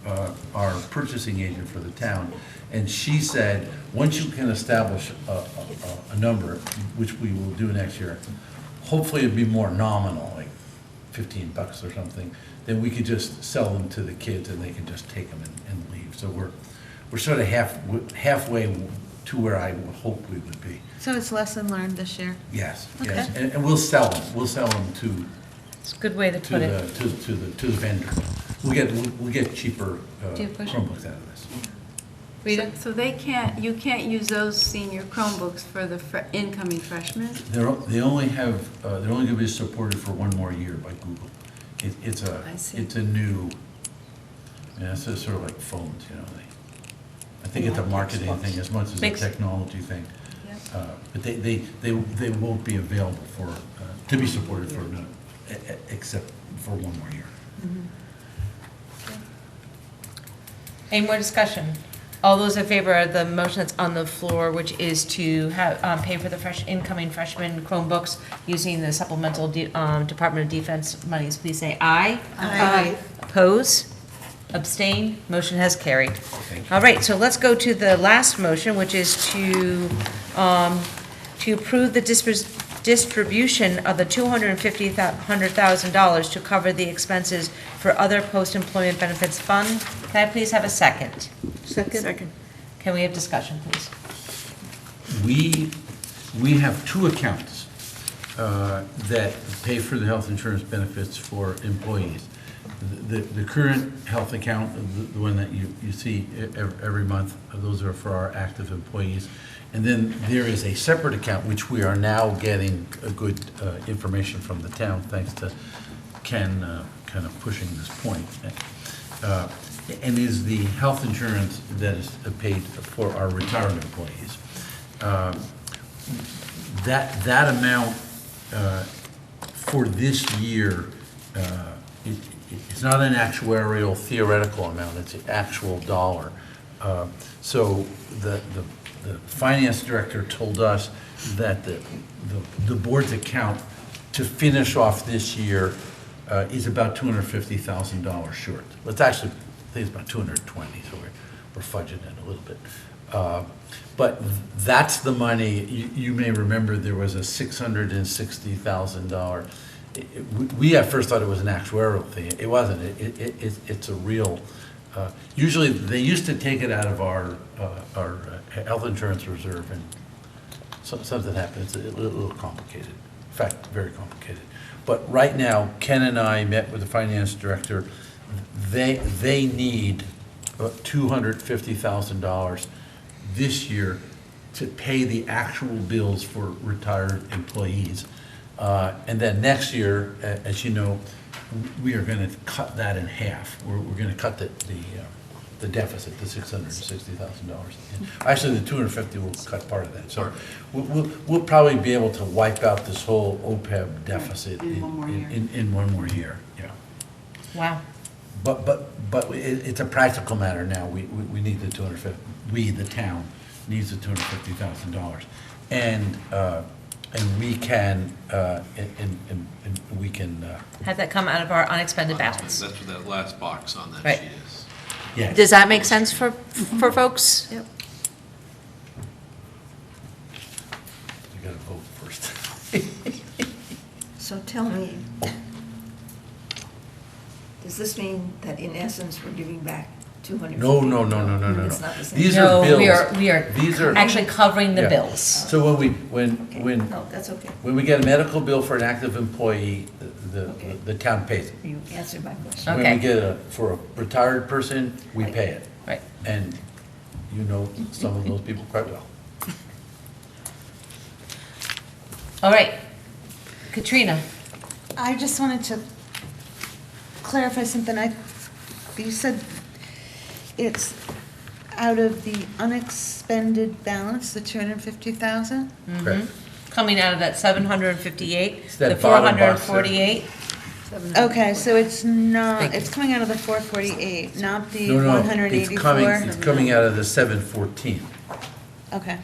our purchasing agent for the town, and she said, once you can establish a number, which we will do next year, hopefully it'd be more nominal, like $15 or something, then we could just sell them to the kids and they can just take them and leave. So we're sort of halfway to where I would hope we would be. So it's lesson learned this year? Yes, Okay. yes, and we'll sell them. We'll sell them to. It's a good way to put it. To the vendor. We'll get cheaper Do you push? Chromebooks out of this. Rita? So you can't use those senior Chromebooks for the incoming freshmen? They only have, they're only going to be supported for one more year by Google. I see. It's a new, it's sort of like phones, I think it's a marketing thing as much as a Makes- technology thing. But they won't be available for, to be supported for, except for one more year. Any more discussion? All those in favor of the motion that's on the floor, which is to have, pay for the incoming freshman Chromebooks using the supplemental Department of Defense monies, please say aye. Aye. Oppose? Abstain? Motion has carried. All right, so let's go to the last motion, which is to approve the distribution of the $250,000 to cover the expenses for other post-employment benefits fund. Can I please have a second? Second. Can we have discussion, please? We have two accounts that pay for the health insurance benefits for employees. The current health account, the one that you see every month, those are for our active employees. And then there is a separate account, which we are now getting a good information from the town, thanks to Ken kind of pushing this point. And is the health insurance that is paid for our retired employees. That amount for this year, it's not an actuarial theoretical amount, it's an actual dollar. So the finance director told us that the board's account to finish off this year is about $250,000 short. Well, it's actually, I think it's about 220, so we're fudging it a little bit. But that's the money. You may remember there was a $660,000. We at first thought it was an actuarial thing. It wasn't. It's a real. Usually they used to take it out of our health insurance reserve, and something happened. It's a little complicated. In fact, very complicated. But right now, Ken and I met with the finance director. They need $250,000 this year to pay the actual bills for retired employees. And then next year, as you know, we are going to cut that in half. We're going to cut the deficit to $660,000. Actually, the $250,000 will cut part of that. So we'll probably be able to wipe out this whole OPEB deficit in one more year. Yeah. Wow. But it's a practical matter now. We need the $250,000. We, the town, needs the $250,000, and we can Have that come out of our unexpended balance. That's what that last box on that Right. sheet is. Yeah. Does that make sense for folks? Yep. You got to vote first. So tell me, does this mean that in essence we're giving back 250? No. It's not the same. These No, are bills. we are These are actually covering the Yeah. bills. So when No, that's okay. when we get a medical bill for an active employee, the town pays it. You answered my question. Okay. When we get for a retired person, we pay it. Right. And you know some of those people quite well. All right. Katrina? I just wanted to clarify something. You said it's out of the unexpended balance, the 250,000? Correct. Coming out of that 758, It's that the bottom box there. 448. Okay, so it's not, it's coming out of the 448, not the No, 184? it's coming out of the 714. Okay,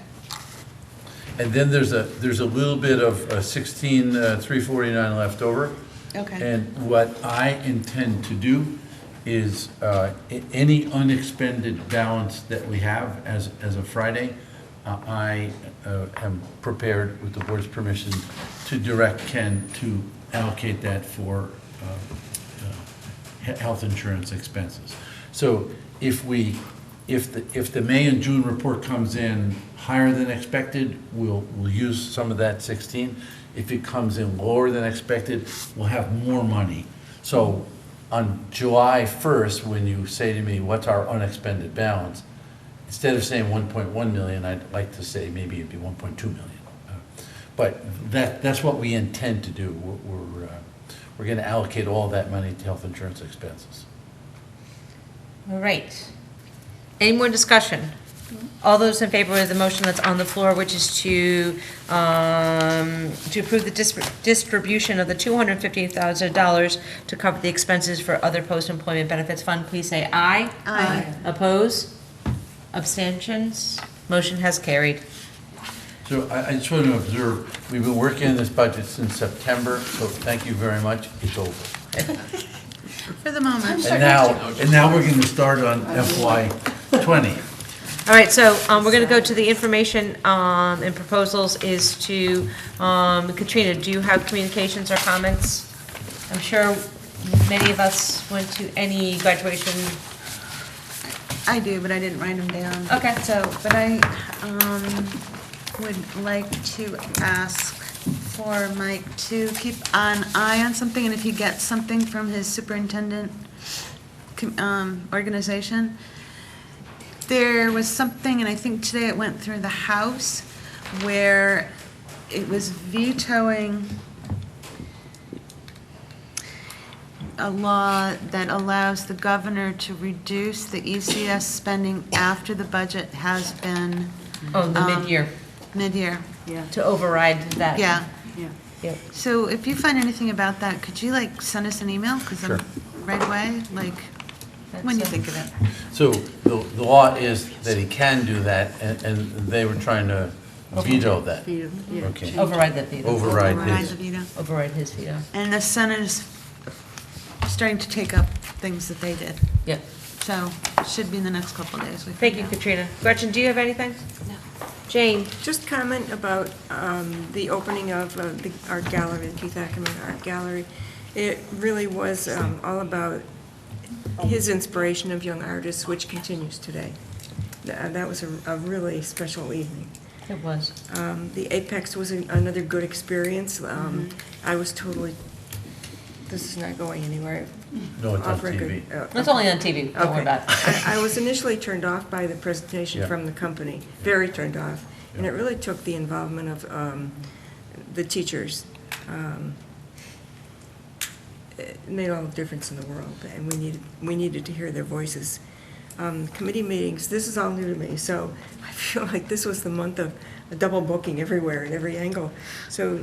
And then there's a little bit of 16,349 left over. okay. And what I intend to do is, any unexpended balance that we have as of Friday, I am prepared, with the board's permission, to direct Ken to allocate that for health insurance expenses. So if the May and June report comes in higher than expected, we'll use some of that 16. If it comes in lower than expected, we'll have more money. So on July 1st, when you say to me, what's our unexpended balance? Instead of saying 1.1 million, I'd like to say maybe it'd be 1.2 million. But that's what we intend to do. We're going to allocate all that money to health insurance expenses. All right. Any more discussion? All those in favor of the motion that's on the floor, which is to approve the distribution of the $250,000 to cover the expenses for other post-employment benefits fund, please say aye. Aye. Oppose? Abstentions? Motion has carried. So I just want to observe, we've been working on this budget since September, so thank you very much. It's over. For the moment. And now we're going to start on FY '20. All right, so we're going to go to the information and proposals is to, Katrina, do you have communications or comments? I'm sure many of us went to any graduation. I do, but I didn't write them down. Okay. So, but I would like to ask for Mike to keep an eye on something, and if he gets something from his superintendent organization. There was something, and I think today it went through the House, where it was vetoing a law that allows the governor to reduce the ECS spending after the budget has been. Oh, the mid-year. Mid-year. Yeah. To override that. Yeah. Yeah. Yep. So if you find anything about that, could you send us an email? Because Sure. right away, when you think of it. So the law is that he can do that, and they were trying to veto that. Okay. Override that veto. Override Override his. the veto. Override his veto. And the Senate is starting to take up things that they did. Yep. So it should be in the next couple of days. Thank you, Katrina. Gretchen, do you have anything? No. Jane? Just comment about the opening of the art gallery, the Keith Ackerman Art Gallery. It really was all about his inspiration of young artists, which continues today. That was a really special evening. It was. The Apex was another good experience. I was totally, this is not going anywhere. No, it's on Off record. TV. It's only on TV, don't worry Okay. about it. I was initially turned off by the presentation Yeah. from the company, very turned off. And it really took the involvement of the teachers. It made all the difference in the world, and we needed to hear their voices. Committee meetings, this is all new to me, so I feel like this was the month of double booking everywhere in every angle. So,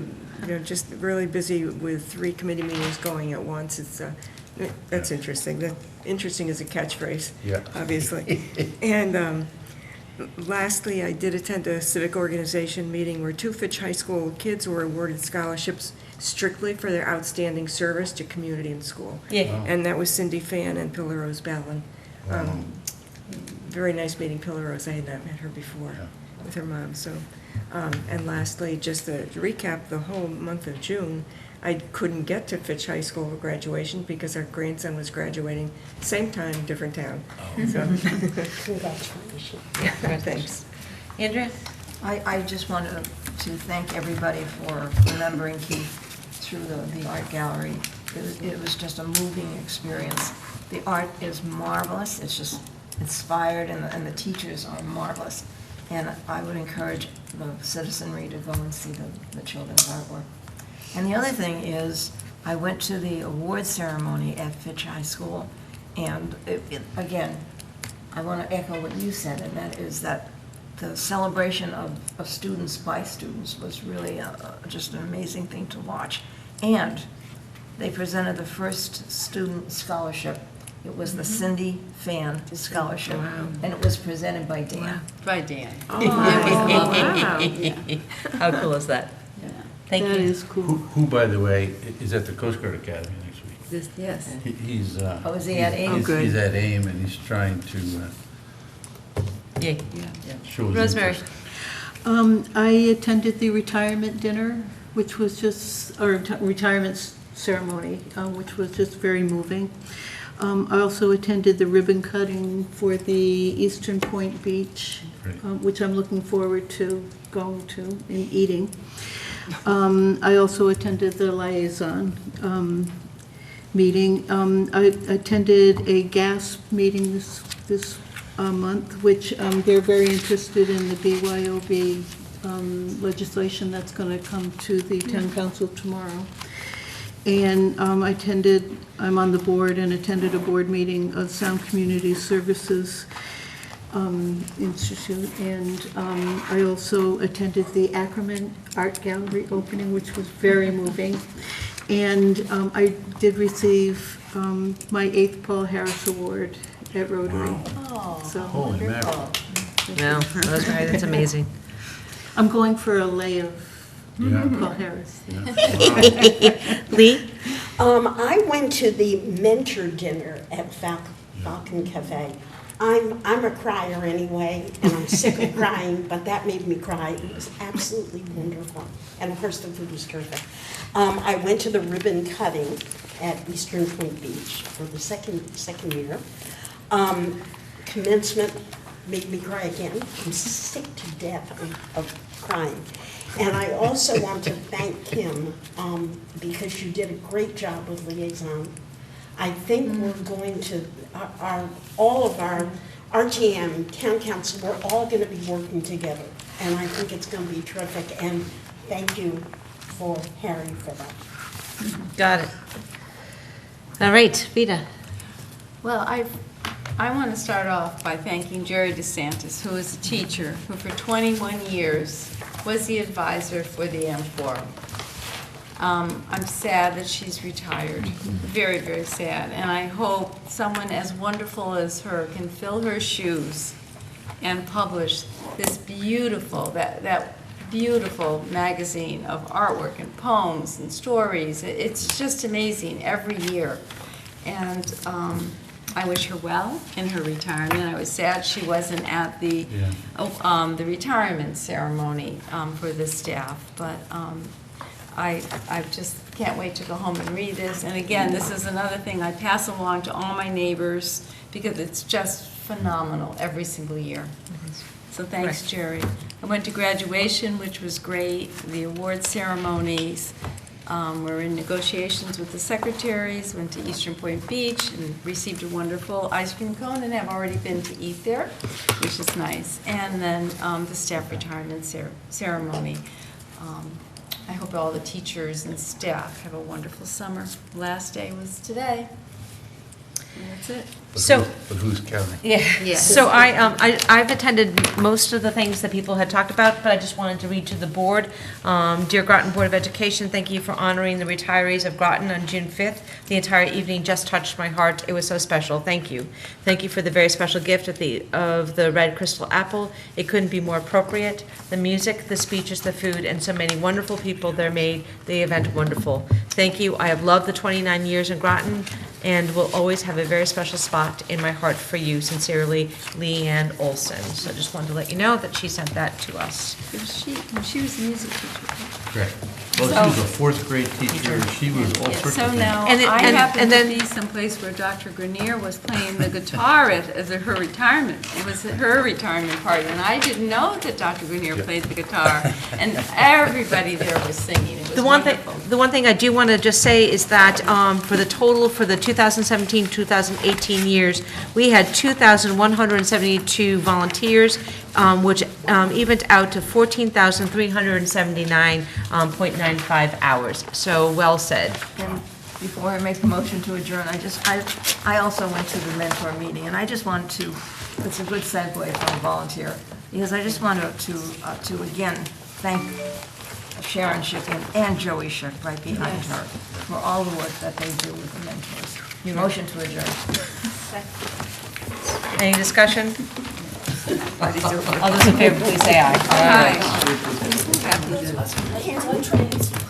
just really busy with 3 committee meetings going at once. That's interesting. That interesting is a catchphrase, Yeah. obviously. And lastly, I did attend a civic organization meeting where 2 Fitch High School kids were awarded scholarships strictly for their outstanding service to community and school. Yeah. Wow. And that was Cindy Fan and Pilar Rose Ballin. Very nice meeting Pilar Rose. I had not met her before with her mom. So, and lastly, just to recap the whole month of June, I couldn't get to Fitch High School for graduation because our grandson was graduating same time, different town. So, Congratulations. yeah, thanks. Andrea? I just wanted to thank everybody for remembering Keith through the art gallery. It was just a moving experience. The art is marvelous. It's just inspired, and the teachers are marvelous. And I would encourage the citizenry to go and see the children's artwork. And the other thing is, I went to the award ceremony at Fitch High School, and again, I want to echo what you said, and that is that the celebration of students by students was really just an amazing thing to watch. And they presented the first student scholarship. It was the Cindy Fan Scholarship, and it was presented by Dan. By Dan. How cool is that? Thank you. That is cool. Who, by the way, is at the Coast Guard Academy next week. Yes. He's, Oh, is he at AIM? he's- Oh, good. He's at AIM, and he's trying to Yay. show his Rosemary. interest. I attended the retirement dinner, which was just, or retirement ceremony, which was just very moving. I also attended the ribbon cutting for the Eastern Point Beach, which I'm looking forward to going to and eating. I also attended the liaison meeting. I attended a GASP meeting this month, which they're very interested in the BYOB legislation that's going to come to the town council tomorrow. And I'm on the board and attended a board meeting of Sound Community Services Institute. And I also attended the Ackerman Art Gallery opening, which was very moving. And I did receive my 8th Paul Harris Award at Rotary. Oh, So- Holy mackerel. No, Rosemary, that's amazing. I'm going for a lay of Yeah. Paul Harris. Lee? I went to the mentor dinner at Falcon Cafe. I'm a crier anyway, and I'm sick of crying, but that made me cry. It was absolutely wonderful. And of course, the food was terrific. I went to the ribbon cutting at Eastern Point Beach for the second year. Commencement made me cry again. I'm sick to death of crying. And I also want to thank Kim because you did a great job with liaison. I think we're going to, all of our RTM, town council, we're all going to be working together. And I think it's going to be terrific. And thank you for Harry for that. Got it. All right, Vita. Well, I want to start off by thanking Jerry DeSantis, who is a teacher, who for 21 years was the advisor for the M Forum. I'm sad that she's retired, very, very sad, and I hope someone as wonderful as her can fill her shoes and publish this beautiful, that beautiful magazine of artwork and poems and stories. It's just amazing every year, and I wish her well in her retirement. I was sad she wasn't at the retirement ceremony for the staff, but I just can't wait to go home and read this. And again, this is another thing I pass along to all my neighbors because it's just phenomenal every single year. So thanks, Jerry. I went to graduation, which was great, the award ceremonies. We're in negotiations with the secretaries, went to Eastern Point Beach and received a wonderful ice cream cone and have already been to eat there, which is nice. And then the staff retirement ceremony. I hope all the teachers and staff have a wonderful summer. Last day was today. And that's it. But who's counting? Yeah. So I've attended most of the things that people had talked about, but I just wanted to read to the board. Dear Groton Board of Education, thank you for honoring the retirees of Groton on June 5th. The entire evening just touched my heart. It was so special. Thank you. Thank you for the very special gift of the red crystal apple. It couldn't be more appropriate. The music, the speeches, the food, and so many wonderful people there made the event wonderful. Thank you. I have loved the 29 years in Groton and will always have a very special spot in my heart for you. Sincerely, Leanne Olson. So I just wanted to let you know that she sent that to us. She was a music teacher. Correct. Well, she was a fourth grade teacher. She was all sorts of So things. now, I happened to be someplace where Dr. Grenier was playing the guitar at her retirement. It was her retirement party, and I didn't know that Dr. Grenier played the guitar, and everybody there was singing. It was The one thing I do want to just say is that for the total for the 2017-2018 years, we had 2,172 volunteers, which evened out to 14,379.95 hours. So well said. And before I make the motion to adjourn, I also went to the mentor meeting, and I just want to it's a good segue for a volunteer, because I just wanted to again thank Sharon Schick and Joey Schick right behind her for all the work that they do with the mentors. Motion to adjourn. Any discussion? All those in favor, please say aye. Aye. Hands on trains.